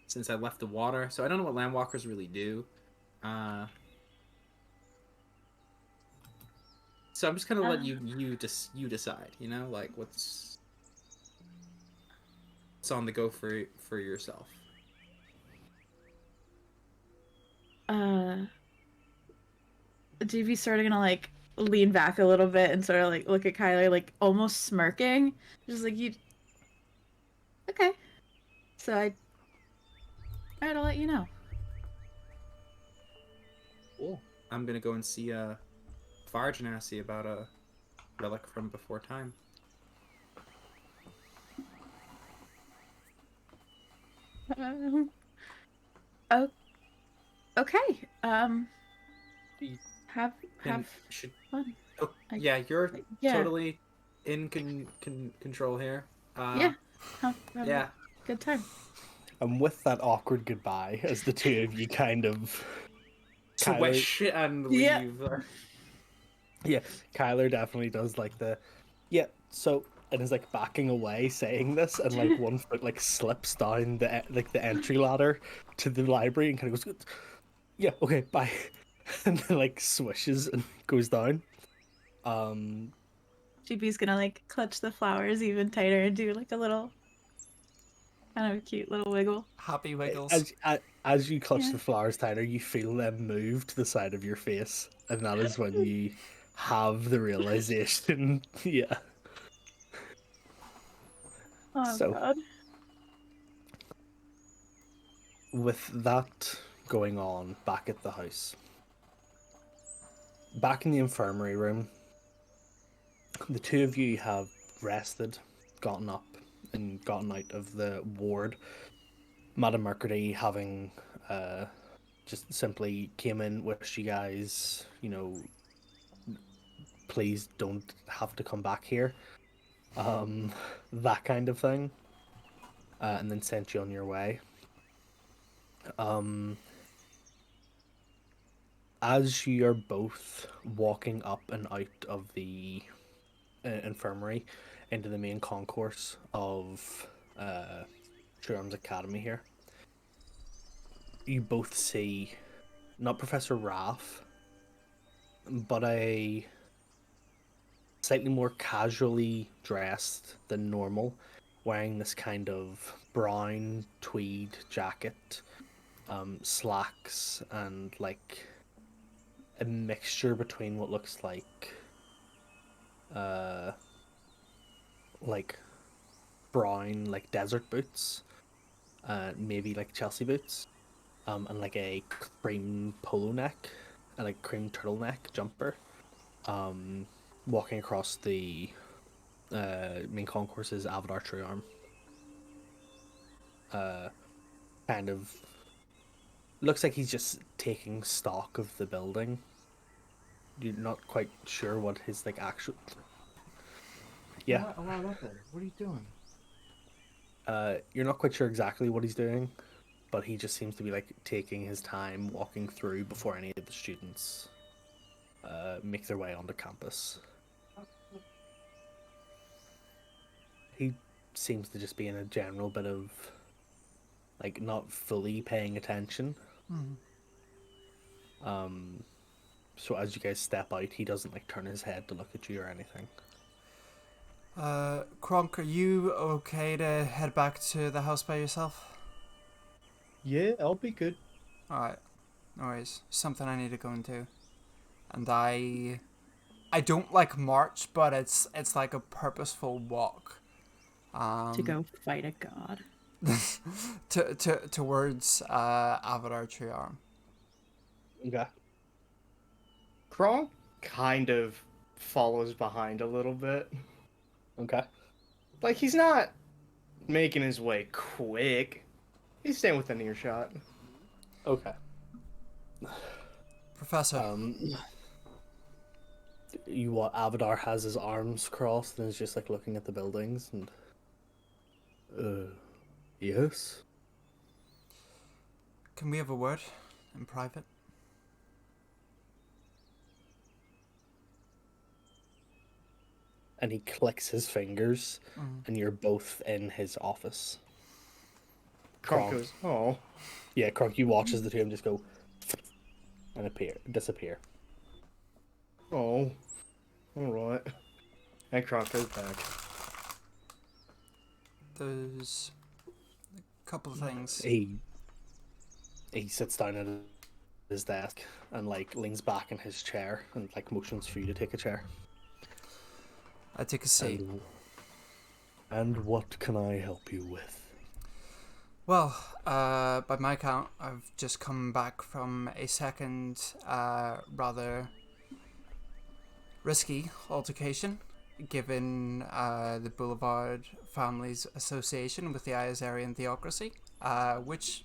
since I left the water. So I don't know what landwalkers really do. So I'm just gonna let you decide. Like what's on the go for yourself. DB sort of gonna like lean back a little bit and sort of like look at Kyler like almost smirking. Just like you okay. So Alright, I'll let you know. Cool. I'm gonna go and see Fire Genasi about a relic from before time. Um, oh, okay. You Have can should. fun. Oh, I- yeah, you're Yeah, totally in control here. yeah. Have a Yeah. good time. And with that awkward goodbye, as the two of you kind of, Kyler, Swish and Yeah. leave. yeah, Kyler definitely does like the, yeah. So and is like backing away, saying this, and like one foot like slips down the entry ladder to the library, and kind of goes, yeah, okay, bye, and then like swishes and goes down. GB's gonna like clutch the flowers even tighter and do like a little kind of cute little wiggle. Happy wiggles. As you clutch Yeah. the flowers tighter, you feel them move to the side of your face, and that is when you have the realization. Yeah. Oh So- god. With that going on back at the house, back in the infirmary room, the two of you have rested, gotten up, and gotten out of the ward. Madame Mercury having just simply came in, wished you guys, please don't have to come back here. That kind of thing. And then sent you on your way. As you are both walking up and out of the infirmary into the main concourse of True Arms Academy here, you both see not Professor Raff, but a slightly more casually dressed than normal, wearing this kind of brown tweed jacket, slacks, and like a mixture between what looks like brown like desert boots, maybe like Chelsea boots, and like a cream polo neck and like cream turtleneck jumper, walking across the main concourse is Avadar True Arm. Kind of looks like he's just taking stock of the building. You're not quite sure what his like actual. Yeah. What are you doing? You're not quite sure exactly what he's doing, but he just seems to be like taking his time walking through before any of the students make their way onto campus. He seems to just be in a general bit of like not fully paying attention. So as you guys step out, he doesn't like turn his head to look at you or anything. Kronk, are you okay to head back to the house by yourself? Yeah, I'll be good. Alright. No worries. Something I need to go and do. And I don't like march, but it's like a purposeful walk. To go fight a god. Towards Avadar Tree Arm. Okay. Kronk kind of follows behind a little bit. Okay. Like, he's not making his way quick. He's staying within earshot. Okay. Professor. Avadar has his arms crossed and is just like looking at the buildings and. Yes. Can we have a word in private? And he clicks his fingers, and you're both in his office. Kronk Kronk. goes, oh. Yeah, Kronk, you watch as the two of them just go and disappear. Oh. Alright. And Kronk goes back. There's a couple of things. He sits down at his desk and like leans back in his chair and like motions for you to take a chair. I take a seat. And what can I help you with? Well, by my count, I've just come back from a second, rather risky altercation, given the Boulevard Families Association with the Ayazarian Theocracy. which,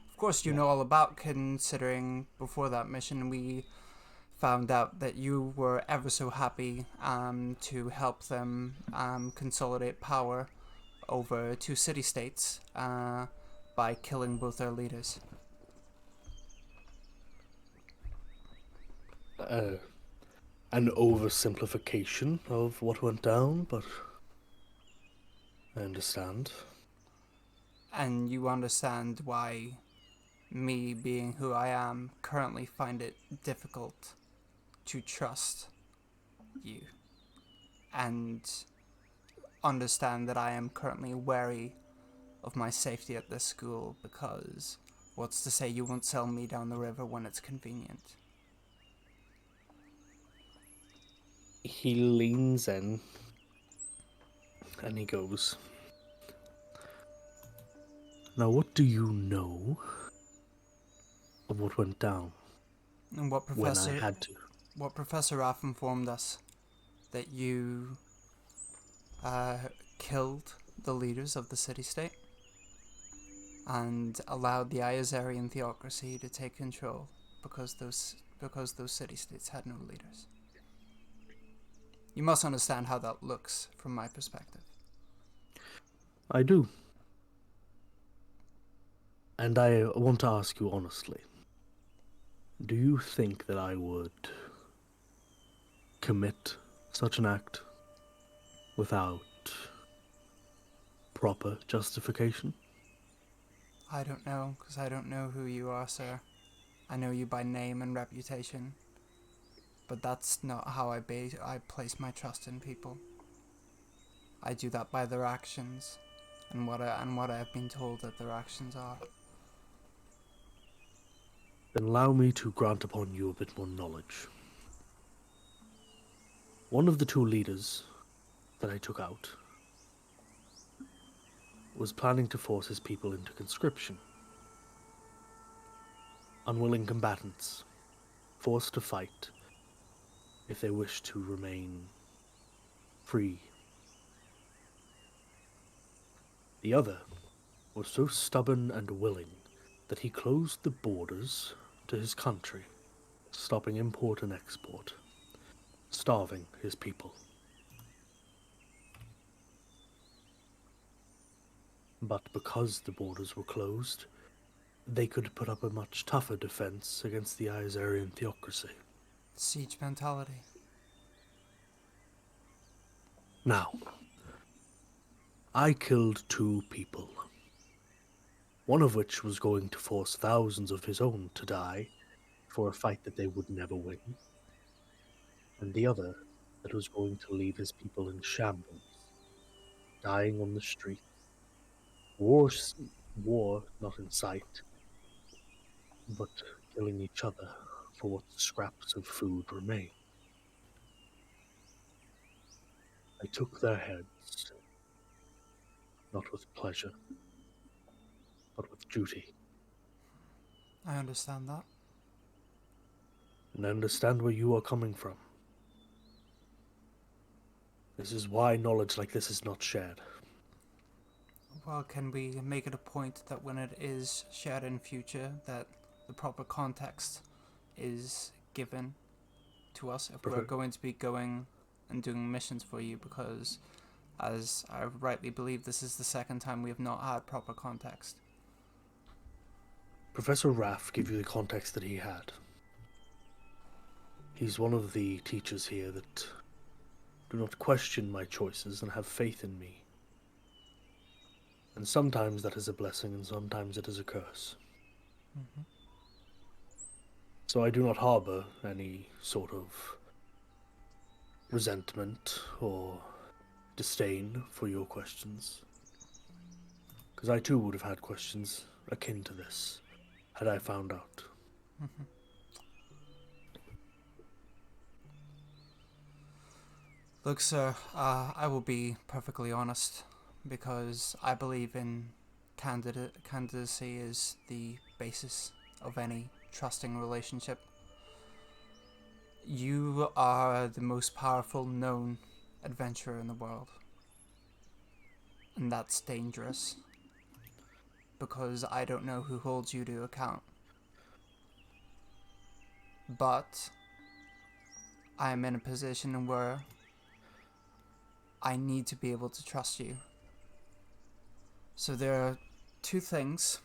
of course, you know all about, considering before that mission we found out that you were ever so happy to help them consolidate power over 2 city-states by killing both their leaders. An oversimplification of what went down, but I understand. And you understand why me, being who I am, currently find it difficult to trust you. And understand that I am currently wary of my safety at this school because what's to say you won't sell me down the river when it's convenient? He leans in and he goes, "Now, what do you know of what went down And what when I Professor had to?" what Professor Raff informed us, that you killed the leaders of the city-state and allowed the Iazarian theocracy to take control because those city-states had no leaders. You must understand how that looks from my perspective. I do. And I want to ask you honestly, do you think that I would commit such an act without proper justification? I don't know, because I don't know who you are, sir. I know you by name and reputation, but that's not how I place my trust in people. I do that by their actions, and what I have been told that their actions are. Then allow me to grant upon you a bit more knowledge. One of the 2 leaders that I took out was planning to force his people into conscription. Unwilling combatants, forced to fight if they wish to remain free. The other was so stubborn and willing that he closed the borders to his country, stopping import and export, starving his people. But because the borders were closed, they could put up a much tougher defense against the Iazarian theocracy. Siege mentality. Now, I killed 2 people, one of which was going to force thousands of his own to die for a fight that they would never win, and the other that was going to leave his people in shambles, dying on the street. War not in sight, but killing each other for what scraps of food remain. I took their heads, not with pleasure, but with duty. I understand that. And I understand where you are coming from. This is why knowledge like this is not shared. Well, can we make it a point that when it is shared in future, that the proper context is given to us if we're Perfect. going to be going and doing missions for you? Because, as I rightly believe, this is the second time we have not had proper context. Professor Raff gave you the context that he had. He's one of the teachers here that do not question my choices and have faith in me. And sometimes that is a blessing and sometimes it is a curse. Mm-hmm. So I do not harbor any sort of resentment or disdain for your questions. Because I too would have had questions akin to this had I found out. Mm-hmm. Look, sir, I will be perfectly honest, because I believe in candidacy is the basis of any trusting relationship. You are the most powerful known adventurer in the world, and that's dangerous. because I don't know who holds you to account. But I am in a position where I need to be able to trust you. So there are two things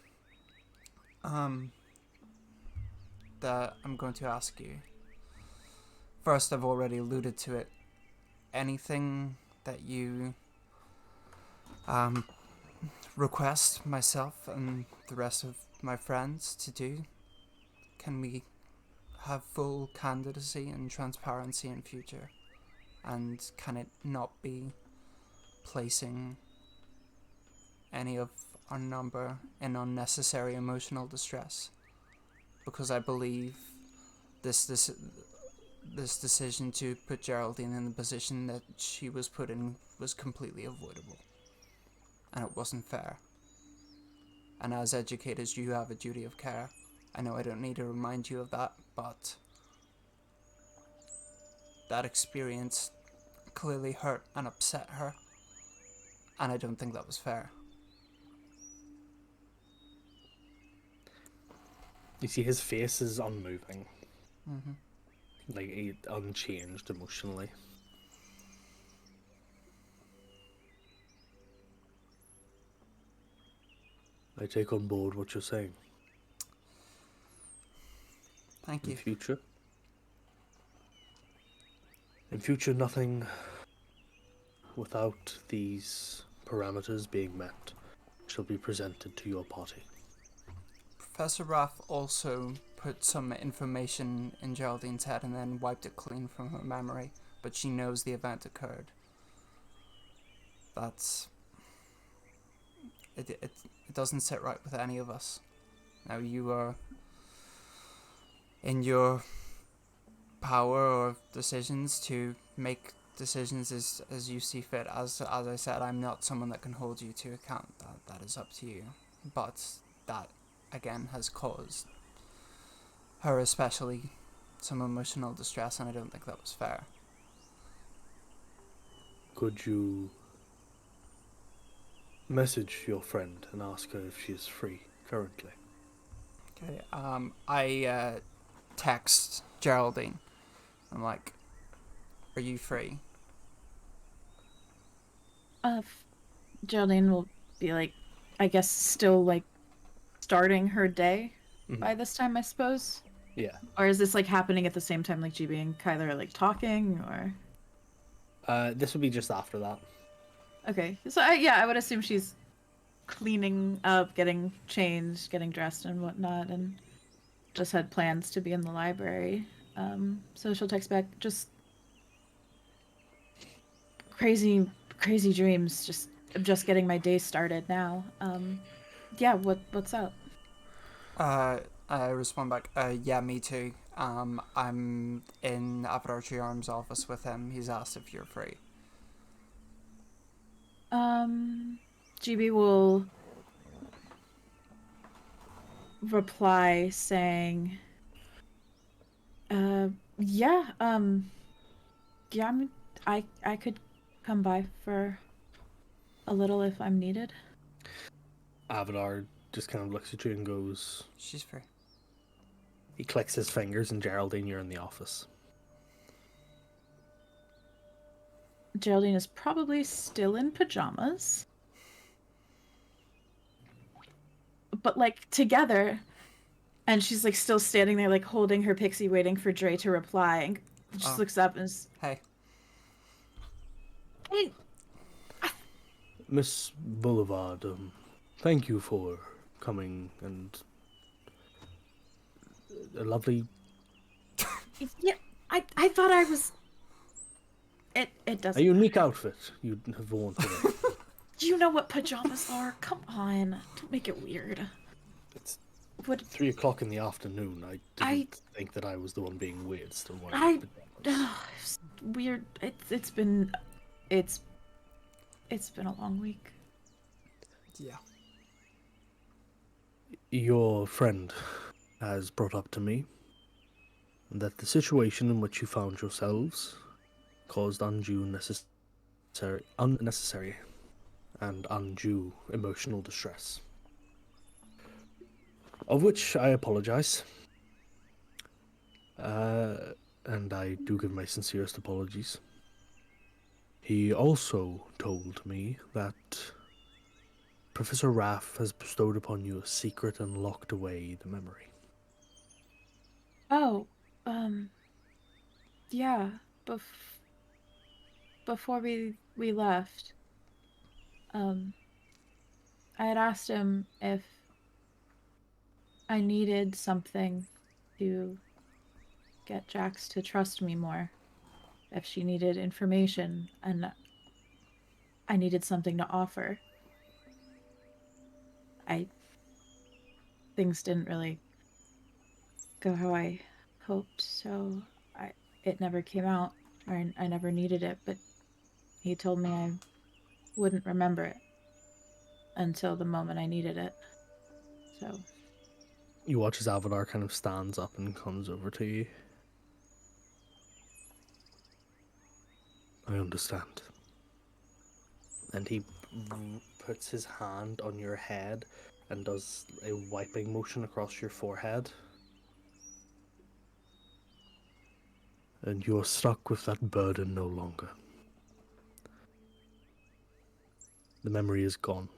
that I'm going to ask you. First, I've already alluded to it. Anything that you request myself and the rest of my friends to do, can we have full candidacy and transparency in future? And can it not be placing any of our number in unnecessary emotional distress? Because I believe this decision to put Geraldine in the position that she was put in was completely avoidable. And it wasn't fair. And as educators, you have a duty of care. I know I don't need to remind you of that, but that experience clearly hurt and upset her, and I don't think that was fair. You see, his face is unmoving, Mm-hmm. like unchanged emotionally. I take on board what you're saying. Thank In you. future, nothing without these parameters being met shall be presented to your party. Professor Raff also put some information in Geraldine's head and then wiped it clean from her memory, but she knows the event occurred. That's... It doesn't sit right with any of us. Now, you are in your power or decisions to make decisions as you see fit. As I said, I'm not someone that can hold you to account. That is up to you. But that, again, has caused her especially some emotional distress, and I don't think that was fair. Could you message your friend and ask her if she is free currently? Okay, I text Geraldine. I'm like, are you free? Geraldine will be like, I guess, still like starting her day Mhm. by this time, I suppose. Yeah. Or is this like happening at the same time, like GB and Kyler are like talking, or? This would be just after that. Okay, so I would assume she's cleaning up, getting changed, getting dressed, and whatnot, and just had plans to be in the library. So she'll text back, just crazy dreams. Just getting my day started now. Yeah, what's up? I respond back, yeah, me too. I'm in Avatar Triarm's office with him. He's asked if you're free. GB will reply saying, yeah, yeah, I could come by for a little if I'm needed. Avatar just kind of looks at you and goes... She's free. He clicks his fingers, and Geraldine, you're in the office. Geraldine is probably still in pajamas. But like together, and she's like still standing there like holding her pixie waiting for Dre to reply, and just looks up and is, Hey. hey, Miss Boulevard, thank you for coming, and a lovely... yeah, I thought I was. It A doesn't. unique outfit you have worn today. You know what pajamas are? Come on, don't make it weird. It's What 3 o'clock in the afternoon. I didn't think that I was the one being weird still wearing pajamas. it's weird. It's been a long week. Yeah. Your friend has brought up to me that the situation in which you found yourselves caused unnecessary and undue emotional distress. Of which I apologize. And I do give my sincerest apologies. He also told me that Professor Raff has bestowed upon you a secret and locked away the memory. Oh, yeah. Before we left, I had asked him if I needed something to get Jax to trust me more. If she needed information and I needed something to offer. Things didn't really go how I hoped, so it never came out, or I never needed it, but he told me I wouldn't remember it until the moment I needed it. So You watch as Avadar kind of stands up and comes over to you. I understand. And he puts his hand on your head and does a wiping motion across your forehead. And you're stuck with that burden no longer. The memory is gone.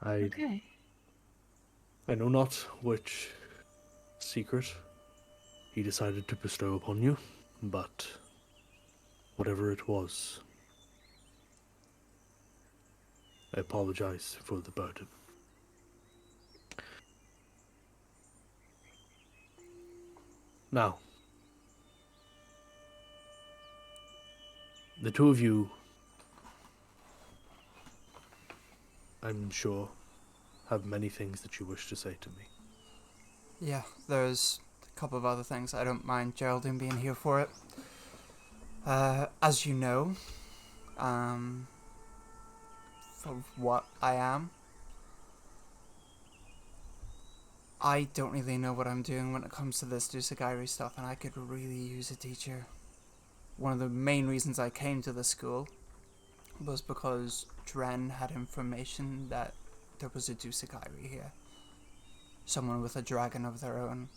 okay. I know not which secret he decided to bestow upon you, but whatever it was, I apologize for the burden. Now, the two of you, I'm sure, have many things that you wish to say to me. Yeah, there's a couple of other things. I don't mind Geraldine being here for it. As you know, for what I am, I don't really know what I'm doing when it comes to this Dusagairi stuff, and I could really use a teacher. One of the main reasons I came to the school was because Dren had information that there was a Dusagairi here. Someone with a dragon of their own.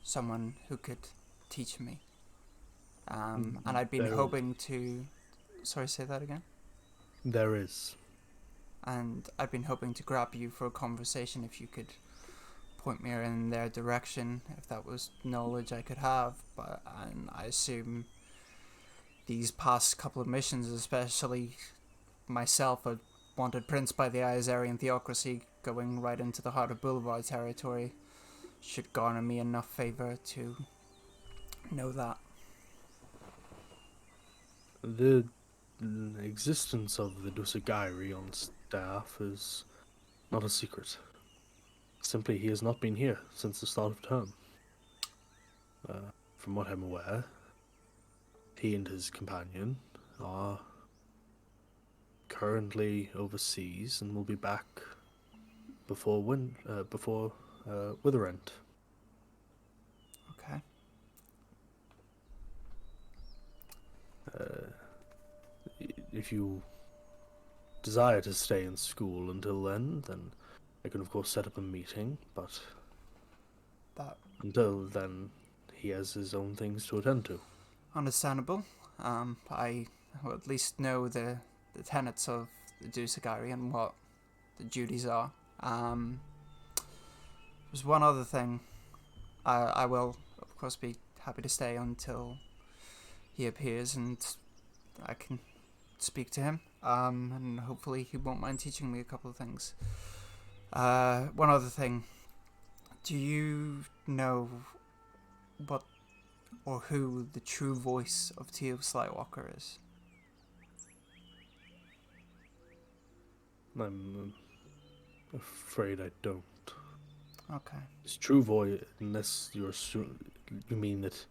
Someone who could teach me. And I'd been hoping to... Sorry, say that again? There is. And I'd been hoping to grab you for a conversation if you could point me in their direction, if that was knowledge I could have. But and I assume these past couple of missions, especially myself, a wanted prince by the Azarian theocracy, going right into the heart of Boulevard territory, should garner me enough favor to know that. The existence of the Dusagairi on staff is not a secret. Simply, he has not been here since the start of term. From what I'm aware, he and his companion are currently overseas and will be back before Witherend. Okay. If you desire to stay in school until then I can of course set up a meeting, but until then, he has his own things to attend to. Understandable. I will at least know the tenets of the Dusagairi and what the duties are. There's one other thing. I will, of course, be happy to stay until he appears and I can speak to him. And hopefully he won't mind teaching me a couple of things. One other thing. Do you know what or who the true voice of Teal Slywalker is? I'm afraid I don't. Okay. His true voice, unless you mean that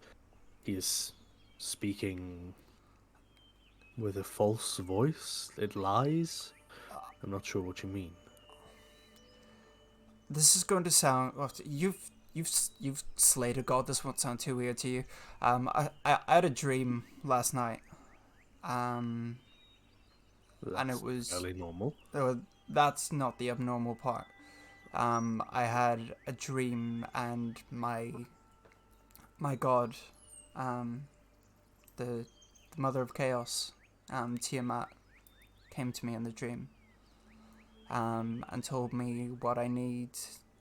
he is speaking with a false voice? It lies? I'm not sure what you mean. This is going to sound... Well, you've slayed a god. This won't sound too weird to you. I had a dream last night. and it That's was fairly normal. that's not the abnormal part. I had a dream, and my god, the mother of chaos, Tiamat, came to me in the dream, and told me what I need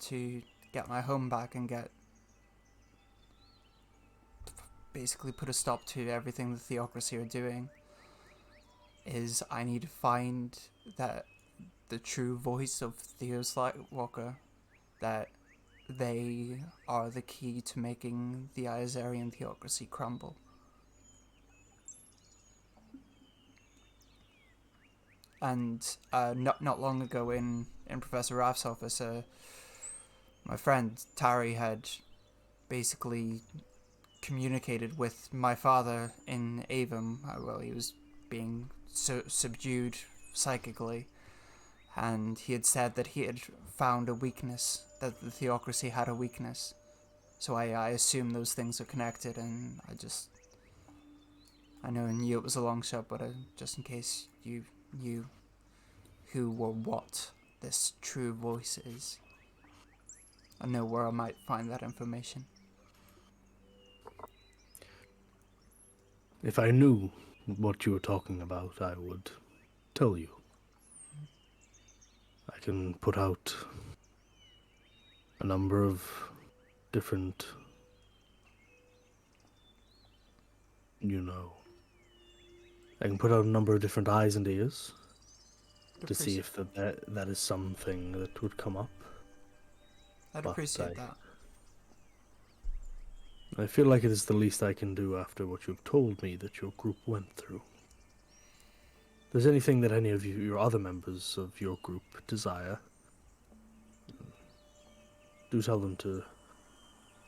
to get my home back and basically put a stop to everything the Theocracy are doing. Is I need to find that the true voice of Theos Lightwalker, that they are the key to making the Iazarian Theocracy crumble. And not long ago in Professor Raff's office, my friend Tari had basically communicated with my father in Avon. Well, he was being subdued psychically, and he had said that he had found a weakness, that the Theocracy had a weakness. So I assume those things are connected, and I knew it was a long shot, but just in case you knew who or what this true voice is, I know where I might find that information. If I knew what you were talking about, I would tell you. I can put out a number of different, I can put out a number of different eyes and ears to see if that is something that would come up. I'd but appreciate that. I feel like it is the least I can do after what you've told me that your group went through. If there's anything that any of your other members of your group desire, do tell them to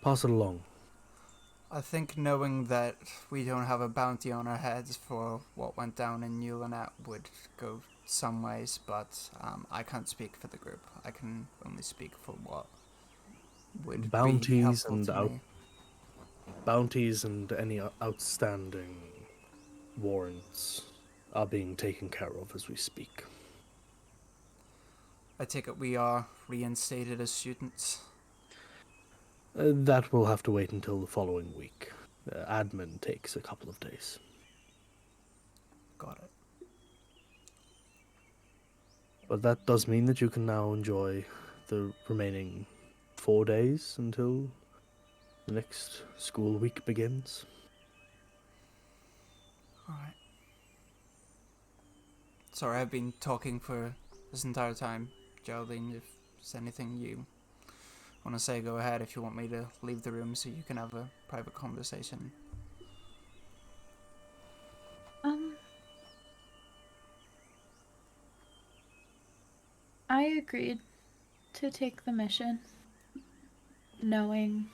pass it along. I think knowing that we don't have a bounty on our heads for what went down in Newlanet would go some ways, but I can't speak for the group. I can only speak for what would be Bounties helpful to me. Bounties and any outstanding warrants are being taken care of as we speak. I take it we are reinstated as students. That will have to wait until the following week. Admin takes a couple of days. Got it. But that does mean that you can now enjoy the remaining 4 days until the next school week begins. Alright. Sorry, I've been talking for this entire time. Geraldine, if there's anything you want to say, go ahead. If you want me to leave the room so you can have a private conversation. I agreed to take the mission, knowing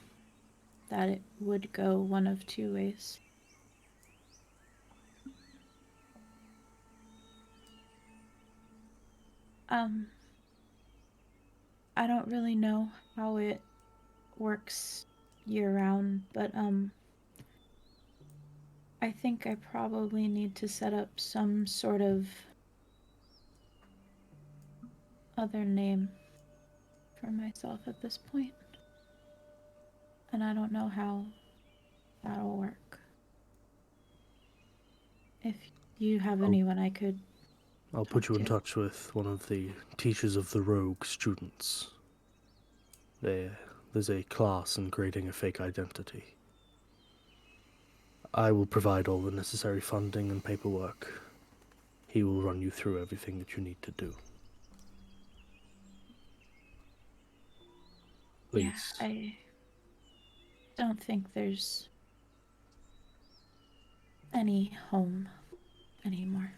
that it would go one of two ways. I don't really know how it works year round, but I think I probably need to set up some sort of other name for myself at this point. And I don't know how that'll work. If you have anyone I could I'll put you in to. touch with one of the teachers of the rogue students. There's a class in creating a fake identity. I will provide all the necessary funding and paperwork. He will run you through everything that you need to do. Please. Yeah, I don't think there's any home anymore.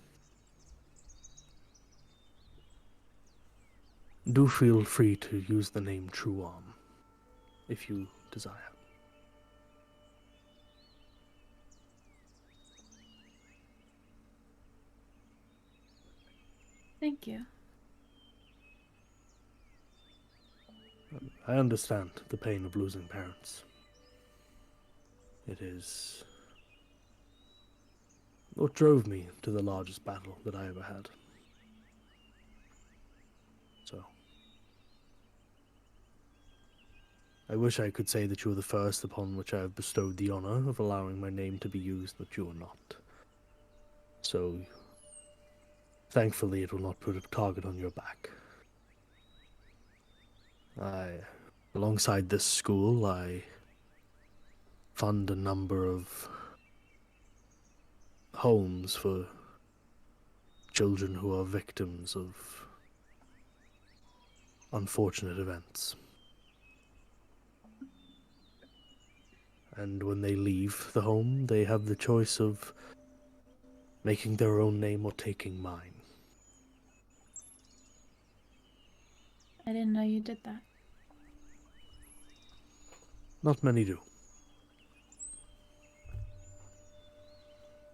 Do feel free to use the name True Arm, if you desire. Thank you. I understand the pain of losing parents. It is what drove me to the largest battle that I ever had. I wish I could say that you are the first upon which I have bestowed the honor of allowing my name to be used, but you are not. So, thankfully, it will not put a target on your back. Alongside this school, I fund a number of homes for children who are victims of unfortunate events. And when they leave the home, they have the choice of making their own name or taking mine. I didn't know you did that. Not many do.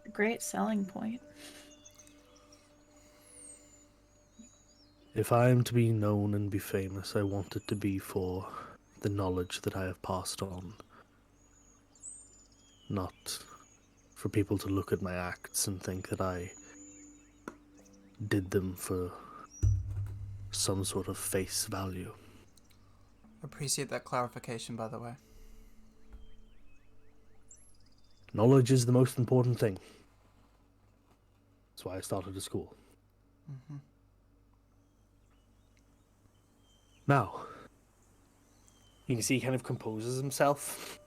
A great selling point. If I am to be known and be famous, I want it to be for the knowledge that I have passed on. Not for people to look at my acts and think that I did them for some sort of face value. Appreciate that clarification, by the way. Knowledge is the most important thing. That's why I started a school. Mm-hmm. Now, you can see he kind of composes himself.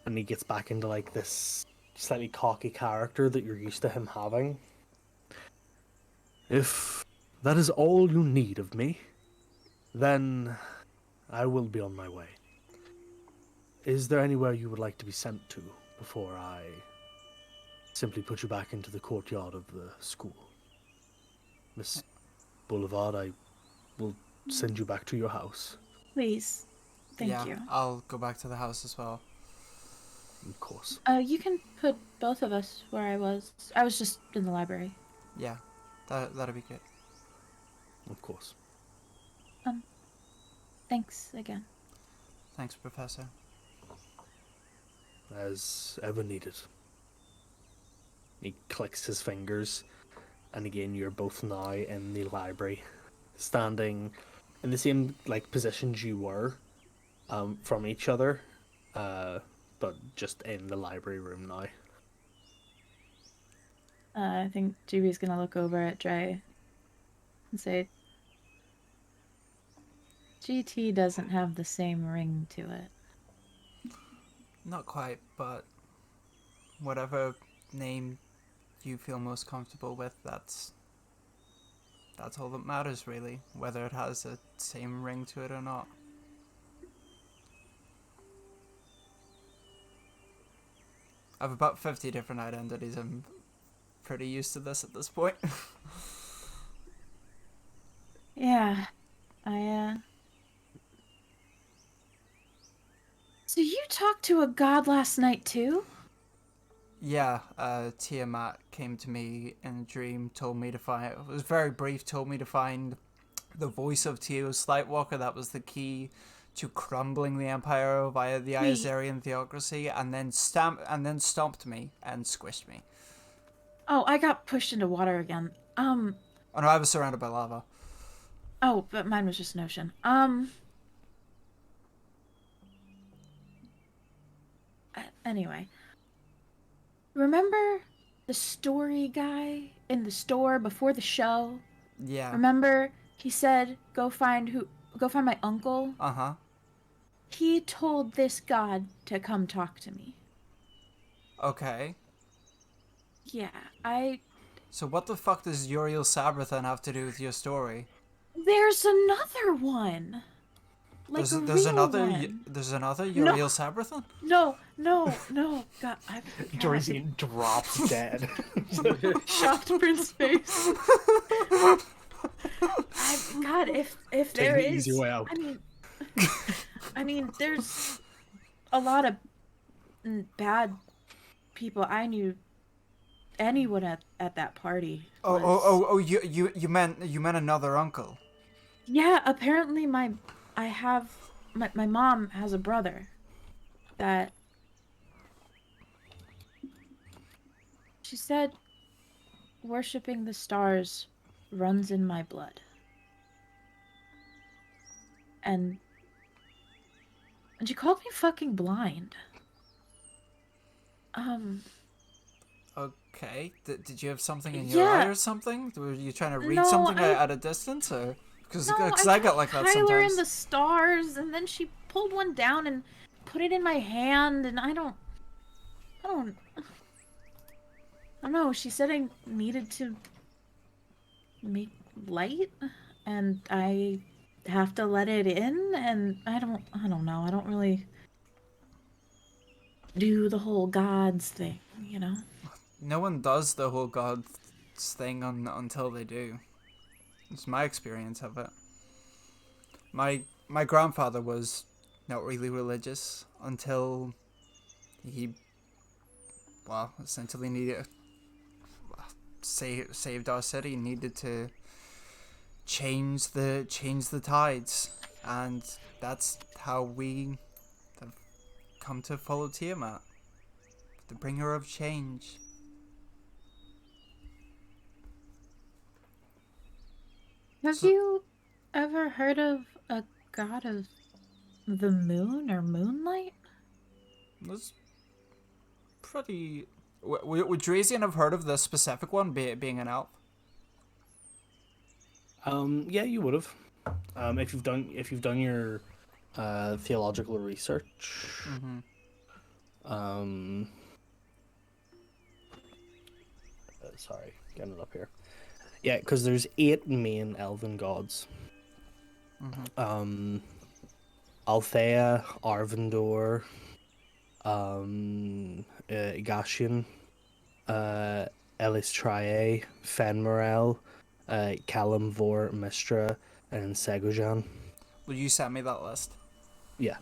And he gets back into like this slightly cocky character that you're used to him having. If that is all you need of me, then I will be on my way. Is there anywhere you would like to be sent to before I simply put you back into the courtyard of the school? Miss Boulevard, I will send you back to your house. Please. Thank yeah, you. I'll go back to the house as well. Of course. You can put both of us where I was. I was just in the library. Yeah, that'll be good. Of course. Thanks again. Thanks, Professor. As ever needed. He clicks his fingers, and again you're both now in the library, standing in the same like positions you were from each other, but just in the library room now. I think Juby's gonna look over at Dre and say, GT doesn't have the same ring to it. Not quite, but whatever name you feel most comfortable with, that's all that matters, really, whether it has the same ring to it or not. I have about 50 different identities. I'm pretty used to this at this point. Yeah, So you talked to a god last night too? Yeah, Tiamat came to me in a dream, told me to find, it was very brief, told me to find the voice of Tio Slightwalker. That was the key to crumbling the Empire via the Wait. Iazarian theocracy, and then stomped me and squished me. Oh, I got pushed into water again. Oh no, I was surrounded by lava. Oh, but mine was just an ocean. Anyway. Remember the story guy in the store before the show? Yeah. Remember he said, go find my uncle? Uh-huh. He told this god to come talk to me. Okay. Yeah, So what the fuck does Uriel Sabrathan have to do with your story? there's another one. Like There's a real another one. there's another Uriel Sabrathan? No, God, Dorisian drops dead. shocked Prince face. God, if there Take the is, easy way out. I mean, there's a lot of bad people. I knew anyone at that party. You meant another uncle. Yeah, apparently my mom has a brother that she said worshipping the stars runs in my blood. And And she called me fucking blind. Okay. Did you have something in your eye Yeah. or something? Were you trying to read No, something I- at a distance, or because No, I get like that Tyler in sometimes. the stars, and then she pulled one down and put it in my hand, and I don't know. She said I needed to make light, and I have to let it in, and I don't know. I don't really do the whole gods thing, you know? No one does the whole god thing until they do. It's my experience of it. My grandfather was not really religious until he, well, essentially needed saved our city. Needed to change the tides, and that's how we have come to follow Tiamat, the bringer of change. Have So- you ever heard of a god of the moon or moonlight? That's pretty. Would Drazian have heard of the specific one, being an elf? Yeah, you would have. If you've done your theological research. Mm-hmm. Sorry, getting it up here. Yeah, because there's 8 main elven gods. Mm-hmm. Althea, Arvindor, Gashian, Elistrae, Fenmarel, Kalimvor, Mistra, and Segujan. Will you send me that list? Yeah.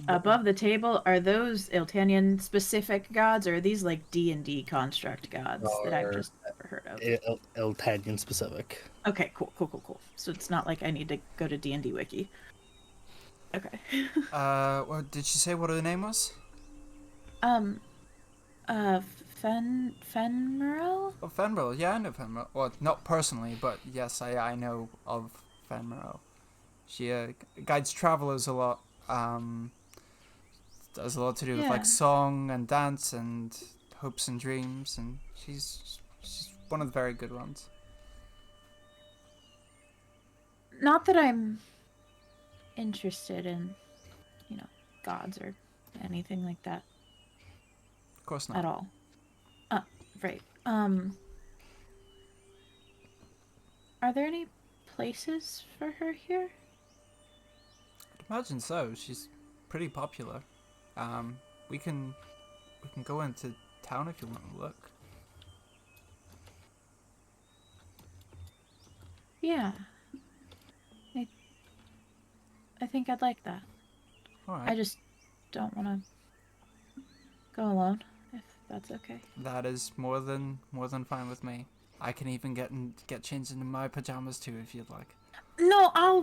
Above the table, are those Iltanian specific gods, or are these like D&D construct gods that I've just never heard of? Iltanian specific. Okay, cool. So it's not like I need to go to D&D wiki. Okay. What did she say? What her name was? Fenmarel? Oh, Fenrir. Yeah, I know Fenrir. Well, not personally, but yes, I know of Fenrir. She guides travelers a lot. Does a lot to do with Yeah. like song and dance and hopes and dreams, and she's one of the very good ones. Not that I'm interested in, gods or anything like that Of course not. at all. Right. Are there any places for her here? I'd imagine so. She's pretty popular. We can go into town if you want to look. Yeah. I think I'd like that. All right. I just don't want to go alone, if that's okay. That is more than fine with me. I can even get changed into my pajamas too if you'd like. No, I'll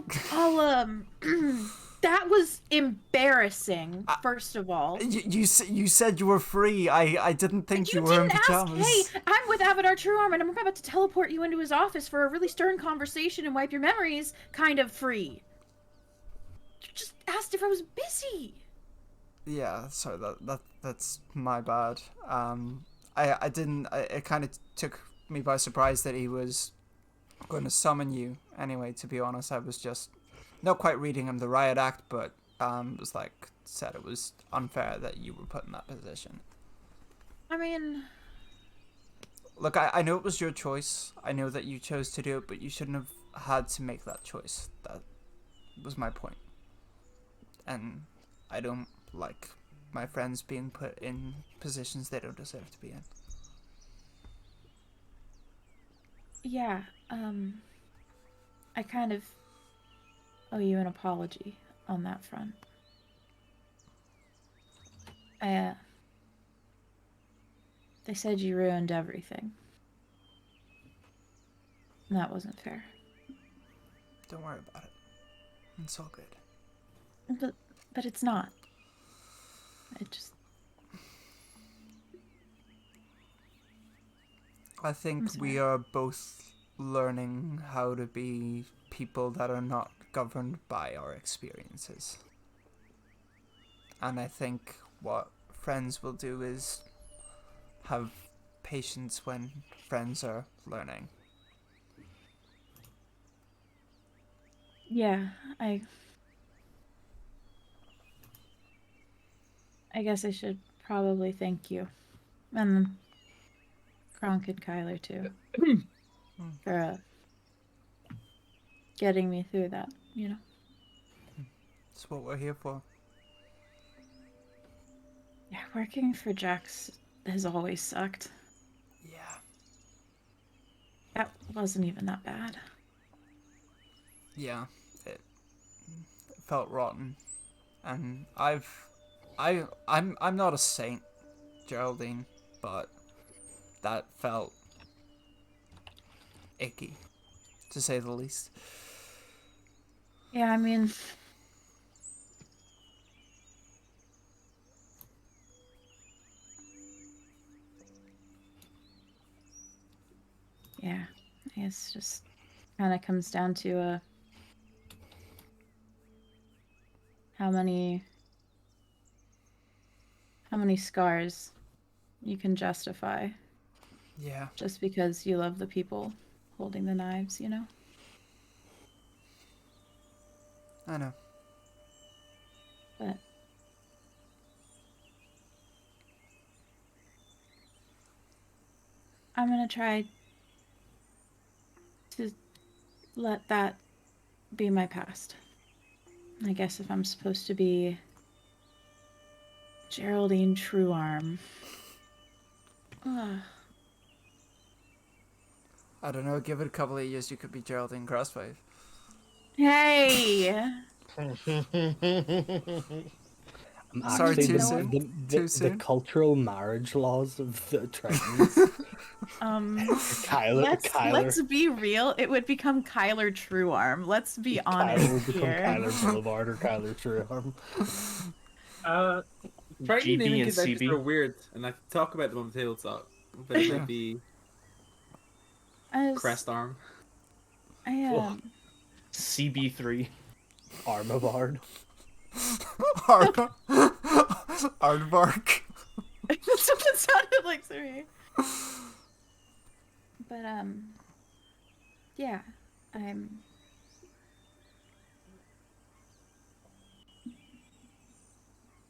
that was embarrassing, first of all. You said you were free. I didn't think you, You were in didn't ask, pajamas. hey, I'm with Avatar True Arm and I'm about to teleport you into his office for a really stern conversation and wipe your memories kind of free. You just asked if I was busy. Yeah, sorry, that's my bad. I didn't. It kind of took me by surprise that he was going to summon you. Anyway, to be honest, I was just not quite reading him the riot act, but was like said it was unfair that you were put in that position. I mean, Look, I know it was your choice. I know that you chose to do it, but you shouldn't have had to make that choice. That was my point. And I don't like my friends being put in positions they don't deserve to be in. yeah, I kind of owe you an apology on that front. They said you ruined everything. And that wasn't fair. Don't worry about it. It's all good. But it's not. It just... I think I'm we sorry. are both learning how to be people that are not governed by our experiences. And I think what friends will do is have patience when friends are learning. Yeah, I guess I should probably thank you. And Kronk and Kyler too. For getting me through that, you know. That's what we're here for. Yeah, working for Jax has always sucked. Yeah. That wasn't even that bad. Yeah. It felt rotten. And I'm not a saint, Geraldine, but that felt icky, to say the least. Yeah, I mean, yeah, I guess it just kind of comes down to how many scars you can justify Yeah. just because you love the people holding the knives, you know? I know. But I'm gonna try to let that be my past. I guess if I'm supposed to be Geraldine Truearm. Ugh. I don't know, give it a couple of years, you could be Geraldine Crosswave. Hey! Sorry, Actually, too the, soon? the, Too the soon? cultural marriage laws of the Tritons. Let's be real. It would become Kyler Truearm. Let's be honest Kyler will become here. Kyler Boulevard or Kyler Truearm. Triton naming GB and conventions CB. are weird, and I talk about them on Table Talk, but it might be Crest Arm. CB3. Armavard. Aardvark. That's what it sounded like to me. But yeah,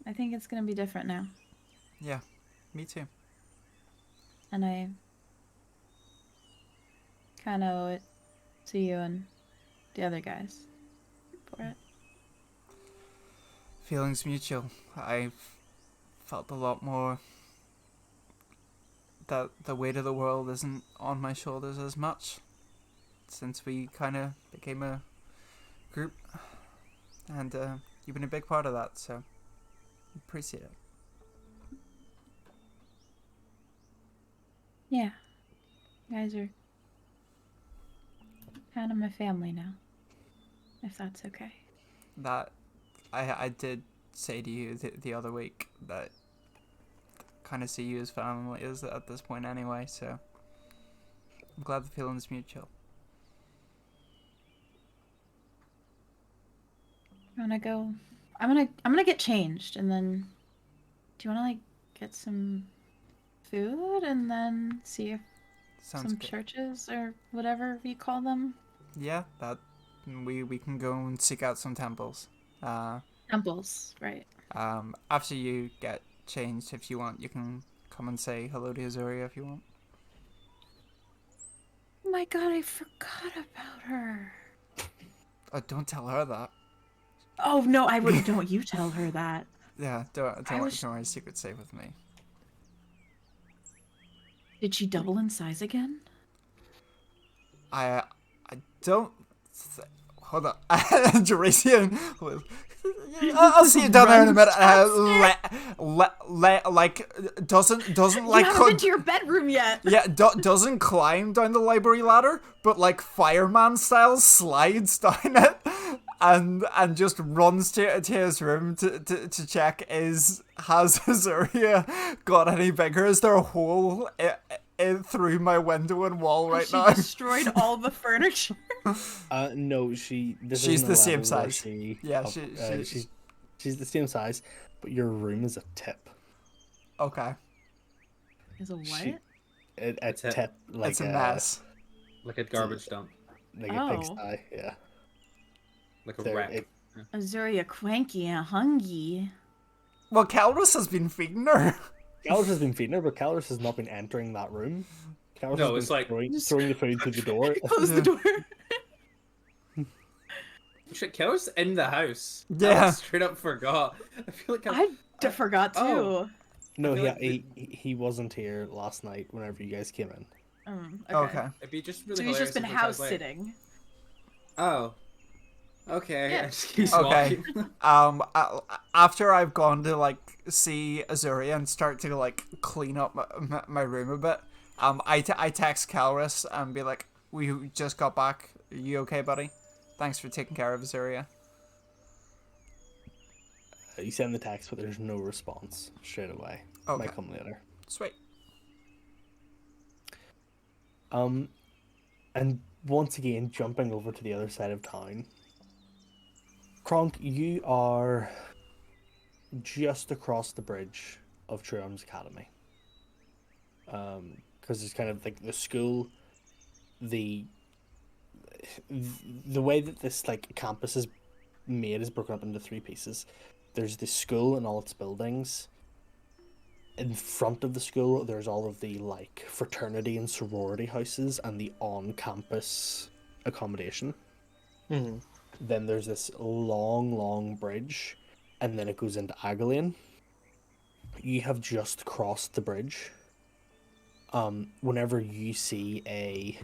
I think it's gonna be different now, Yeah, me too. and I kind of owe it to you and the other guys for it. Feelings mutual. I felt a lot more that the weight of the world isn't on my shoulders as much since we kind of became a group, and you've been a big part of that, so appreciate it. Yeah, you guys are kind of my family now, if that's okay. That I did say to you the other week that kind of see you as family is at this point anyway, so I'm glad the feeling's mutual. You wanna go? I'm gonna get changed, and then do you wanna like get some food and then see if Sounds some good. churches or whatever you call them? Yeah, that we can go and seek out some temples. Temples, right? After you get changed, if you want, you can come and say hello to Azuria if you want. Oh my god, I forgot about her. Oh, don't tell her that. Oh no, I wouldn't. Don't you tell her that. Yeah, don't I was- worry, secret safe with me. Did she double in size again? I don't. Hold on, Jurassian. I'll see you down there in a minute. Doesn't You like. haven't been to your bedroom yet. Yeah, doesn't climb down the library ladder, but like fireman style slides down it, and just runs to his room to check has Azuria got any bigger? Is there a hole in through my window and wall right she now? destroyed all the furniture. No, she's She's the same size. She, Yeah, she's the same size, but your room is a tip. Okay. Is a what? She, a It's a- tip, like It's a mess. Like a garbage dump, like Oh. a pigsty. Yeah. like a There, wreck. it- Azuria cranky and hungry. Well, Calrus has been feeding her. Calrus has been feeding her, but Calrus has not been entering that room. Calrus No, has it's been like- throwing the food through the door. Close the door. Shit, Keller's in the house. Yeah. I straight up forgot. I feel like Forgot too. Oh. No, I feel he, like he wasn't here last night. Whenever you guys came in. Okay. It'd be just really So he's just hilarious been if I was house like, sitting. Oh. Okay. Yeah. I just keep Okay. walking. After I've gone to like see Azuria and start to like clean up my room a bit, I text Calrus and be like, "We just got back. Are you okay, buddy? Thanks for taking care of Azuria." You send the text, but there's no response straight away. Okay. Might come later. Sweet. And once again, jumping over to the other side of town. Kronk, you are just across the bridge of True Arms Academy. Because it's kind of like the school, the way that this like campus is made is broken up into three pieces. There's the school and all its buildings. In front of the school, there's all of the like fraternity and sorority houses and the on-campus accommodation. Mhm. Then there's this long bridge, and then it goes into Agalane. You have just crossed the bridge. Whenever you see a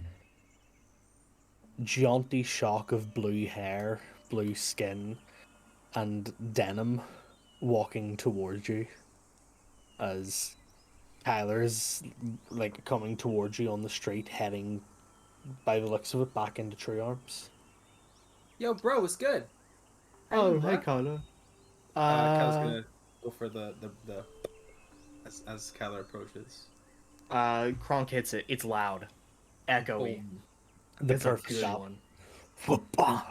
jaunty shock of blue hair, blue skin, and denim walking towards you, as Tyler's like coming towards you on the street, heading by the looks of it back into True Arms. Yo, bro, it's good. How you Oh, doing, hey, bro? Kyler. Kyle's gonna go for the as Kyler approaches. Kronk hits it. It's loud, echoey. Boom. The It's a perfect good shot. one.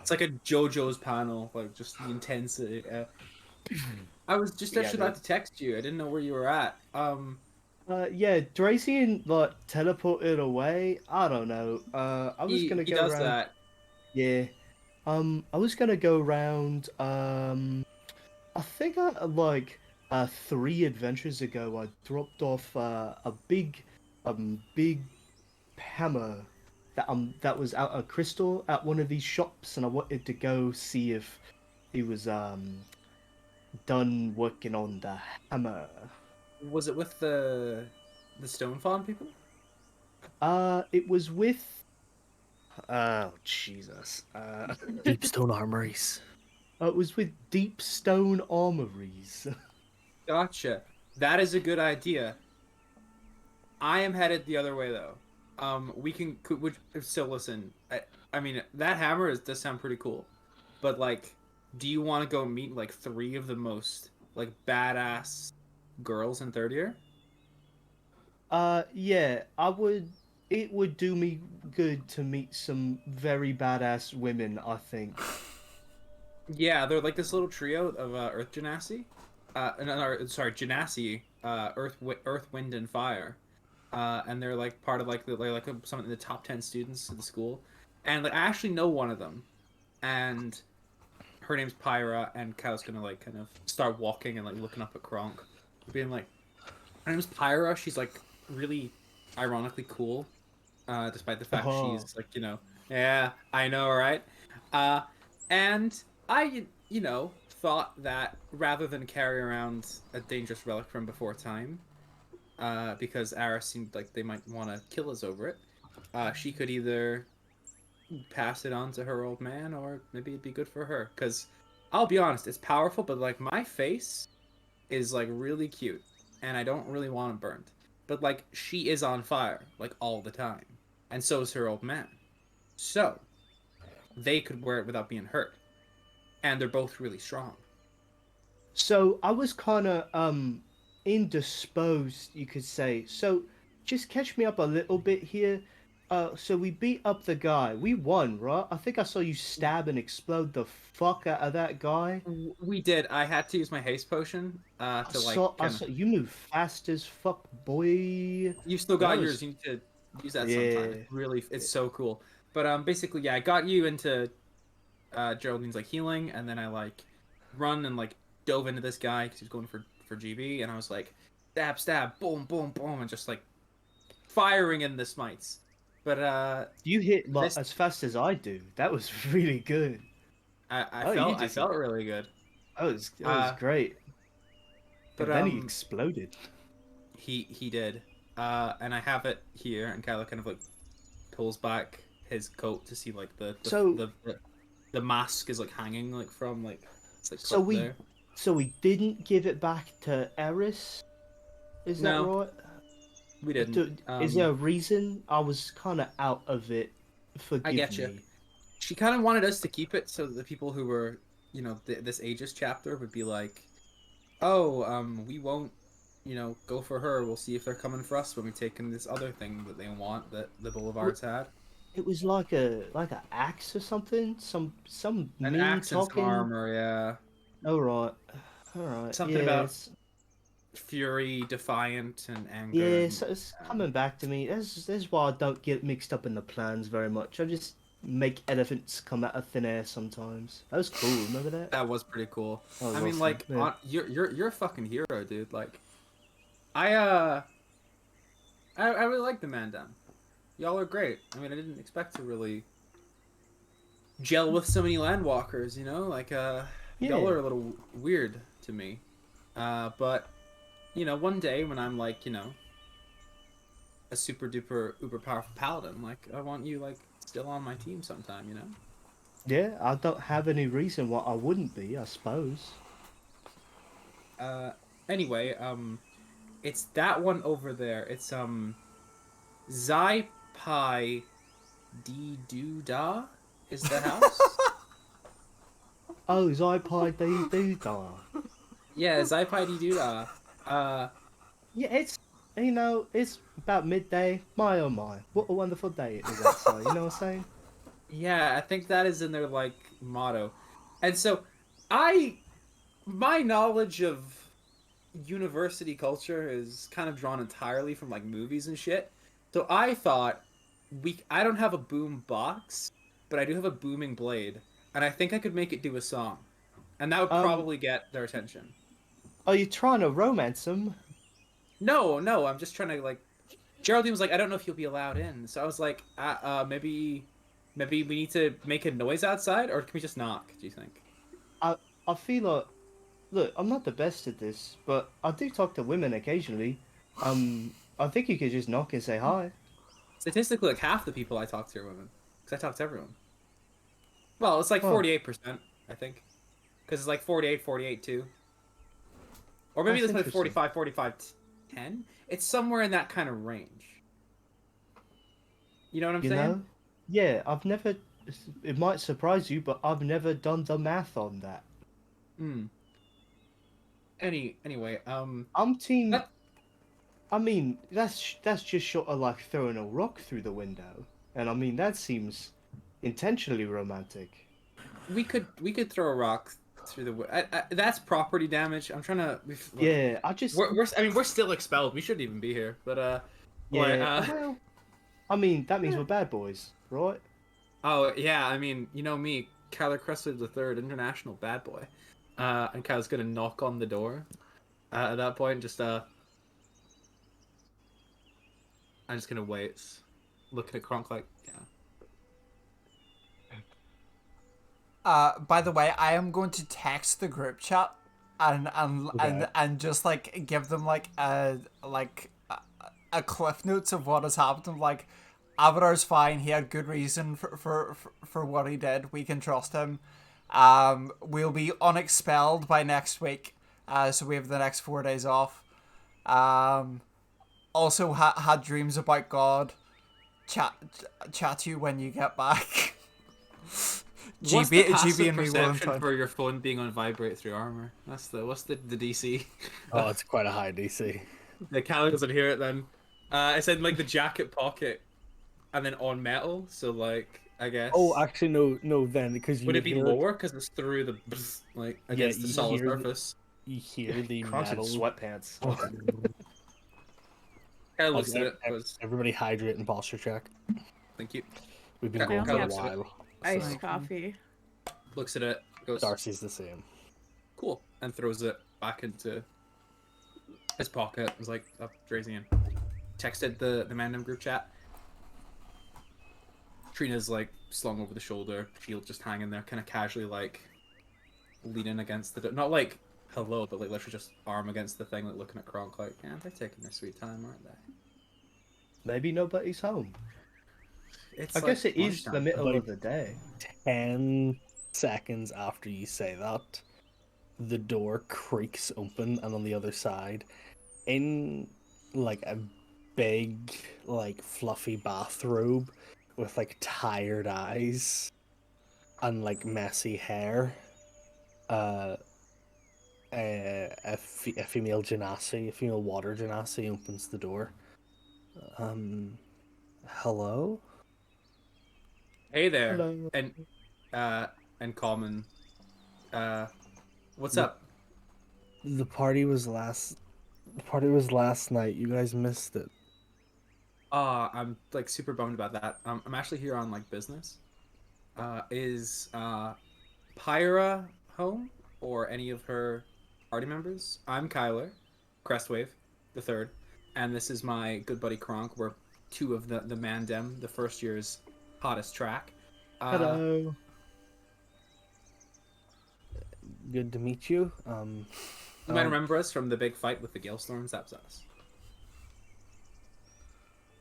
It's like a JoJo's panel, like just the intensity. I was just Yeah, actually about to text you. I didn't know where you were at. Yeah, Dracian like teleported away. I don't know. I was he gonna go does around. that. Yeah. I was gonna go around. I think like 3 adventures ago, I dropped off a big hammer that was out of crystal at one of these shops, and I wanted to go see if he was done working on the hammer. Was it with the Stone Fawn people? It was with. Oh Jesus! Deepstone Armories. It was with Deep Stone Armories. Gotcha. That is a good idea. I am headed the other way though. Still listen. I mean, that hammer does sound pretty cool, but like, do you want to go meet like 3 of the most like badass girls in third year? Yeah, I would. It would do me good to meet some very badass women, I think. Yeah, they're like this little trio of Earth Genasi. Genasi. Earth, Wind, and Fire. And they're like part of like some of the top 10 students of the school. And like I actually know one of them, and her name's Pyra. And Kyle's gonna like kind of start walking and like looking up at Kronk, being like, "Her name's Pyra. She's like really ironically cool, despite the fact she's like yeah, I know, right? And I thought that rather than carry around a dangerous relic from before time, because Aris seemed like they might want to kill us over it, she could either pass it on to her old man, or maybe it'd be good for her. Because I'll be honest, it's powerful, but like my face is like really cute, and I don't really want it burned. But like she is on fire like all the time, and so is her old man. So they could wear it without being hurt, and they're both really strong. So I was kind of indisposed, you could say. So just catch me up a little bit here. So we beat up the guy. We won, right? I think I saw you stab and explode the fuck out of that guy. We did. I had to use my haste potion to like. I saw you move fast as fuck, boy. You still got That was- yours. You need to use that Yeah. sometime. It's really, it's so cool. But basically, yeah, I got you into Geraldine's like healing, and then I like run and like dove into this guy because he was going for GB, and I was like stab, stab, boom, boom, boom, and just like firing in the smites. But You hit like, this- as fast as I do. That was really good. I Oh, you felt I just- felt really good. That was great. But then he exploded. He did, and I have it here, and Kylo kind of like pulls back his coat to see like the mask is like hanging like from like it's like So clipped we- there. So we didn't give it back to Eris. Is that No, right? We didn't. Is there a reason? I was kind of out of it. Forgive get you. me. She kind of wanted us to keep it so that the people who were, you know, this Aegis chapter would be like, oh, we won't, you know, go for her. We'll see if they're coming for us when we take in this other thing that they want that the Boulevards had. It was like an axe or something. Some An mean axe and some talking. armor, yeah. All right. Something yeah, about it's- Fury, defiant, and anger. Yeah, and- so it's coming back to me. This is why I don't get mixed up in the plans very much. I just make elephants come out of thin air sometimes. That was cool. Remember that? That was pretty cool. That was I mean, awesome, like, yeah. you're a fucking hero, dude. Like, I really like the Mandem. Y'all are great. I mean, I didn't expect to really gel with so many landwalkers. You know, like, y'all Yeah. are a little weird to me. But you know, one day when I'm like, you know, a super duper uber powerful paladin, like, I want you like still on my team sometime. You know. Yeah, I don't have any reason why I wouldn't be. I suppose. Anyway, it's that one over there. It's Zai Pai Di Duda is the house. Oh, Zypie Doodah. Yeah, Zai Pai Di Duda. Yeah, it's about midday. My oh my, what a wonderful day it is outside. You know what I'm saying? Yeah, I think that is in their like motto. And so my knowledge of university culture is kind of drawn entirely from like movies and shit. So I thought I don't have a boom box, but I do have a booming blade, and I think I could make it do a song. And that would probably get their attention. Are you trying to romance them? No, I'm just trying to like Geraldine was like, I don't know if you'll be allowed in. So I was like, maybe we need to make a noise outside, or can we just knock, do you think? I feel like, look, I'm not the best at this, but I do talk to women occasionally. I think you could just knock and say hi. Statistically, like half the people I talk to are women, because I talk to everyone. Well, it's like Huh. 48%, I think, because it's like 48 too, or maybe That's it's like interesting. 45 10. It's somewhere in that kind of range. You know what I'm You saying? know? Yeah, I've never. It might surprise you, but I've never done the math on that. Hmm. Anyway, I'm team. That- I mean, that's just short of like throwing a rock through the window, and I mean that seems intentionally romantic. we could throw a rock through the. That's property damage. I'm trying to. Look, Yeah, I just. we're still expelled. We shouldn't even be here. But Yeah. Well, I mean that means we're bad boys, right? oh yeah. I mean, you know me, Kyler Cressler III, international bad boy. And Kyle's gonna knock on the door. At that point, just I'm just gonna wait, looking at Kronk like, yeah. By the way, I am going to text the group chat and just like give them like a cliff notes of what has happened. Like, Avatar's fine. He had good reason for what he did. We can trust him. We'll be unexpelled by next week. So we have the next 4 days off. Also had dreams about God. Chat to you when you get back. What's the passive GB and me will in perception time. for your phone being on vibrate through armor? What's the DC? Oh, it's quite a high DC. The Kyler doesn't hear it then. It's in like the jacket pocket, and then on metal. So like, I guess. Oh, actually, no. Then because you would it be hear lower because it's through the like against the you solid hear surface? you hear the Kronk in metal. sweatpants. Kyle Oh, looks at it. Goes, everybody hydrate and posture check. thank you. We've been Okay, going Kyle for a looks at it. while. Iced So coffee. Looks at it. Goes, Darcy's the same. cool, and throws it back into his pocket. Was like, up Drazian. Texted the Mandem group chat. Trina's like slung over the shoulder, shield just hanging there, kind of casually like leaning against the door. Not like hello, but like literally just arm against the thing, like looking at Kronk, like, yeah, they're taking their sweet time, aren't they? Maybe nobody's home. It's I like guess it is the lunchtime. middle Like- of the day. 10 seconds after you say that, the door creaks open, and on the other side, in like a big, like fluffy bathrobe with like tired eyes and like messy hair, a female genasi, a female water genasi opens the door. Hello? Hey there, Hello. and common. What's The- up? The party was last night. You guys missed it. I'm like super bummed about that. I'm actually here on like business. Is Pyra home or any of her party members? I'm Kyler, Crestwave, the third, and this is my good buddy Kronk. We're two of the Mandem, the first year's hottest track. Hello. Good to meet you. You might remember us from the big fight with the Galestorms. That was us.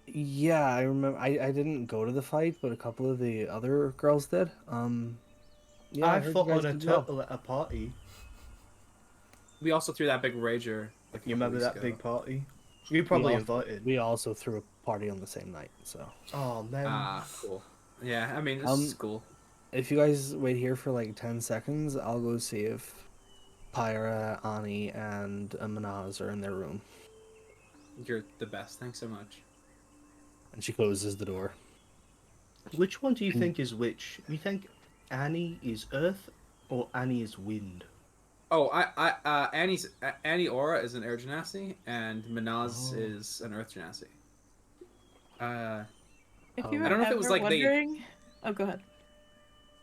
Yeah, I remember. I didn't go to the fight, but a couple of the other girls did. Yeah, I heard you fought guys on a did well. turtle at a party. We also threw that big rager. Like, a You couple remember weeks that ago. big party? You probably all- invited. We also threw a party on the same night. So Oh man. Cool. Yeah, I mean, this Um, is cool. if you guys wait here for like 10 seconds, I'll go see if Pyra, Ani, and Manaz are in their room. You're the best. Thanks so much. And she closes the door. Which one do you think is which? You think Annie is Earth or Annie is Wind? Oh, Annie Aura is an Air Genasi, and Manaz Oh. is an Earth Genasi. If I you were don't know if it ever was like they- wondering... Oh, go ahead.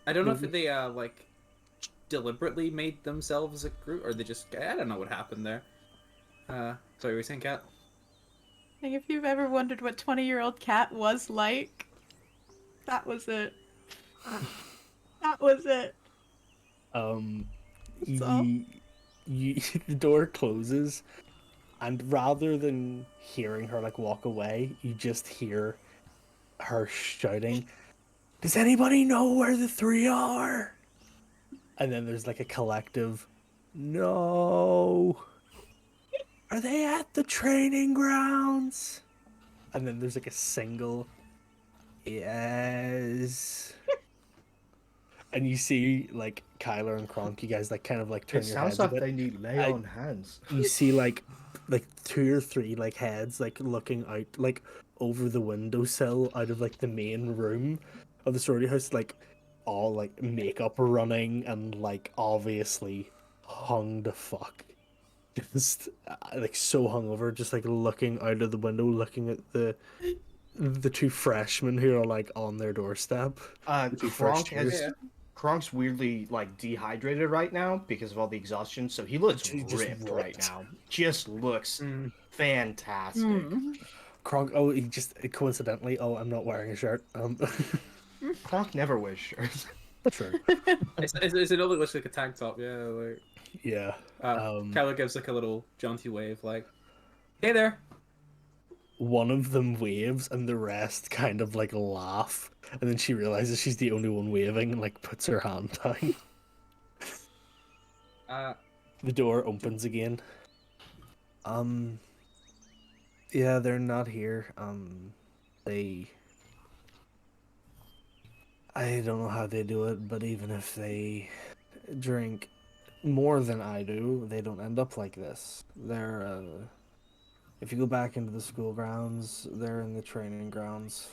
I don't know if Mhm. they like deliberately made themselves a group, or they just I don't know what happened there. Sorry, were you saying, Kat? Like, if you've ever wondered what 20-year-old Cat was like, that was it. That was it. You, all. the door closes, and rather than hearing her like walk away, you just hear her shouting, "Does anybody know where the three are?" And then there's like a collective, "No." Are they at the training grounds? And then there's like a single, "Yes." And you see like Kyler and Kronk, you guys like kind of like turn It your sounds heads a like bit. they need lay on hands. You see like 2 or 3 like heads like looking out like over the windowsill out of like the main room of the sorority house, like all like makeup running and like obviously hung the fuck. Just like so hungover, just like looking out of the window, looking at the 2 freshmen who are like on their doorstep. two Kronk first years. has Kronk's weirdly like dehydrated right now because of all the exhaustion, so he looks Just ripped right ripped. now. Just looks Mm. fantastic. Kronk, oh, he just coincidentally, oh, I'm not wearing a shirt. Kronk never wears shirts. True. It's another looks like a tank top. Yeah, like Yeah. Kyler gives like a little jaunty wave, like, "Hey there." One of them waves and the rest kind of like laugh, and then she realizes she's the only one waving and like puts her hand down. The door opens again. Yeah, they're not here. I don't know how they do it, but even if they drink more than I do, they don't end up like this. They're If you go back into the school grounds, they're in the training grounds.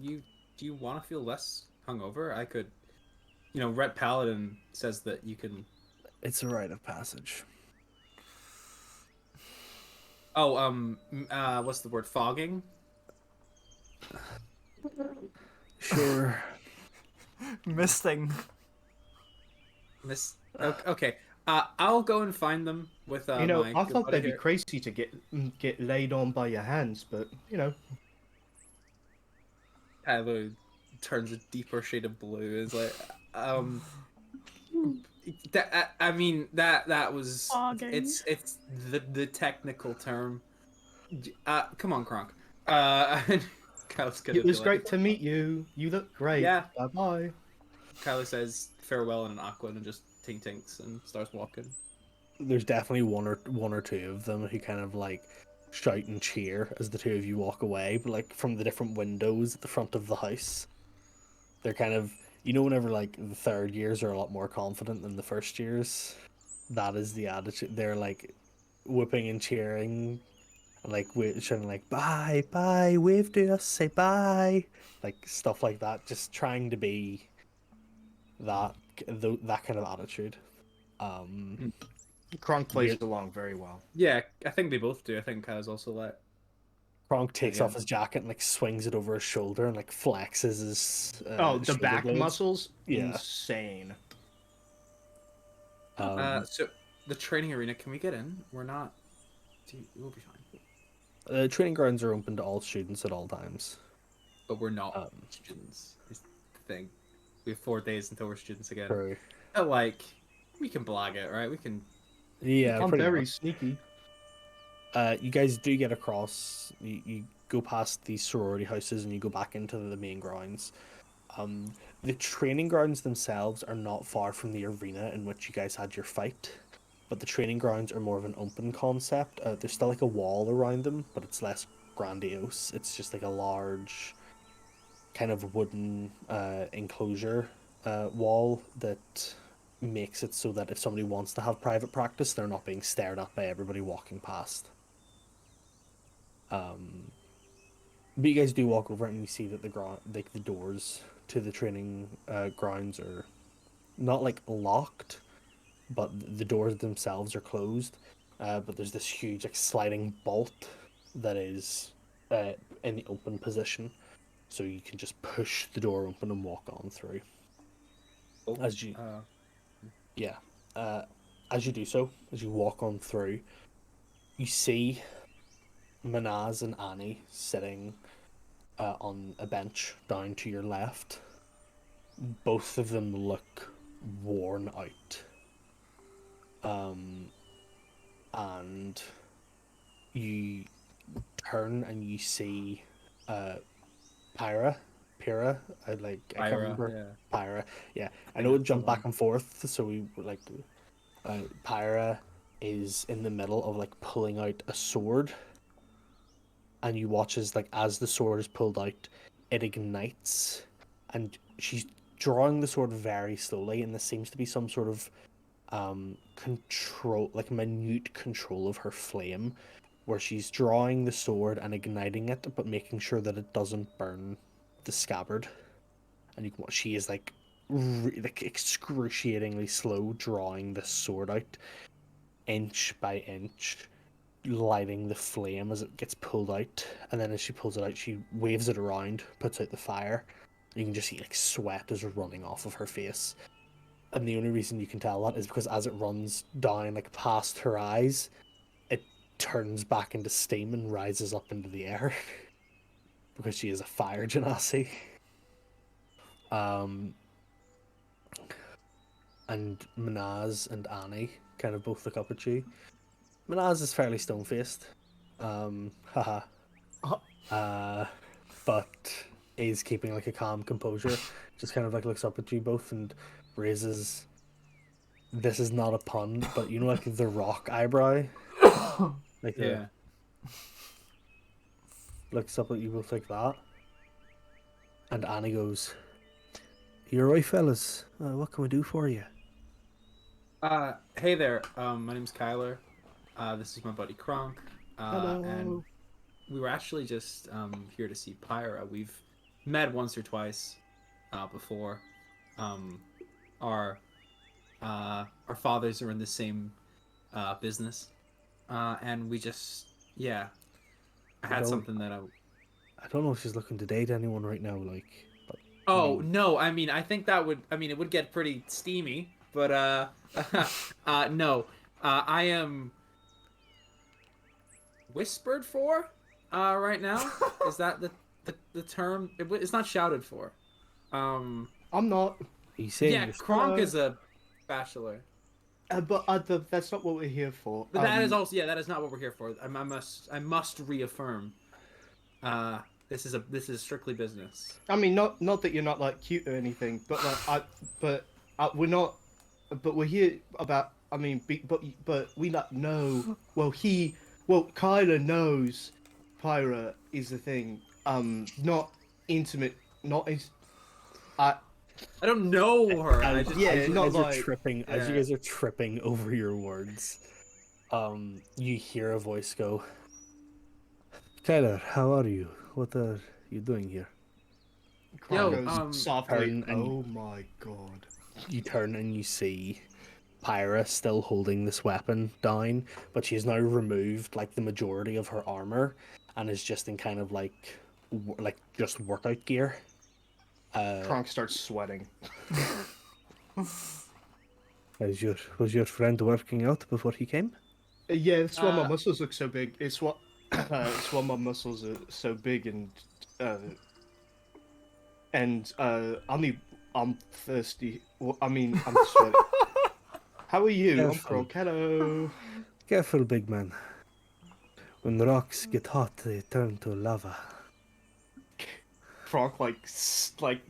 Do you want to feel less hungover? I could, Red Paladin says that you can. It's a rite of passage. Oh, what's the word? Fogging. Sure. Misting. Miss. Okay. I'll go and find them with my I good thought buddy they'd be here. crazy to get laid on by your hands, but Tyler turns a deeper shade of blue. Is like, I mean that was Fogging. it's the technical term. Come on, Kronk. Kyle's gonna it was be great like, to meet you. You look great. Yeah. Bye bye. Kyler says farewell in an Aquan and just tinks and starts walking. There's definitely one or two of them who kind of like shout and cheer as the two of you walk away, but like from the different windows at the front of the house. They're kind of, whenever like the third years are a lot more confident than the first years, that is the attitude. They're like whooping and cheering, and like shouting like bye, wave to us, say bye, like stuff like that. Just trying to be that kind of attitude. Kronk plays Yeah. along very well. Yeah, I think they both do. I think Kyle's also like. Kronk takes Yeah. off his jacket and like swings it over his shoulder and like flexes his. The shoulder back blades. muscles, Yeah. insane. So the training arena, can we get in? We're not. We'll be fine. Training grounds are open to all students at all times. But we're not Um, students. Is the thing. We have 4 days until we're students again. True. But like, we can blag it, right? We can. Yeah, I'm pretty very much. sneaky. You guys do get across. You go past the sorority houses and you go back into the main grounds. The training grounds themselves are not far from the arena in which you guys had your fight, but the training grounds are more of an open concept. There's still like a wall around them, but it's less grandiose. It's just like a large, kind of wooden enclosure wall that makes it so that if somebody wants to have private practice, they're not being stared at by everybody walking past. But you guys do walk over it and you see that the doors to the training grounds are not like locked, but the doors themselves are closed. But there's this huge like sliding bolt that is in the open position, so you can just push the door open and walk on through. As you as you do so, as you walk on through, you see Manaz and Annie sitting on a bench down to your left. Both of them look worn out. And you turn and you see Pyra. I can't remember. Pyra. Yeah, I know it jumped back and forth, so we like. Pyra is in the middle of like pulling out a sword, and you watch as the sword is pulled out, it ignites, and she's drawing the sword very slowly, and there seems to be some sort of control, like minute control of her flame, where she's drawing the sword and igniting it, but making sure that it doesn't burn the scabbard. And she is like excruciatingly slow drawing the sword out, inch by inch, lighting the flame as it gets pulled out. And then as she pulls it out, she waves it around, puts out the fire. You can just see like sweat is running off of her face. And the only reason you can tell that is because as it runs down like past her eyes, it turns back into steam and rises up into the air. Because she is a fire genasi. And Manaz and Annie kind of both look up at you. Manaz is fairly stone-faced. But is keeping like a calm composure. Just kind of like looks up at you both and raises, this is not a pun, but like the Rock eyebrow? Like Yeah. Looks up at you both like that. And Annie goes, "You're right, fellas. What can we do for you?" Hey there. My name's Kyler. This is my buddy Kronk. Hello. And we were actually just here to see Pyra. We've met once or twice before. Our fathers are in the same business, and we just I had Well, something that I don't know if she's looking to date anyone right now, like. But, Oh no! I mean, I think that would. I mean, it would get pretty steamy, but no. I am whispered for, right now. Is that the term? It's not shouted for. I'm not. he's saying Yeah, this- Kronk Hello. is a bachelor, But that's not what we're here for. but that is also that is not what we're here for. I must reaffirm. This is strictly business. I mean, not that you're not like cute or anything, but like we're not. But we're here about. I mean, but we not know. Well, Kyler knows Pyra is the thing. Not intimate. Not. I don't know her. I As, just yeah, as you not guys are like- tripping, as you yeah. guys are tripping over your words, you hear a voice go, "Kyler, how are you? What are you doing here?" Yo, Goes softly. turn and- Oh my god. You turn and you see Pyra still holding this weapon down, but she's now removed like the majority of her armor and is just in kind of like just workout gear. Kronk starts sweating. Was your friend working out before he came? Yeah, it's why my Uh, muscles look so big. It's what it's why my muscles are so big and I'm thirsty. Well, I mean, I'm sweaty. How are you? I'm Careful. Kronk. Hello. Careful, big man. When the rocks get hot, they turn to lava. Kronk like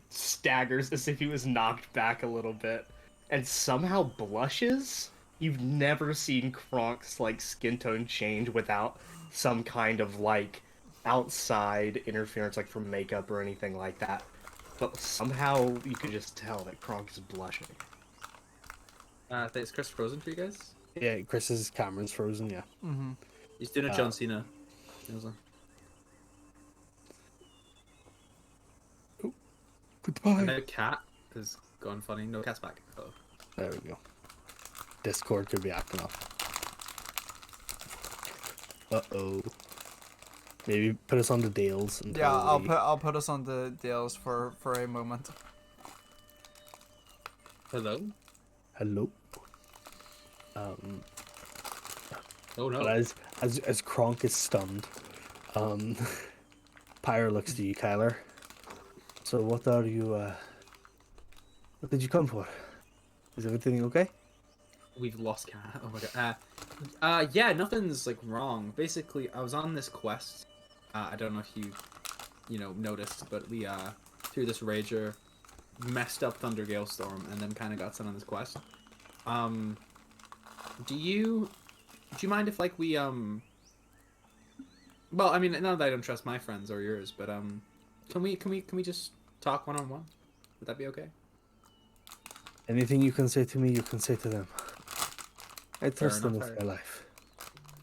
staggers as if he was knocked back a little bit, and somehow blushes. You've never seen Kronk's like skin tone change without some kind of like outside interference, like from makeup or anything like that. But somehow you could just tell that Kronk is blushing. Is Chris frozen for you guys? Yeah, Chris's camera's frozen. Yeah. Mm-hmm. He's doing a John Cena. He was like, Goodbye. And the cat is gone funny. No, cat's back. Oh. There we go. Discord could be acting up. Uh-oh. Maybe put us on the deals. Until Yeah, we... I'll put us on the deals for a moment. Hello? Hello. Oh no. But as Kronk is stunned, Pyre looks to you, Kyler. So what are you? What did you come for? Is everything okay? We've lost cat. Oh my god. Yeah, nothing's like wrong. Basically, I was on this quest. I don't know if you noticed, but we through this rager messed up Thunder Gale Storm and then kind of got sent on this quest. Do you mind if like we well, I mean, not that I don't trust my friends or yours, but can we just talk one on one? Would that be okay? Anything you can say to me, you can say to them. I trust them enough, with my life.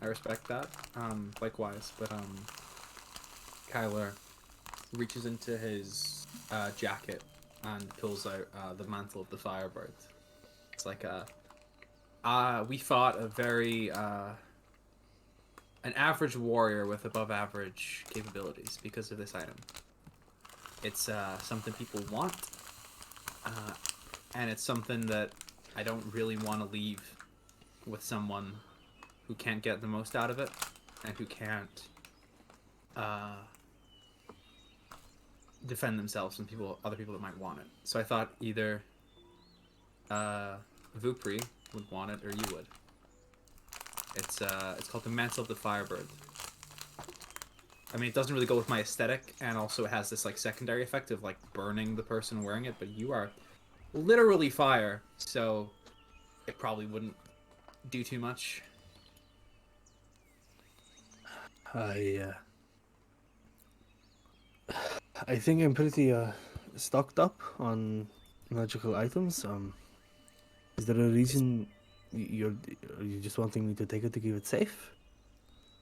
I respect that. Likewise, but Kyler reaches into his jacket and pulls out the mantle of the Firebird. It's like we fought a very an average warrior with above average capabilities because of this item. It's something people want, and it's something that I don't really want to leave with someone who can't get the most out of it and who can't defend themselves from other people that might want it. So I thought either Vupri would want it or you would. It's called the Mantle of the Firebird. I mean, it doesn't really go with my aesthetic, and also it has this like secondary effect of like burning the person wearing it, but you are literally fire, so it probably wouldn't do too much. I think I'm pretty stocked up on magical items. Is there a reason you just wanting me to take it to keep it safe?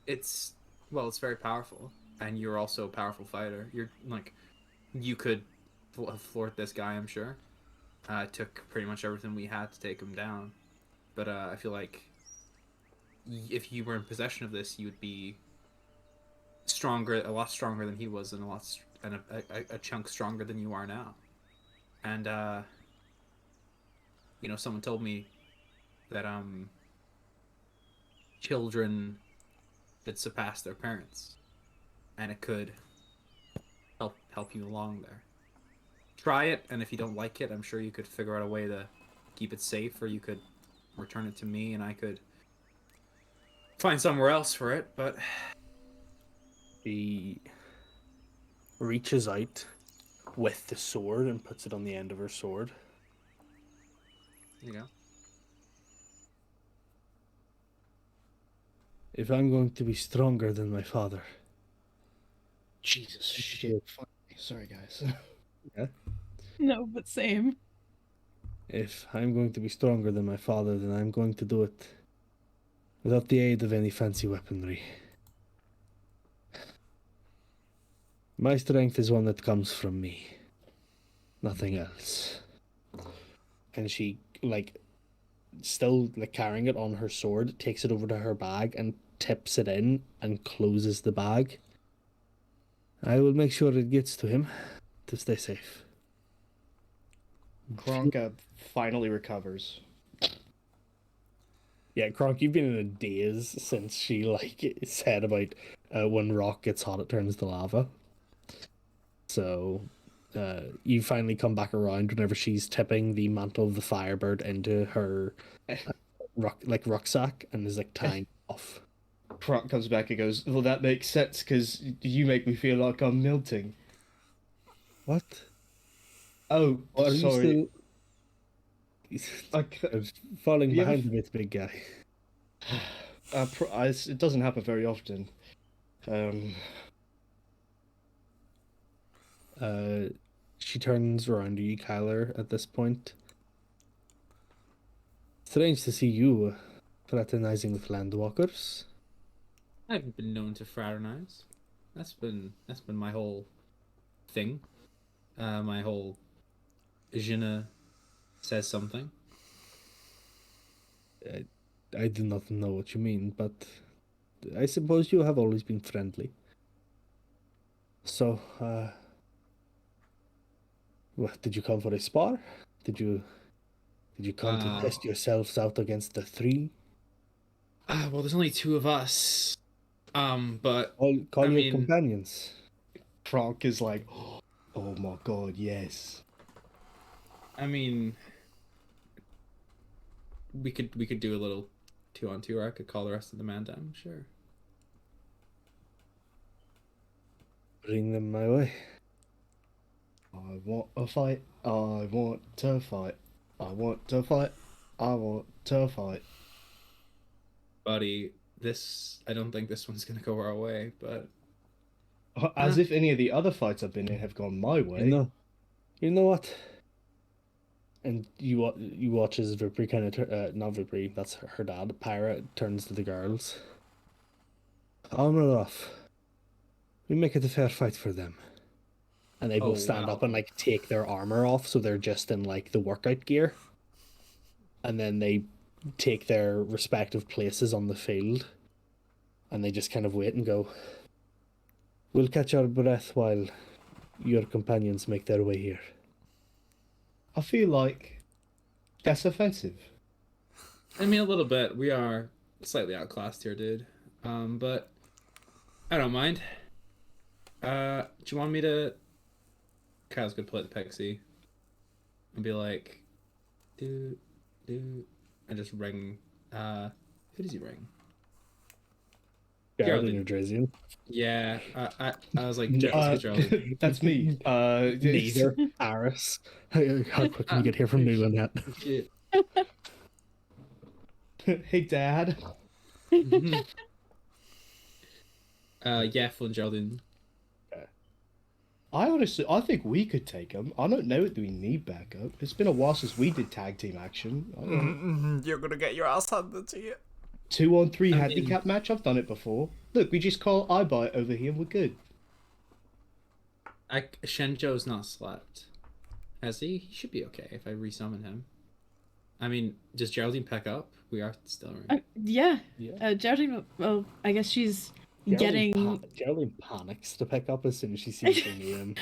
It's it's very powerful, and you're also a powerful fighter. You're like, you could thwart this guy, I'm sure. It took pretty much everything we had to take him down, but I feel like if you were in possession of this, you would be stronger, a lot stronger than he was, and a chunk stronger than you are now. And someone told me that children could surpass their parents, and it could help you along there. Try it, and if you don't like it, I'm sure you could figure out a way to keep it safe, or you could return it to me, and I could find somewhere else for it. But He reaches out with the sword and puts it on the end of her sword. you know, If I'm going to be stronger than my father, Jesus shit. Sorry, guys. No, but same. if I'm going to be stronger than my father, then I'm going to do it without the aid of any fancy weaponry. My strength is one that comes from me, nothing else. And she, still carrying it on her sword, takes it over to her bag and tips it in and closes the bag. I will make sure it gets to him to stay safe. Kronk finally recovers. Yeah, Kronk, you've been in a daze since she said about when rock gets hot, it turns to lava. So you finally come back around whenever she's tipping the mantle of the Firebird into her rucksack and is tying off. Kronk comes back and goes, well, that makes sense, because you make me feel like I'm melting. What? Oh, Are sorry. you still I falling You ever behind a bit, big guy? it doesn't happen very often. She turns around to you, Kyler, at this point. Strange to see you fraternizing with landwalkers. I haven't been known to fraternize. That's been my whole thing. My whole Jina says something. I do not know what you mean, but I suppose you have always been friendly. So, what, did you come for a spar? Did you come to test yourselves out against the three? Well, there's only two of us. But Call I your mean- companions. Kronk is like, oh my god, yes. I mean, we could do a little 2-on-2, or I could call the rest of the man down. Sure. Bring them my way. I want a fight. I want to fight. I want to fight. I want to fight. Buddy, I don't think this one's gonna go our way, but As if any of the other fights I've been in have gone my way. You know what? And you watch as Vipri kind of not Vipri, that's her dad. Pyra turns to the girls. Armor off. We make it a fair fight for them. And they both stand up and take their armor off, so they're just in the workout gear. And then they take their respective places on the field, and they just kind of wait and go, we'll catch our breath while your companions make their way here. I feel like that's offensive. I mean, a little bit. We are slightly outclassed here, dude. But I don't mind. Do you want me to? Kyle's gonna play the Pexi and be like, and just ring. Who does he ring? Geraldine or Drazian? Yeah, I was like, Geraldine. That's me. Neither. Aris. How quick can you get here from New Lynette? Hey, Dad. Yeah, Phil and Geraldine. I think we could take them. I don't know that we need backup. It's been a while since we did tag team action. I don't know. You're gonna get your ass handed to you. 2-on-3 I mean- handicap match. I've done it before. Look, we just call iBite over here and we're good. Shenjo's not slept. Has he? He should be okay if I resummon him. I mean, does Geraldine pick up? We are still right. Yeah. Yeah. Geraldine. Well, I guess she's getting. Geraldine panics to pick up as soon as she sees the name.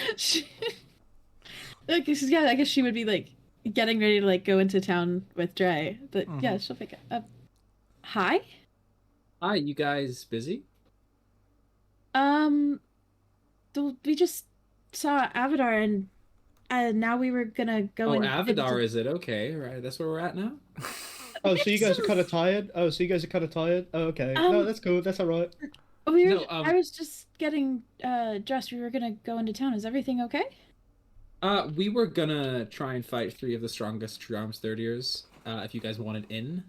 I guess she would be like getting ready to like go into town with Dre, but yeah, she'll pick it up. Hi. Hi, you guys busy? We just saw Avidar and now we were gonna go. Oh, in Avidar, is it? Okay, right. That's where we're at now. Oh, so you guys are kind of tired? Oh, okay. No, that's cool. That's all right. I was just getting dressed. We were gonna go into town. Is everything okay? We were gonna try and fight 3 of the strongest True Arms 30ers. If you guys wanted in.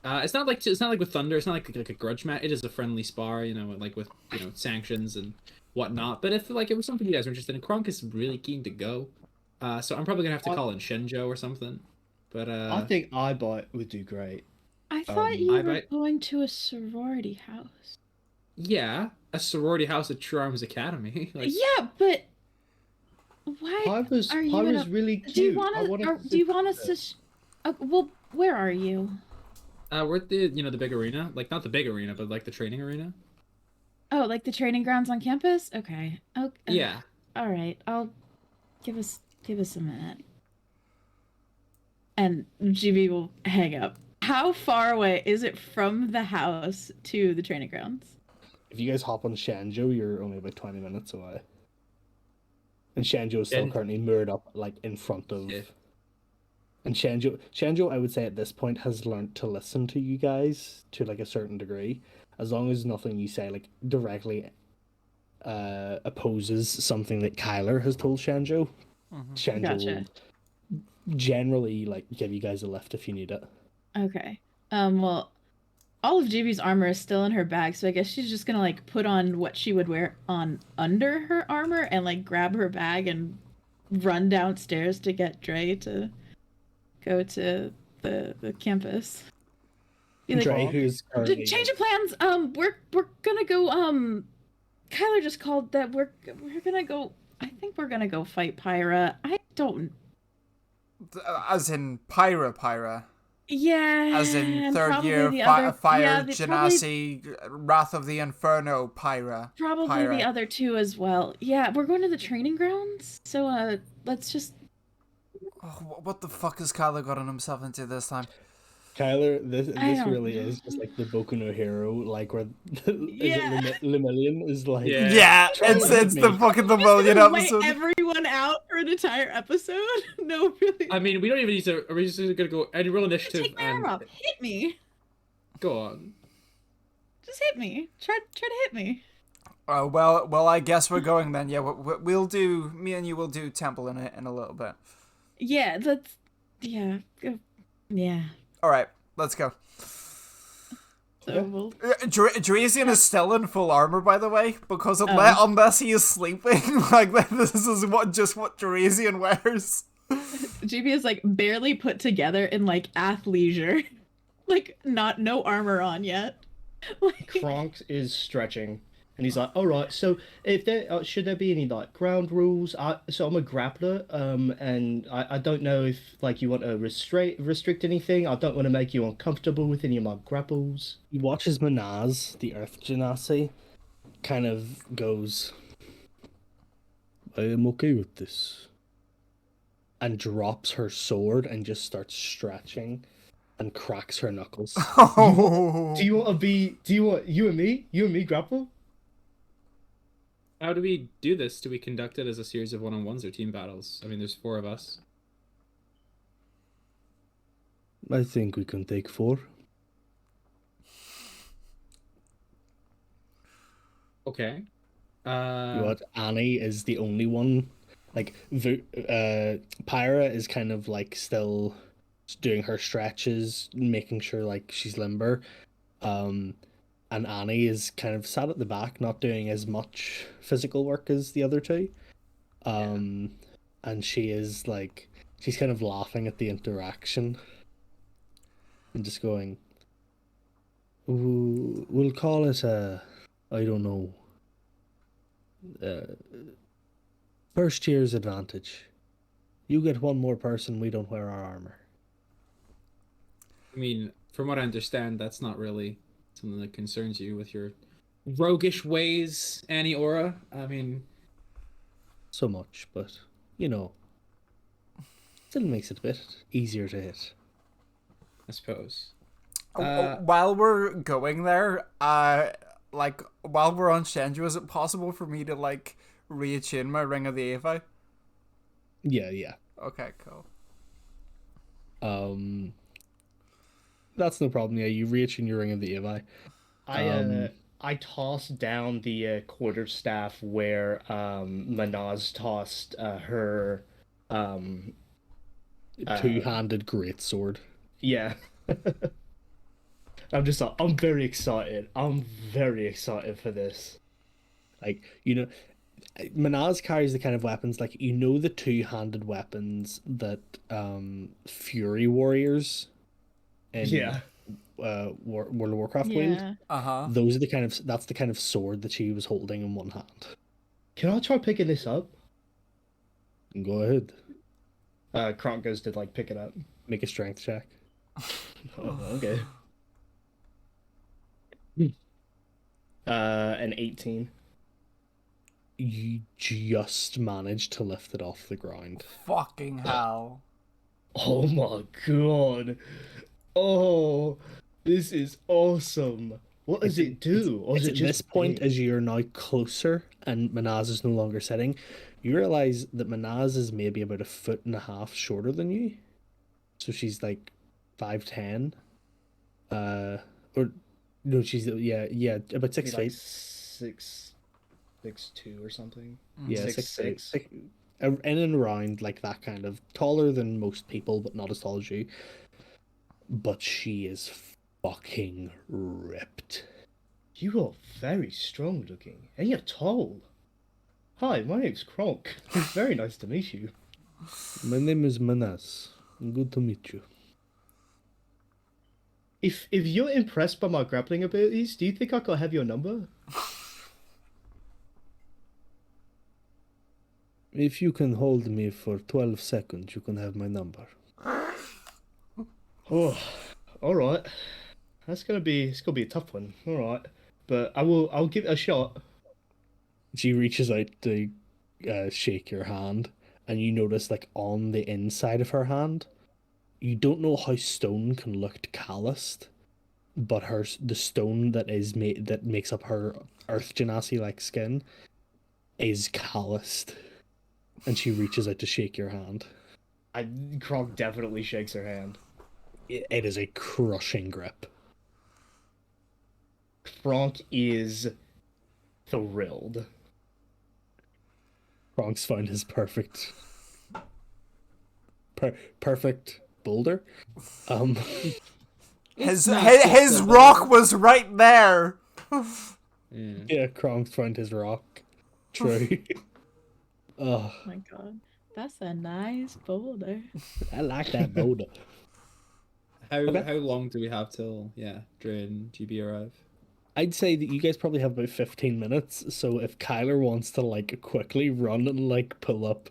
It's not like with Thunder. It's not like a grudge match. It is a friendly spar, like with sanctions and whatnot. But if it was something you guys were interested in, Kronk is really keen to go. So I'm probably gonna have to call in Shenjo or something. But I think iBite would do great. I thought you were IBite? going to a sorority house. Yeah, a sorority house at True Arms Academy. Yeah, but why Pyra's are you? really cute. Do you want us to? Well, where are you? We're at the the big arena, like not the big arena, but like the training arena. Oh, like the training grounds on campus? Okay. Yeah. All right. I'll give us a minute. And GB will hang up. How far away is it from the house to the training grounds? If you guys hop on Shenjo, you're only about 20 minutes away. And Shenjo is still currently moored up like in front of. Yeah. And Shenjo, I would say at this point has learned to listen to you guys to like a certain degree, as long as nothing you say like directly opposes something that Kyler has told Shenjo. Shenjo Gotcha. will generally like give you guys a lift if you need it. Okay. Well, all of GB's armor is still in her bag, so I guess she's just gonna like put on what she would wear on under her armor and like grab her bag and run downstairs to get Dre to go to the campus. Be like, Dre, who's currently change of plans. We're gonna go. Kyler just called that we're gonna go. I think we're gonna go fight Pyra. I don't. As in Pyra. Yeah. As in third probably year the fire probably- genasi Wrath of the Inferno Pyra. Probably Pyra. the other two as well. Yeah, we're going to the training grounds. So let's just. Oh, what the fuck has Kyler gotten himself into this time? Kyler, this don't really know. is just like the Boku no Hero, like where Yeah. Lemillion is like. Yeah. Yeah, Try it's with me. the fucking the Just million gonna lay episode. everyone out for an entire episode? No, really. I mean, we don't even need to. Are we just gonna go any roll initiative Take my arm and up. Hit me. go on? Just hit me. Try to hit me. Oh well, I guess we're going then. Yeah, we'll do. Me and you will do temple in a little bit. Yeah, that's. Yeah. Yeah. All right, let's go. So we'll. Drazian is still in full armor, by the way, because Oh. unless he is sleeping, like this is what Drazian wears. GB is like barely put together in like athleisure. Like no armor on yet. Like, Kronk is stretching, and he's like, "All right. So, if there should there be any like ground rules? So I'm a grappler, and I don't know if like you want to restrict anything. I don't want to make you uncomfortable with any of my grapples." He watches Manaz, the Earth Genasi, kind of goes, I am okay with this. And drops her sword and just starts stretching and cracks her knuckles. Oh. Do you want to be? Do you want you and me grapple? How do we do this? Do we conduct it as a series of one-on-ones or team battles? I mean, there's 4 of us. I think we can take 4. Okay. You know what? Annie is the only one. Like, Pyra is kind of like still doing her stretches, making sure like she's limber. And Annie is kind of sat at the back, not doing as much physical work as the other two. And she is like, she's kind of laughing at the interaction and just going, we'll call it I don't know, first year's advantage. You get one more person, we don't wear our armor. I mean, from what I understand, that's not really something that concerns you with your roguish ways, Annie Aura. I mean, So much, but you know, still makes it a bit easier to hit. I suppose. While we're going there, like while we're on Shenju, is it possible for me to like reattune my Ring of the Avi? Yeah. Okay, cool. That's no problem. Yeah, you reach in your Ring of the Avi. I tossed down the quarterstaff where Manaz tossed her Two-handed greatsword. yeah. I'm just like, I'm very excited. I'm very excited for this. Like, you know, Manaz carries the kind of weapons, like, you know, the two-handed weapons that Fury Warriors in World of Warcraft wield. Yeah. Those are the kind of, that's the kind of sword that she was holding in one hand. Can I try picking this up? Go ahead. Kronk goes to like pick it up. Make a strength check. Oh, okay. An 18. You just managed to lift it off the ground. Fucking hell. Oh my god. Oh, this is awesome. What does it do? Or is it At just this point, big? as you're now closer and Manaz is no longer sitting, you realize that Manaz is maybe about 1.5 feet shorter than you. So she's like 5'10". Or no, she's about 6 Maybe, like, feet. 6'2" or something. Yeah, 6'6". in and around like that, kind of taller than most people, but not as tall as you. But she is fucking ripped. You are very strong looking, and you're tall. Hi, my name's Kronk. Very nice to meet you. My name is Manaz. Good to meet you. If you're impressed by my grappling abilities, do you think I could have your number? If you can hold me for 12 seconds, you can have my number. Oh, all right. It's gonna be a tough one. All right, but I'll give it a shot. She reaches out to shake your hand, and you notice, like, on the inside of her hand, you don't know how stone can look calloused, but the stone that makes up her earth genasi like skin is calloused, and she reaches out to shake your hand. Kronk definitely shakes her hand. It is a crushing grip. Kronk is thrilled. Kronk's found his perfect boulder. His rock was right there. Yeah, Kronk's found his rock. True. Oh, Oh my god. That's a nice boulder. I like that boulder. How long do we have till Dre and GB arrive? I'd say that you guys probably have about 15 minutes, so if Kyler wants to, like, quickly run and, like, pull up,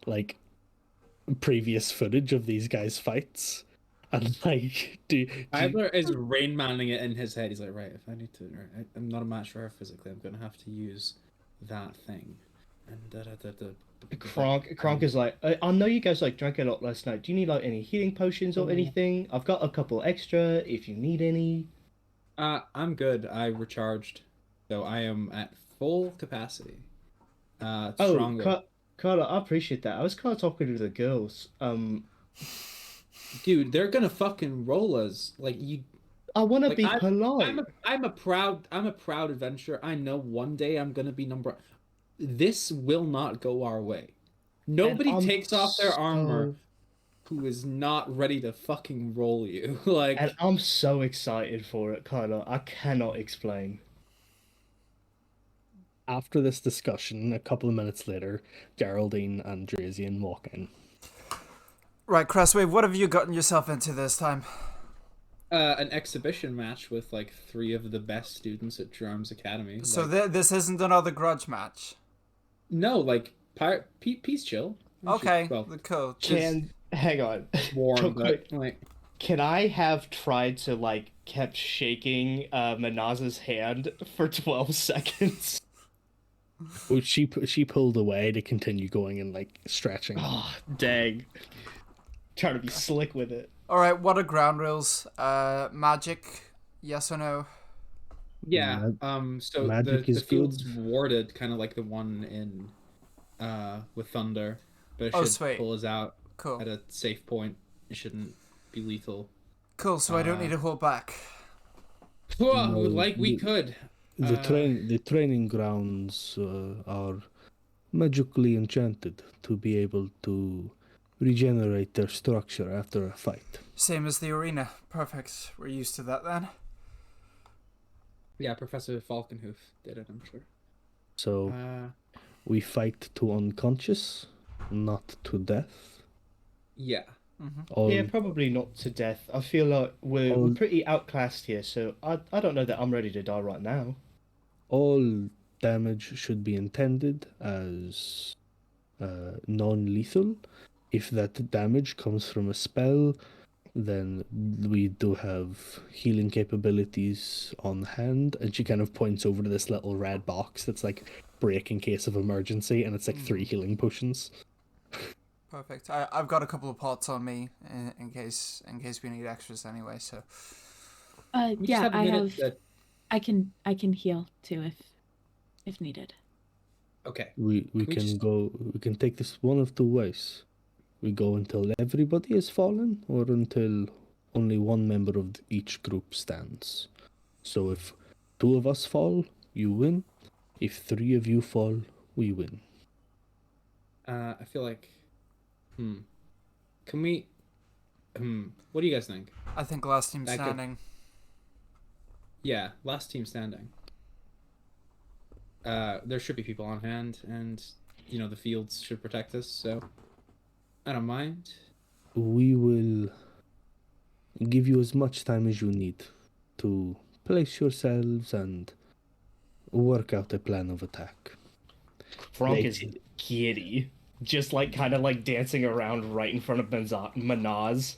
like, previous footage of these guys' fights, and, like, Kyler is Rain Manning it in his head. He's like, right, if I need to, I'm not a match for her physically, I'm gonna have to use that thing. And Kronk is like, I know you guys like drank a lot last night. Do you need like any healing potions or anything? I've got a couple extra if you need any. I'm good. I recharged, so I am at full capacity. Stronger. Carla, I appreciate that. I was kind of talking to the girls. Dude, they're gonna fucking roll us. Like you. I want to Like, be polite. I'm a proud adventurer. I know one day I'm gonna be number. This will not go our way. Nobody takes off their armor who is not ready to fucking roll you. Like, And I'm so excited for it, Carla. I cannot explain. After this discussion, a couple of minutes later, Geraldine and Drazian walk in. Right, Cresswave, what have you gotten yourself into this time? An exhibition match with like 3 of the best students at True Arms Academy. So like, this isn't another grudge match? no, like peace chill. Okay, Well, cool. Hang on. warm, Real but quick. like Can I have tried to like kept shaking Manaz's hand for 12 seconds? Oh, she pulled away to continue going and like stretching. Oh, dang. Trying to be slick with it. Alright, what are ground rules? Magic, yes or no? yeah. So magic the is field's good. warded, kind of like the one in with Thunder, but it Oh, should sweet. pull us out Cool. at a safe point. It shouldn't be lethal. Cool, so I don't need to hold back. Whoa, No, like we the- could. The training grounds are magically enchanted to be able to regenerate their structure after a fight. Same as the arena. Perfect. We're used to that then. Yeah, Professor Falkenhoof did it, I'm sure. So we fight to unconscious, not to death. Yeah. All, Yeah, probably not to death. I feel like we're pretty outclassed here, so I don't know that I'm ready to die right now. all damage should be intended as non-lethal. If that damage comes from a spell, then we do have healing capabilities on hand. And she kind of points over to this little red box that's like break in case of emergency, and it's like 3 healing potions. Perfect. I've got a couple of pots on me in case we need extras anyway, so... We just Yeah, have a I minute have. I can heal too if needed. Okay. We we can just- go. We can take this one of 2 ways. We go until everybody has fallen, or until only one member of each group stands. So if 2 of us fall, you win. If 3 of you fall, we win. I feel like can we what do you guys think? I think last team That could- standing. Yeah, last team standing. There should be people on hand, and you know the fields should protect us, so I don't mind. We will give you as much time as you need to place yourselves and work out a plan of attack. Frank They- is giddy, just like kind of like dancing around right in front of Manaz.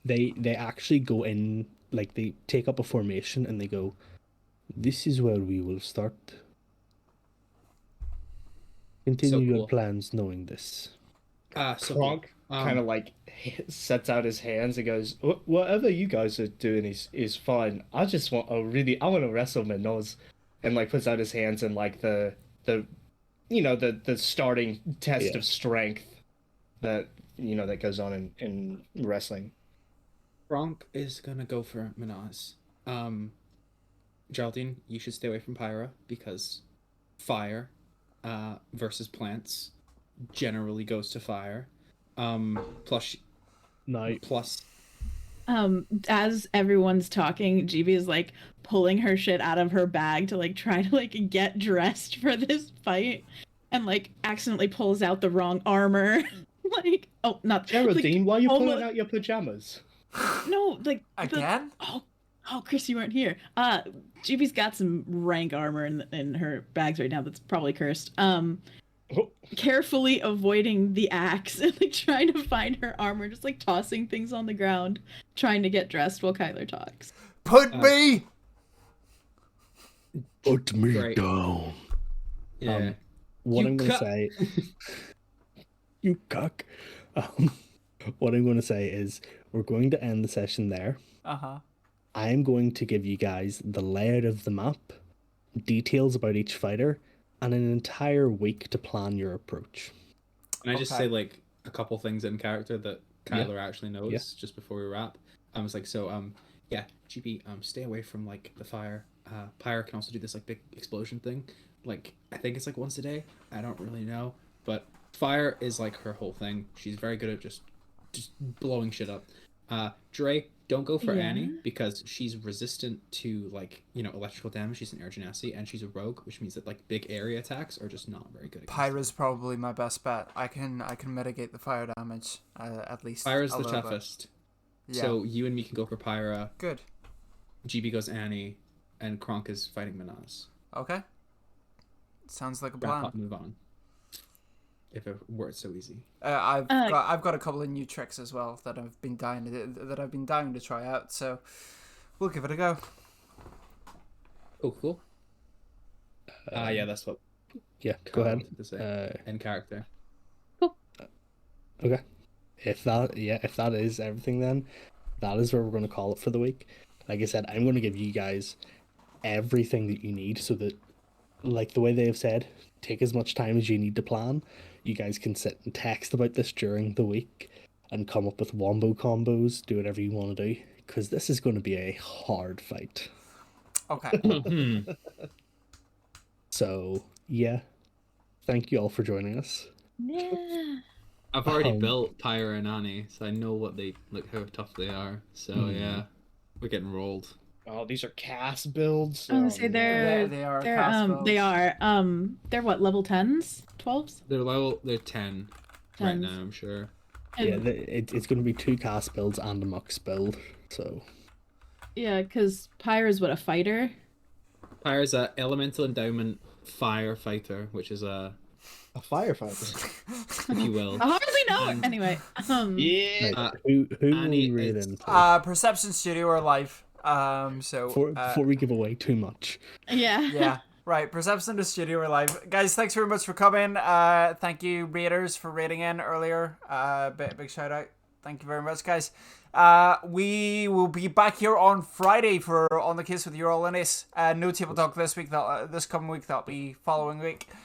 They actually go in, like they take up a formation and they go, "This is where we will start. Continue your cool. plans knowing this." So Frank kind of like sets out his hands and goes, Whatever you guys are doing is fine. I just want I want to wrestle Manaz," and like puts out his hands and like the the starting test Yeah. of strength that that goes on in wrestling. Frank is gonna go for Manaz. Geraldine, you should stay away from Pyra because fire versus plants generally goes to fire. Plus As everyone's talking, GB is like pulling her shit out of her bag to like try to like get dressed for this fight, and like accidentally pulls out the wrong armor. Like, oh, not Geraldine, why are you pulling almost- out your pajamas? No, like Again? Oh, Chris, you weren't here. GB's got some rank armor in her bags right now that's probably cursed. Carefully avoiding the axe and like trying to find her armor, just like tossing things on the ground, trying to get dressed while Kyler talks. Put me! Put me Great. down. yeah. What You I'm gonna cuck. say, you cuck. What I'm gonna say is we're going to end the session there. Uh-huh. I am going to give you guys the layout of the map, details about each fighter, and an entire week to plan your approach. Can I just Okay. say like a couple things in character that Kyler actually knows just before we wrap? I was like, yeah, GB, stay away from like the fire. Pyre can also do this like big explosion thing. Like I think it's like once a day. I don't really know, but fire is like her whole thing. She's very good at just blowing shit up. Dre, don't go for Yeah. Annie because she's resistant to like electrical damage. She's an air genasi and she's a rogue, which means that like big area attacks are just not very good. Pyra's probably my best bet. I can mitigate the fire damage at least. Pyra's a the little bit. toughest. Yeah. So you and me can go for Pyra. Good. GB goes Annie, and Kronk is fighting Manas. Okay. Sounds like a Wrap plan. up, move on. If it were so easy. I've got a couple of new tricks as well that I've been dying to try out. So we'll give it a go. Cool. Yeah, that's what. Yeah, go ahead. To say. In character. Okay. If that is everything, then that is where we're going to call it for the week. Like I said, I'm going to give you guys everything that you need so that, like the way they have said, take as much time as you need to plan. You guys can sit and text about this during the week and come up with wombo combos, do whatever you want to do, because this is going to be a hard fight. Okay. So, yeah. Thank you all for joining us. Yeah. I've already built Pyra and Annie, so I know what they how tough they are. So yeah, we're getting rolled. Oh, these are cast builds. I was gonna say They are cast builds. they're what, level 10s? 12s? They're 10 right 10s. now, I'm sure. Yeah, And- it's going to be 2 cast builds and a mux build. So, Yeah, because Pyra's what, a fighter? Pyra's a elemental endowment firefighter, which is a A firefighter. if you will. I hardly know. And- Anyway, Yeah. right, who Annie will we read is- into? Perception Studio or Live. So Before we give away too much. yeah. yeah. Right, Perception to Studio or Live. Guys, thanks very much for coming. Thank you, raiders, for raiding in earlier. Big shout out. Thank you very much, guys. We will be back here on Friday for On the Case with Your All Innis. No table talk this week. This coming week. That'll be following week.